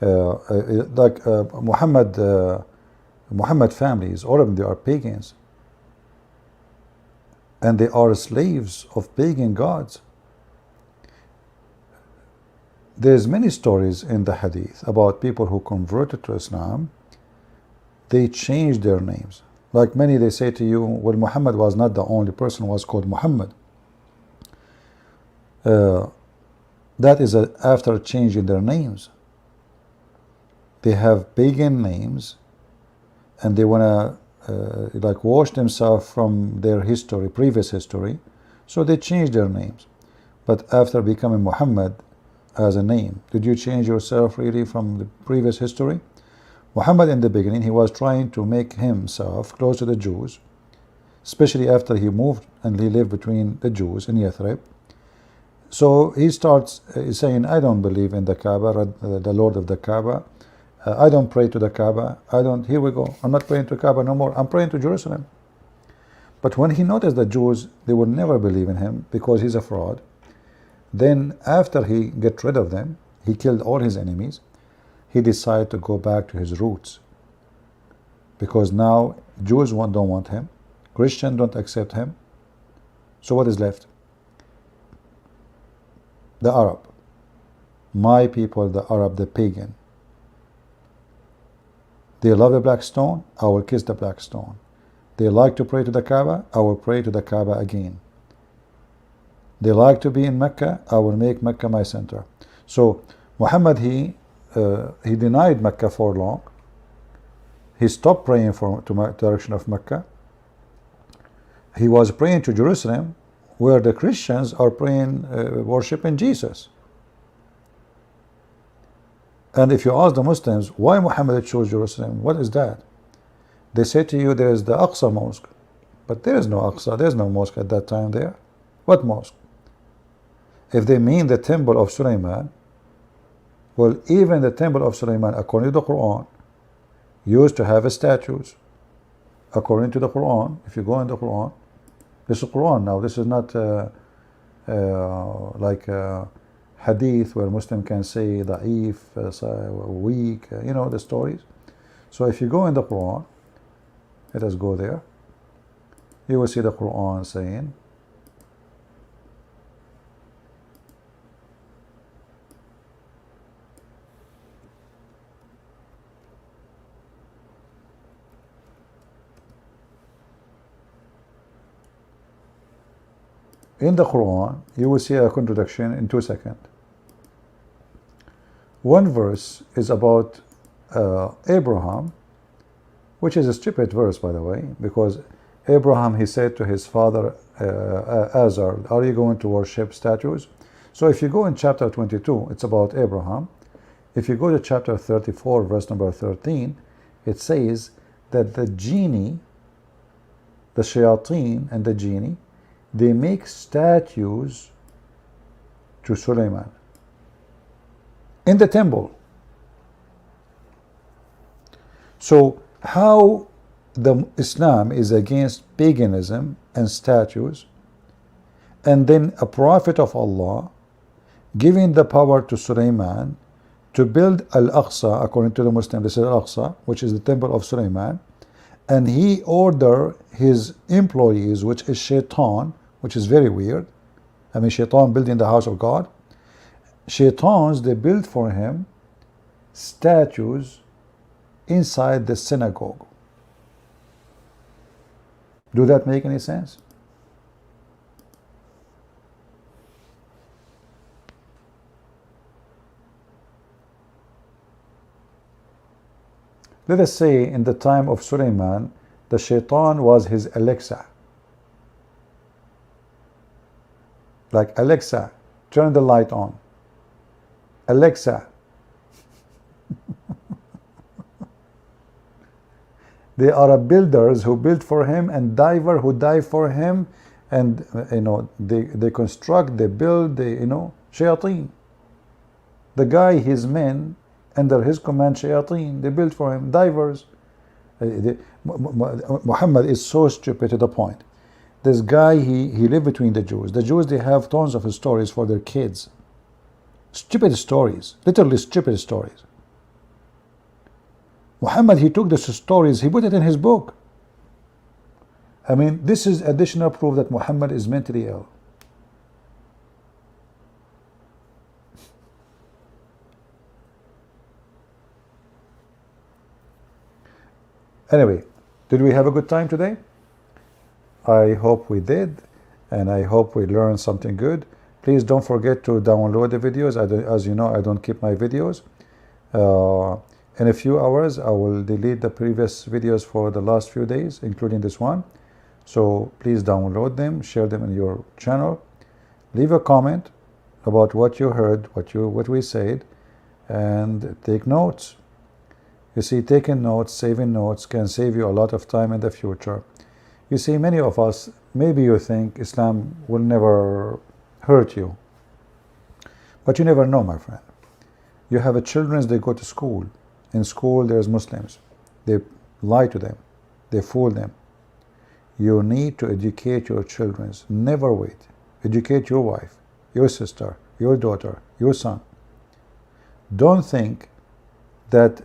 like Muhammad families. All of them, they are pagans, and they are slaves of pagan gods. There's many stories in the hadith about people who converted to Islam. They changed their names. Like many, they say to you, well, Muhammad was not the only person who was called Muhammad. That is after changing their names. They have pagan names, and they want to like wash themselves from their history, previous history, so they change their names. But after becoming Muhammad as a name, did you change yourself really from the previous history? Muhammad in the beginning, he was trying to make himself close to the Jews, especially after he moved and he lived between the Jews in Yathrib. So he starts saying, I don't believe in the Kaaba, the Lord of the Kaaba. I don't pray to the Kaaba. Here we go. I'm not praying to Kaaba no more. I'm praying to Jerusalem. But when he noticed the Jews, they would never believe in him because he's a fraud. Then after he get rid of them, he killed all his enemies. He decided to go back to his roots. Because now Jews don't want him. Christians don't accept him. So what is left? The Arab. My people, the Arab, the pagan. They love a black stone, I will kiss the black stone. They like to pray to the Kaaba, I will pray to the Kaaba again. They like to be in Mecca, I will make Mecca my center. So Muhammad, he denied Mecca for long. He stopped praying to the direction of Mecca. He was praying to Jerusalem, where the Christians are praying, worshiping Jesus. And if you ask the Muslims, why Muhammad chose Jerusalem, what is that? They say to you, there is the Aqsa mosque. But there is no Aqsa, there is no mosque at that time there. What mosque? If they mean the temple of Sulaiman, well, even the temple of Sulaiman, according to the Quran, used to have statues. According to the Quran, if you go in the Quran, this is Quran now, this is not like hadith where Muslim can say da'if, weak, you know the stories. So if you go in the Quran, let us go there, you will see the Quran saying, in the Quran, you will see a contradiction in 2 seconds. One verse is about Abraham, which is a stupid verse, by the way, because Abraham, he said to his father Azar, are you going to worship statues? So if you go in chapter 22, it's about Abraham. If you go to chapter 34, verse number 13, it says that the genie, the shayateen and the genie, they make statues to Sulaiman in the temple. So how the Islam is against paganism and statues, and then a prophet of Allah giving the power to Sulaiman to build Al-Aqsa, according to the Muslim, this is Al-Aqsa, which is the temple of Sulaiman, and he ordered his employees, which is Shaitan, which is very weird. I mean, Shaitan building the house of God. Shaitans, they built for him statues inside the synagogue. Do that make any sense? Let us say in the time of Sulaiman, the Shaitan was his Alexa. Like, Alexa, turn the light on. Alexa. They are builders who build for him, and diver who dive for him, and they construct, they build, shayateen. The guy, his men, under his command, shayateen, they build for him, divers. Muhammad is so stupid to the point. This guy, he lived between the Jews. The Jews, they have tons of stories for their kids. Stupid stories, literally stupid stories. Muhammad, he took these stories, he put it in his book. I mean, this is additional proof that Muhammad is mentally ill. Anyway, Did we have a good time today? I hope we did, and I hope we learned something good. Please don't forget to download the videos. As you know, I don't keep my videos. In a few hours, I will delete the previous videos for the last few days, including this one. So please download them, share them in your channel. Leave a comment about what you heard, what we said, and take notes. You see, taking notes, saving notes can save you a lot of time in the future. You see, many of us, maybe you think Islam will never hurt you. But you never know, my friend. You have a children, they go to school. In school, there's Muslims. They lie to them. They fool them. You need to educate your children. Never wait. Educate your wife, your sister, your daughter, your son. Don't think that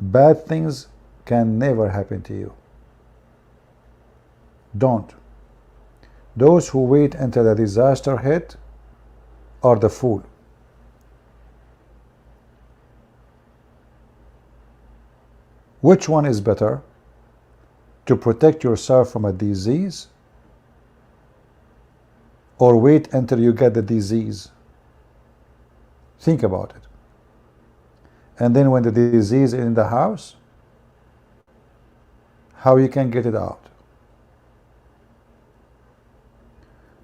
bad things can never happen to you. Don't. Those who wait until the disaster hit are the fool. Which one is better? To protect yourself from a disease, or wait until you get the disease? Think about it. And then when the disease is in the house, how you can get it out?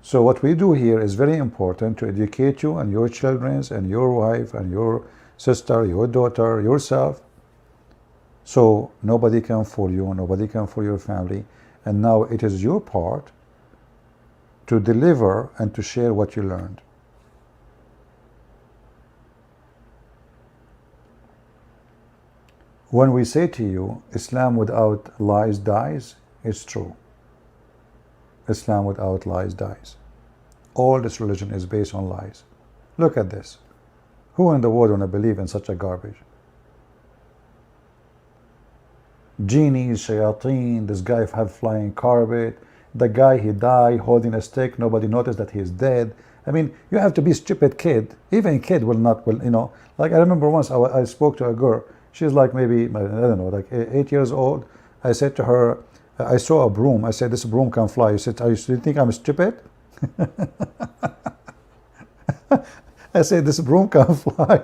So what we do here is very important to educate you and your children and your wife and your sister, your daughter, yourself. So nobody can fool you, nobody can fool your family. And now it is your part to deliver and to share what you learned. When we say to you, Islam without lies dies, it's true. Islam without lies dies. All this religion is based on lies. Look at this. Who in the world want to believe in such a garbage? Genies, shayateen, this guy have flying carpet, the guy he died holding a stick, nobody noticed that he's dead. I mean, you have to be a stupid kid. Even kid will not, you know, like I remember once I spoke to a girl, she's like maybe, I don't know, like 8 years old. I said to her, I saw a broom. I said, this broom can fly. She said, do you think I'm stupid? I said, this broom can fly.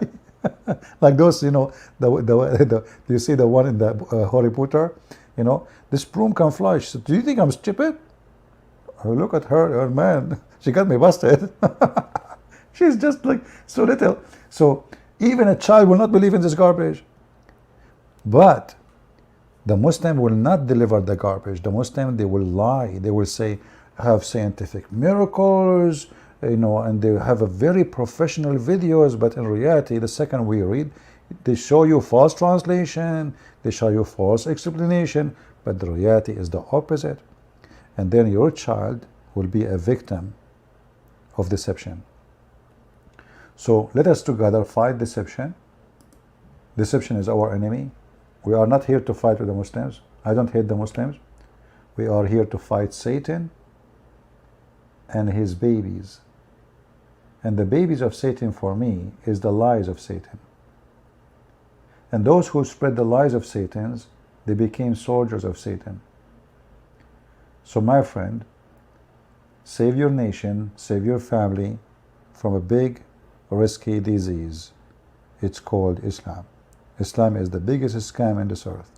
Like those, you know, you see the one in the Harry Potter, you know, this broom can fly. She said, do you think I'm stupid? I look at her, man, she got me busted. She's just like so little. So even a child will not believe in this garbage. But the Muslim will not deliver the garbage. The Muslim, they will lie. They will say, have scientific miracles, you know, and they have a very professional videos, but in reality, the second we read, they show you false translation, they show you false explanation, but the reality is the opposite. And then your child will be a victim of deception. So let us together fight deception. Deception is our enemy. We are not here to fight with the Muslims. I don't hate the Muslims. We are here to fight Satan and his babies. And the babies of Satan for me is the lies of Satan. And those who spread the lies of Satan, they became soldiers of Satan. So my friend, save your nation, save your family from a big, risky disease. It's called Islam. Islam is the biggest scam in this earth.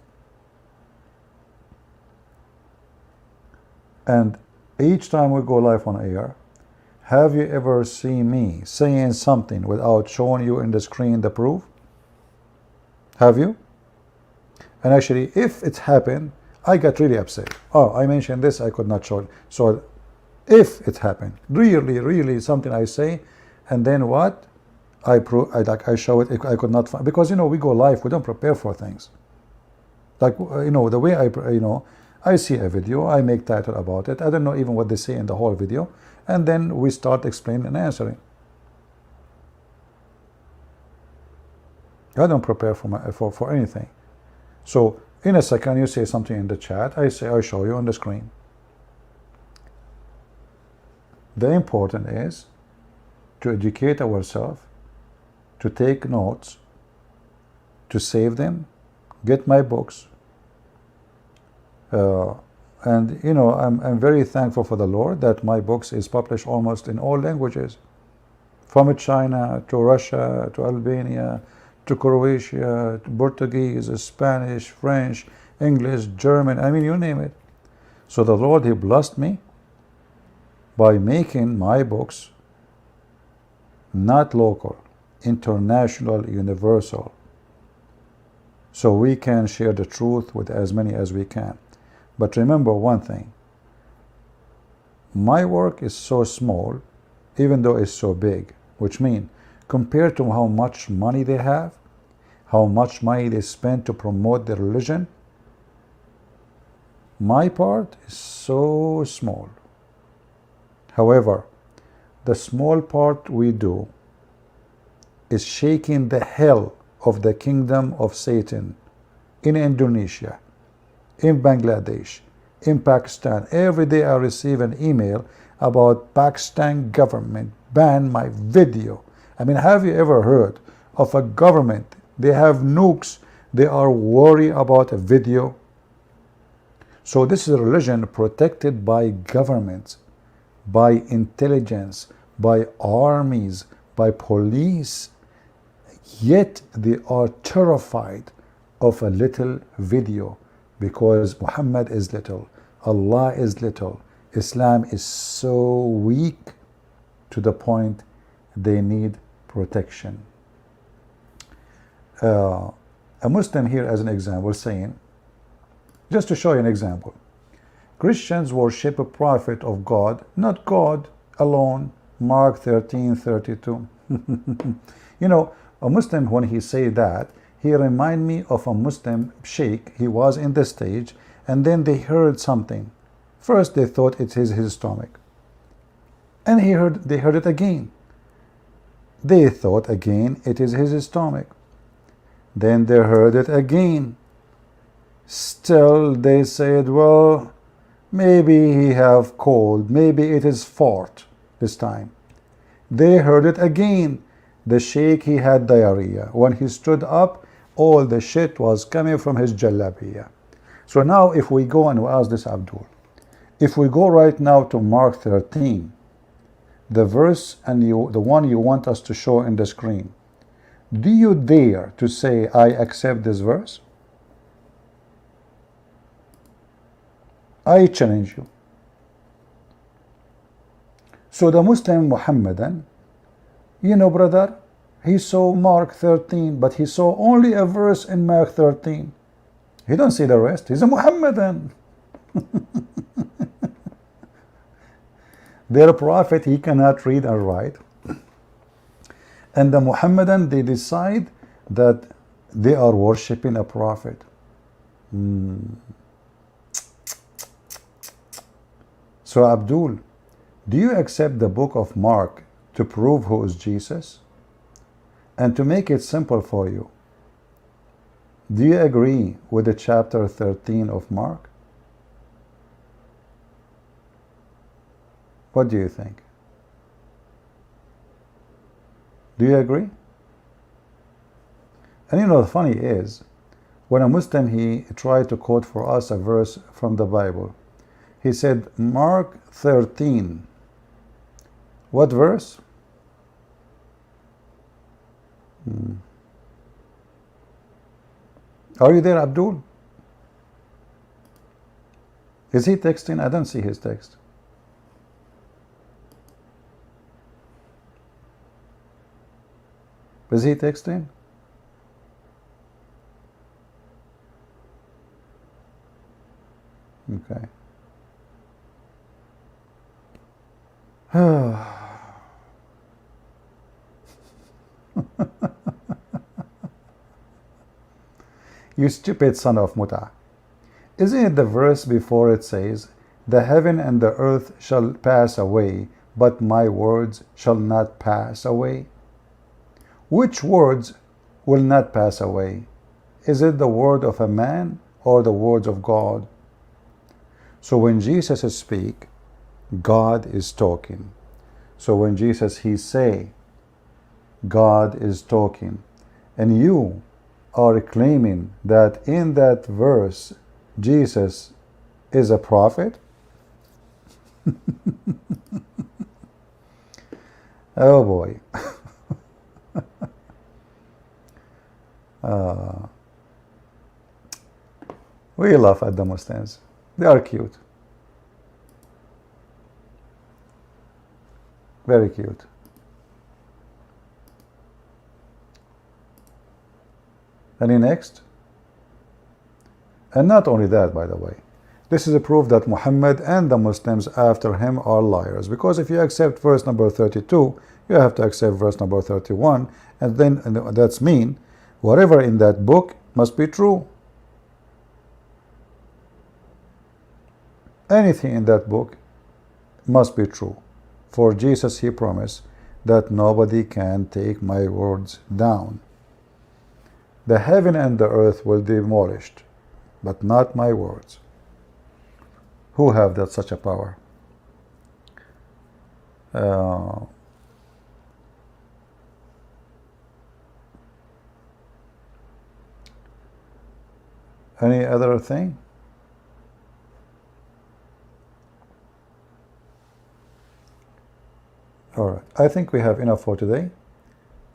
And each time we go live on air, have you ever seen me saying something without showing you in the screen the proof? Have you? And actually, if it's happened, I got really upset. Oh, I mentioned this, I could not show it. So if it happened, really something I say, and then what? I show it, I could not find, because, you know, we go live, we don't prepare for things. Like, you know, the way I see a video, I make title about it, I don't know even what they say in the whole video, and then we start explaining and answering. I don't prepare for anything. So in a second you say something in the chat, I show you on the screen. The important is to educate ourselves, to take notes, to save them, get my books, Uh, and you know, I'm very thankful for the Lord that my books is published almost in all languages, from China to Russia to Albania to Croatia to Portuguese, Spanish, French, English, German, I mean, you name it. So the Lord, He blessed me by making my books not local, international, universal, so we can share the truth with as many as we can. But remember one thing, my work is so small, even though it's so big, which means compared to how much money they have, how much money they spend to promote their religion, my part is so small. However, the small part we do is shaking the hell of the kingdom of Satan in Indonesia, in Bangladesh, in Pakistan. Every day I receive an email about Pakistan government ban my video. I mean, have you ever heard of a government? They have nukes. They are worried about a video. So this is a religion protected by governments, by intelligence, by armies, by police. Yet they are terrified of a little video because Muhammad is little, Allah is little, Islam is so weak to the point they need protection. A Muslim here as an example saying, just to show you an example, Christians worship a prophet of God, not God alone, Mark 13:32. You know, a Muslim, when he say that, he remind me of a Muslim sheikh. He was in the stage, and then they heard something. First they thought it is his stomach, and they heard it again. They thought again it is his stomach. Then they heard it again. Still they said, well, maybe he have cold, maybe it is fart this time. They heard it again. The sheikh, he had diarrhea. When he stood up, all the shit was coming from his jalabiya. So now if we go and we ask this Abdul, if we go right now to Mark 13, the verse and the one you want us to show in the screen, do you dare to say, I accept this verse? I challenge you. So the Muslim Muhammadan, you know, brother, he saw Mark 13, but he saw only a verse in Mark 13. He don't see the rest. He's a Muhammadan. Their prophet, he cannot read and write. And the Muhammadan, they decide that they are worshipping a prophet. So Abdul, do you accept the book of Mark to prove who is Jesus? And to make it simple for you, do you agree with the chapter 13 of Mark? What do you think? Do you agree? And you know, the funny is, when a Muslim, he tried to quote for us a verse from the Bible, he said, Mark 13. What verse? Are you there, Abdul? Is he texting? I don't see his text. Is he texting? Okay. You stupid son of Muta. Isn't it the verse before it says, the heaven and the earth shall pass away, but my words shall not pass away? Which words will not pass away? Is it the word of a man or the words of God? So when Jesus speaks, God is talking. So when Jesus, he say, God is talking. And you are claiming that in that verse, Jesus is a prophet? Oh boy. We laugh at the Muslims. They are cute. Very cute. Any next? And not only that, by the way, this is a proof that Muhammad and the Muslims after him are liars. Because if you accept verse number 32, you have to accept verse number 31, and then that's mean whatever in that book must be true. Anything in that book must be true. For Jesus, he promised that nobody can take my words down. The heaven and the earth will be demolished, but not my words. Who have that such a power? Any other thing? All right. I think we have enough for today,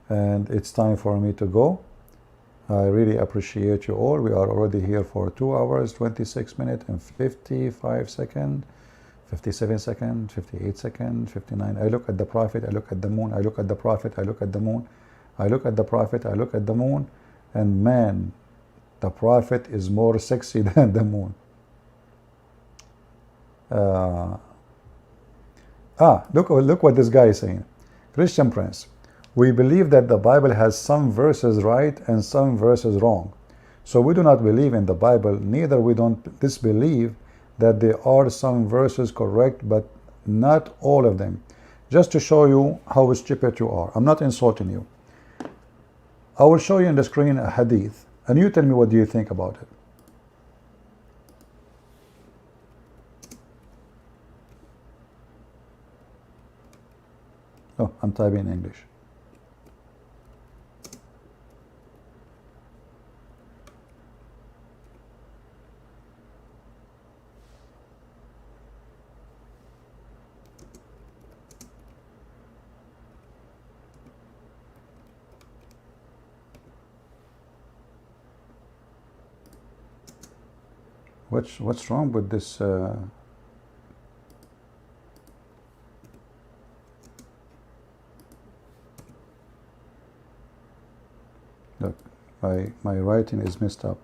and it's time for me to go. I really appreciate you all. We are already here for 2 hours, 26 minutes, and 55 seconds, 57 seconds, 58 seconds, 59. I look at the prophet, I look at the moon, I look at the prophet, I look at the moon, I look at the prophet, I look at the moon, and man, the prophet is more sexy than the moon. Look what this guy is saying. Christian Prince. We believe that the Bible has some verses right and some verses wrong. So we do not believe in the Bible, neither we don't disbelieve that there are some verses correct, but not all of them. Just to show you how stupid you are. I'm not insulting you. I will show you on the screen a hadith, and you tell me what do you think about it. Oh, I'm typing in English. What's wrong with this? Look, my writing is messed up.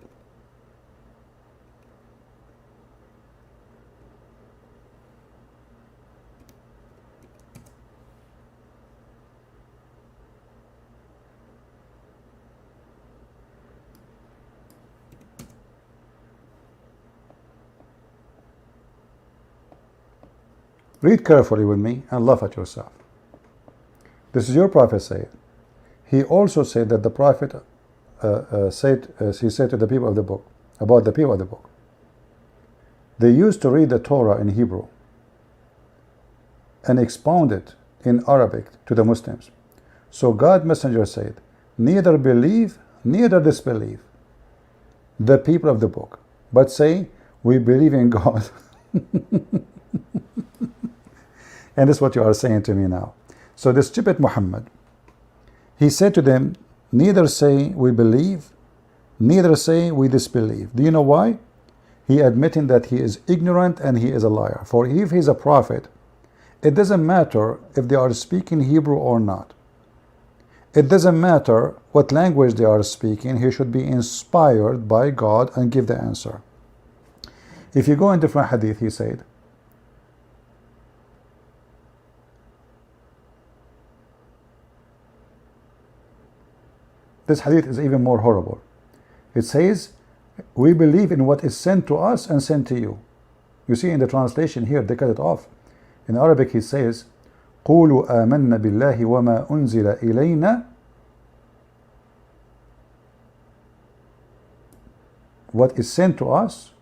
Read carefully with me and laugh at yourself. This is your prophet said. He also said that the prophet he said to the people of the book, about the people of the book. They used to read the Torah in Hebrew and expound it in Arabic to the Muslims. So God messenger said, neither believe, neither disbelieve the people of the book, but say, we believe in God. And this is what you are saying to me now. So the stupid Muhammad, he said to them, neither say we believe, neither say we disbelieve. Do you know why? He admitting that he is ignorant and he is a liar. For if he is a prophet, it doesn't matter if they are speaking Hebrew or not. It doesn't matter what language they are speaking. He should be inspired by God and give the answer. If you go in different hadith, he said, this hadith is even more horrible. It says, we believe in what is sent to us and sent to you. You see in the translation here, they cut it off. In Arabic, he says, قُولُوا آمَنَّا بِاللَّهِ وَمَا أُنزِلَ إِلَيْنَا. What is sent to us,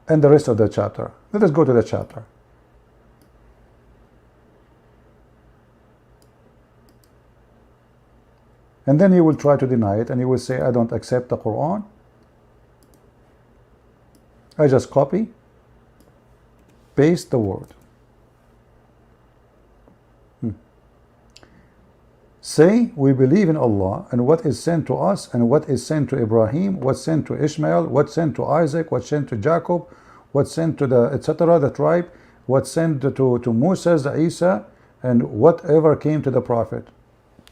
and the rest of the chapter. Let us go to the chapter. And then you will try to deny it, and you will say, I don't accept the Quran. I just copy, paste the word. Say, we believe in Allah and what is sent to us and what is sent to Ibrahim, what's sent to Ishmael, what's sent to Isaac, what's sent to Jacob, what's sent to the etc. the tribe, what's sent to Moses, Isa, and whatever came to the Prophet.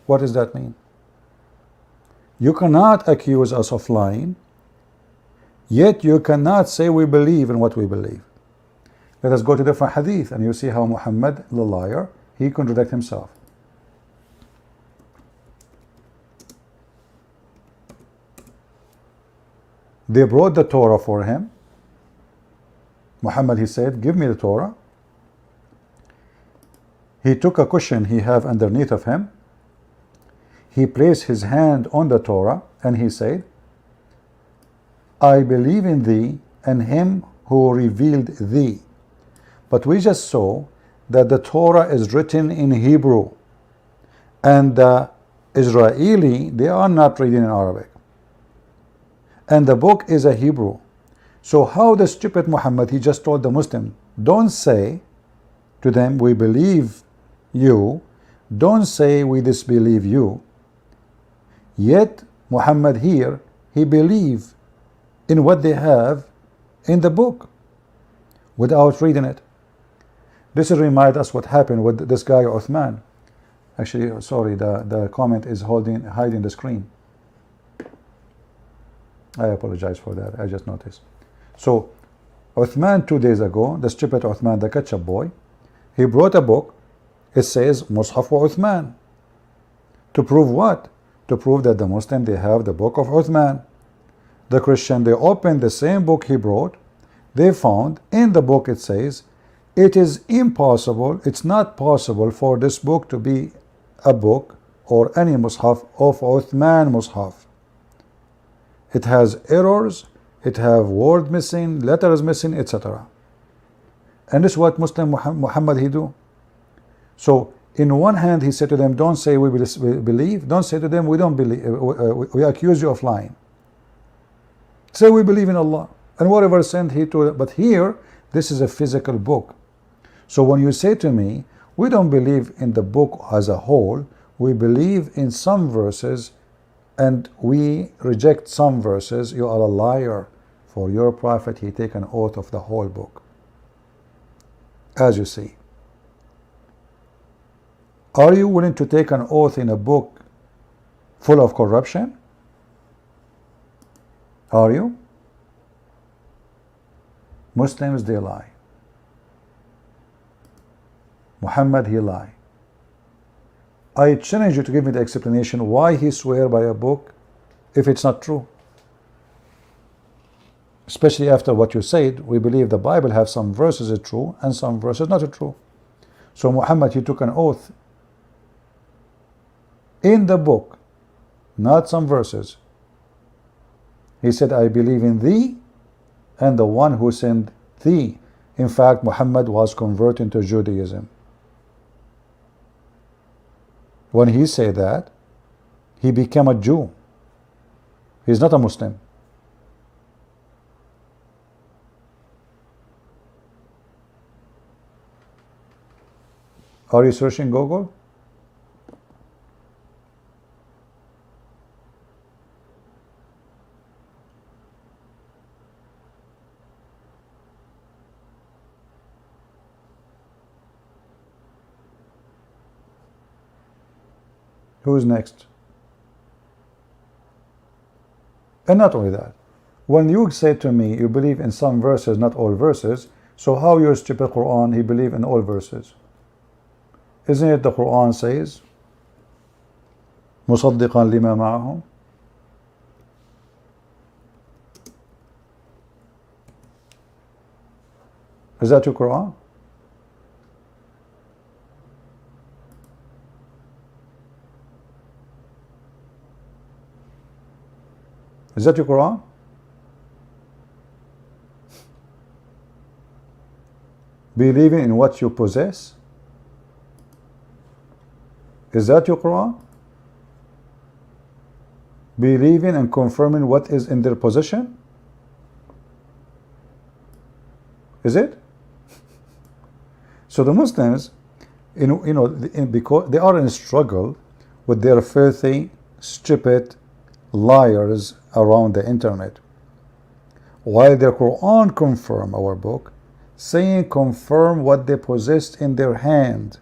What does that mean? You cannot accuse us of lying, yet you cannot say we believe in what we believe. Let us go to different hadith and you see how Muhammad, the liar, he contradicts himself. They brought the Torah for him. Muhammad, he said, give me the Torah. He took a cushion he have underneath of him. He placed his hand on the Torah and he said, I believe in thee and him who revealed thee. But we just saw that the Torah is written in Hebrew and the Israeli, they are not reading in Arabic. And the book is a Hebrew. So how the stupid Muhammad, he just told the Muslim, don't say to them, we believe you. Don't say we disbelieve you. Yet Muhammad here, he believe in what they have in the book without reading it. This reminds us what happened with this guy Uthman. Actually, sorry, the comment is hiding the screen. I apologize for that. I just noticed. So Uthman 2 days ago, the stupid Uthman, the ketchup boy, he brought a book. It says Mushaf wa Uthman. To prove what? To prove that the Muslim, they have the book of Uthman. The Christian, they opened the same book he brought. They found in the book it says, it is impossible, it's not possible for this book to be a book or any Mushaf of Uthman Mushaf. It has errors, it have word missing, letters missing, etc. And this is what Muslim Muhammad he do. So in one hand he said to them, don't say we believe, don't say to them we don't believe, we accuse you of lying. Say we believe in Allah and whatever sent he to, but here this is a physical book. So when you say to me, we don't believe in the book as a whole, we believe in some verses and we reject some verses, you are a liar. For your prophet, he take an oath of the whole book. As you see. Are you willing to take an oath in a book full of corruption? Are you? Muslims, they lie. Muhammad, he lie. I challenge you to give me the explanation why he swear by a book if it's not true. Especially after what you said, we believe the Bible have some verses are true and some verses not true. So Muhammad, he took an oath in the book, not some verses. He said, I believe in thee and the one who sent thee. In fact, Muhammad was converted to Judaism. When he said that, he became a Jew. He's not a Muslim. Are you searching Google? Who's next? And not only that, when you say to me you believe in some verses, not all verses, so how your stupid Quran, he believe in all verses? Isn't it the Quran says, مُصَدِّقًا لِمَا مَعَهُمْ? Is that your Quran? Is that your Quran? Believing in what you possess? Is that your Quran? Believing and confirming what is in their possession? Is it? So the Muslims, because they are in a struggle with their filthy, stupid liars around the internet, while the Quran confirm our book, saying confirm what they possessed in their hand.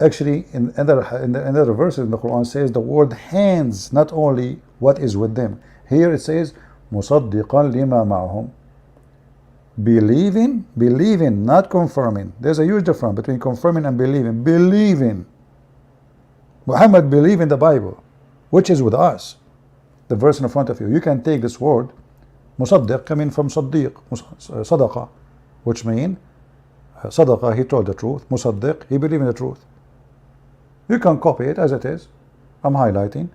Actually, in other verses in the Quran says the word hands, not only what is with them. Here it says مُصَدِّقًا لِمَا مَعَهُمْ. Believing, not confirming. There's a huge difference between confirming and believing. Believing. Muhammad believed in the Bible, which is with us. The verse in front of you. You can take this word, musaddiq, coming from saddiq, sadaqa, which means sadaqa, he told the truth. Musaddiq, he believed in the truth. You can copy it as it is. I'm highlighting.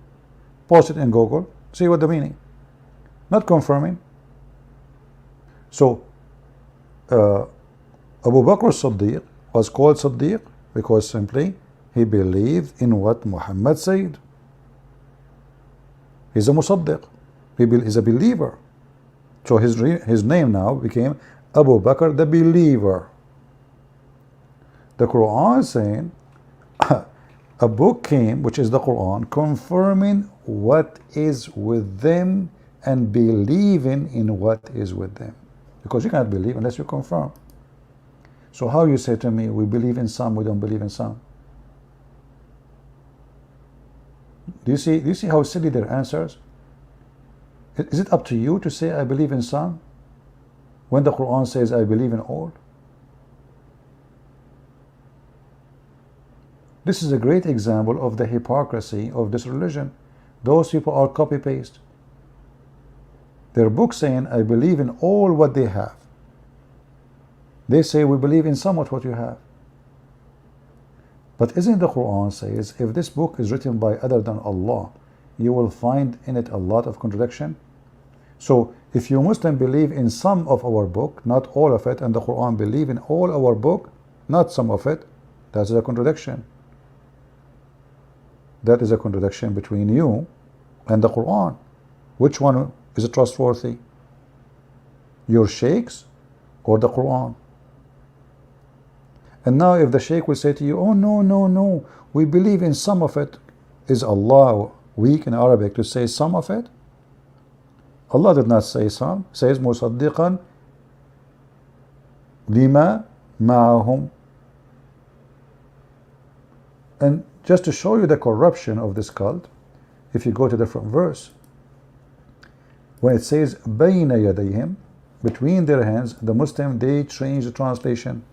Post it in Google. See what the meaning. Not confirming. So, Abu Bakr as-Siddiq was called Siddiq because simply he believed in what Muhammad said. He's a Musaddiq. He's a believer. So his name now became Abu Bakr the believer. The Quran is saying a book came, which is the Quran, confirming what is with them and believing in what is with them. Because you cannot believe unless you confirm. So how you say to me, we believe in some, we don't believe in some? Do you see how silly their answers? Is it up to you to say I believe in some when the Quran says I believe in all? This is a great example of the hypocrisy of this religion. Those people are copy-paste. Their book saying I believe in all what they have. They say we believe in somewhat what you have. But isn't the Quran says if this book is written by other than Allah, you will find in it a lot of contradiction? So if you Muslim believe in some of our book, not all of it, and the Quran believe in all our book, not some of it, that's a contradiction. That is a contradiction between you and the Quran. Which one is trustworthy? Your sheikhs or the Quran? And now if the sheikh will say to you, oh no, we believe in some of it, is Allah weak in Arabic to say some of it? Allah did not say some. Says musaddiqan lima ma'ahum. And just to show you the corruption of this cult, if you go to the different verse, when it says bayna yadayhim, between their hands, the Muslim, they change the translation.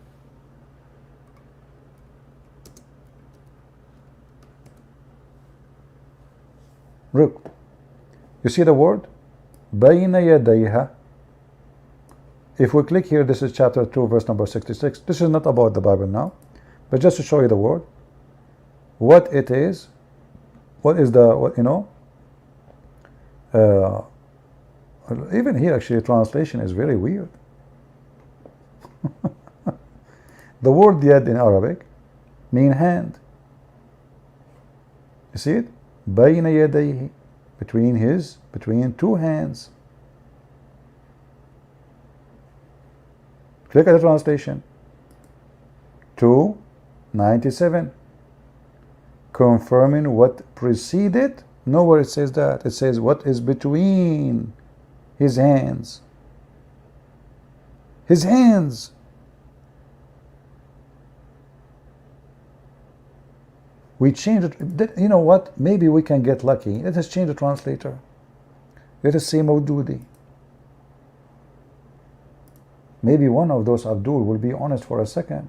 Look, you see the word bayna yadayha. If we click here, this is chapter 2 verse number 66. This is not about the Bible now, but just to show you the word, what it is, what is the, what, even here actually translation is very weird. The word yad in Arabic mean hand. You see it? Bayna yadayhi, between two hands. Click at the translation. 297. Confirming what preceded. Nowhere it says that. It says what is between his hands. His hands. We changed it. You know what? Maybe we can get lucky. Let us change the translator. Let us say Mawdudi. Maybe one of those Abdul will be honest for a second.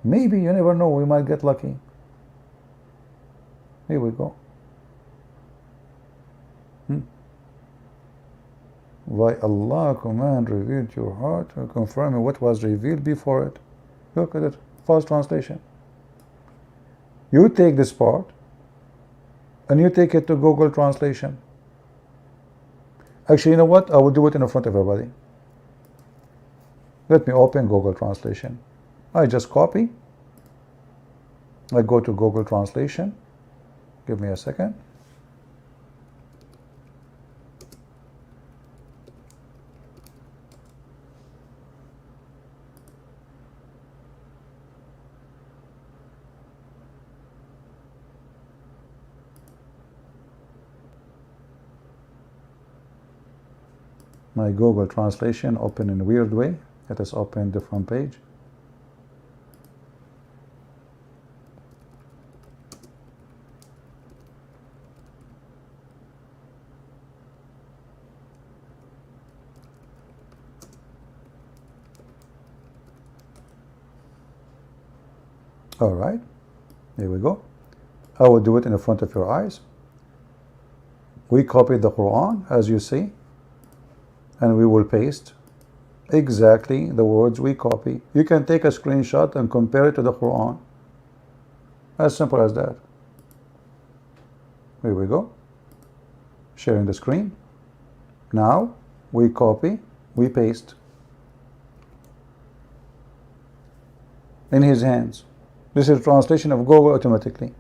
Maybe, you never know, we might get lucky. Here we go. Why Allah command revealed your heart, confirming what was revealed before it. Look at it, false translation. You take this part and you take it to Google Translation. Actually, you know what? I will do it in front of everybody. Let me open Google Translation. I just copy. I go to Google Translation. Give me a second. My Google translation open in a weird way. Let us open the front page. All right, here we go. I will do it in the front of your eyes. We copied the Quran, as you see, and we will paste exactly the words we copy. You can take a screenshot and compare it to the Quran. As simple as that. Here we go. Sharing the screen. Now, we copy, we paste. In his hands. This is translation of Google automatically.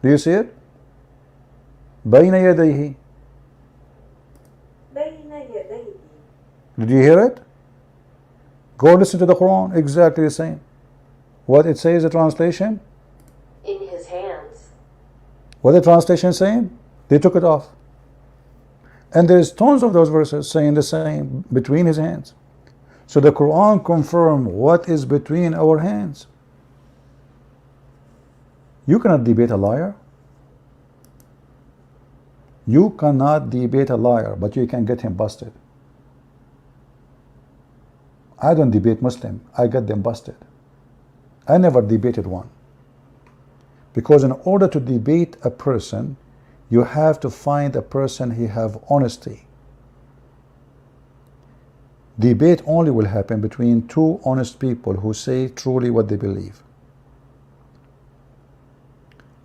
Do you see it? بين يديه. Did you hear it? Go listen to the Quran. Exactly the same. What it says, the translation? In his hands. What the translation saying? They took it off. And there's tons of those verses saying the same, between his hands. So the Quran confirms what is between our hands. You cannot debate a liar. You cannot debate a liar, but you can get him busted. I don't debate Muslim. I get them busted. I never debated one. Because in order to debate a person, you have to find a person who have honesty. Debate only will happen between two honest people who say truly what they believe.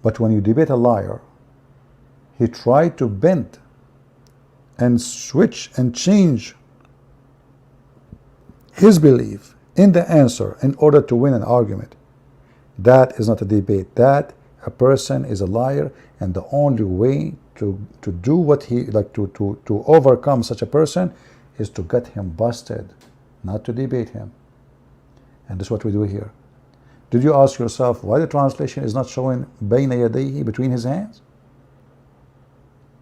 But when you debate a liar, he tried to bend and switch and change his belief in the answer in order to win an argument. That is not a debate. That a person is a liar, and the only way to do what he to overcome such a person is to get him busted, not to debate him. And that's what we do here. Did you ask yourself why the translation is not showing بين يديه, between his hands?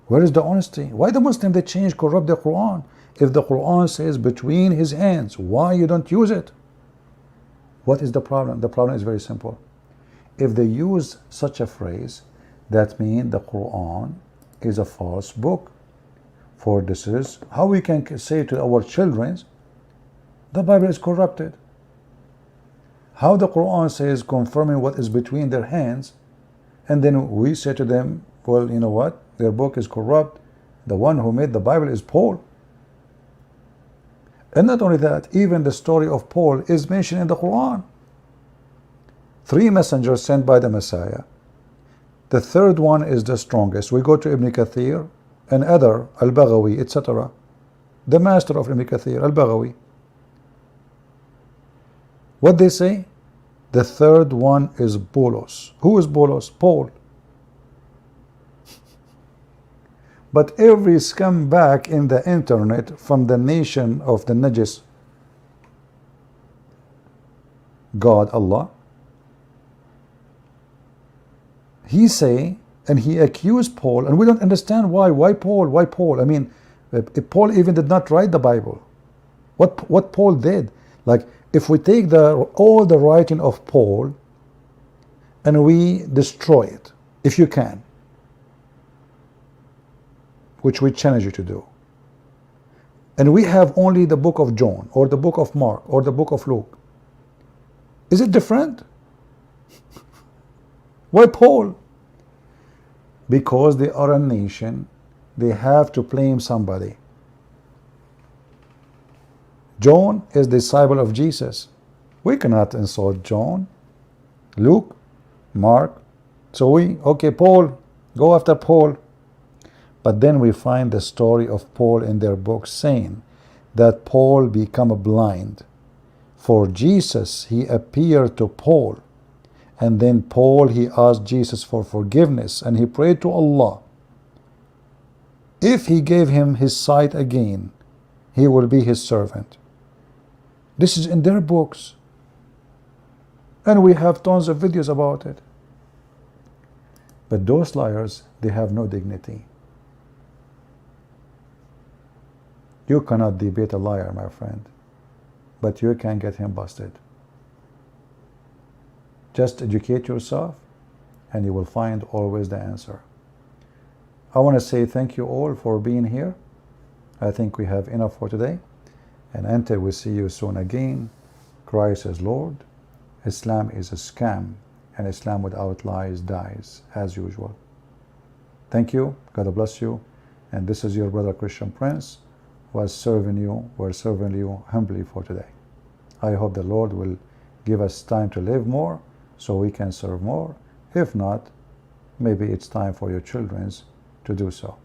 Where is the honesty? Why the Muslim they change, corrupt the Quran? If the Quran says between his hands, why you don't use it? What is the problem? The problem is very simple. If they use such a phrase, that means the Quran is a false book. For this is how we can say to our children, the Bible is corrupted. How the Quran says confirming what is between their hands, and then we say to them, well, you know what? Their book is corrupt. The one who made the Bible is Paul. And not only that, even the story of Paul is mentioned in the Quran. 3 messengers sent by the Messiah. The third one is the strongest. We go to Ibn Kathir and other, Al-Baghawi, etc. The master of Ibn Kathir, Al-Baghawi. What they say? The third one is Paulos. Who is Paulos? Paul. But every scumbag in the internet from the nation of the Najis, God, Allah, he say, and he accused Paul, and we don't understand why. Why Paul? Why Paul? I mean, Paul even did not write the Bible. What Paul did? Like, if we take all the writing of Paul and we destroy it, if you can, which we challenge you to do, and we have only the book of John or the book of Mark or the book of Luke, is it different? Why Paul? Because they are a nation, they have to blame somebody. John is disciple of Jesus. We cannot insult John, Luke, Mark. So okay, Paul, go after Paul. But then we find the story of Paul in their book saying that Paul became blind. For Jesus, he appeared to Paul. And then Paul, he asked Jesus for forgiveness. And he prayed to Allah. If he gave him his sight again, he will be his servant. This is in their books. And we have tons of videos about it. But those liars, they have no dignity. You cannot debate a liar, my friend, but you can get him busted. Just educate yourself and you will find always the answer. I want to say thank you all for being here. I think we have enough for today. And until we see you soon again, Christ is Lord. Islam is a scam, and Islam without lies dies, as usual. Thank you. God bless you. And this is your brother Christian Prince, who was serving you humbly for today. I hope the Lord will give us time to live more so we can serve more. If not, maybe it's time for your children to do so.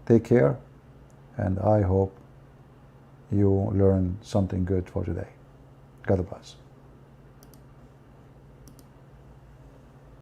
Take care, and I hope you learn something good for today. God bless.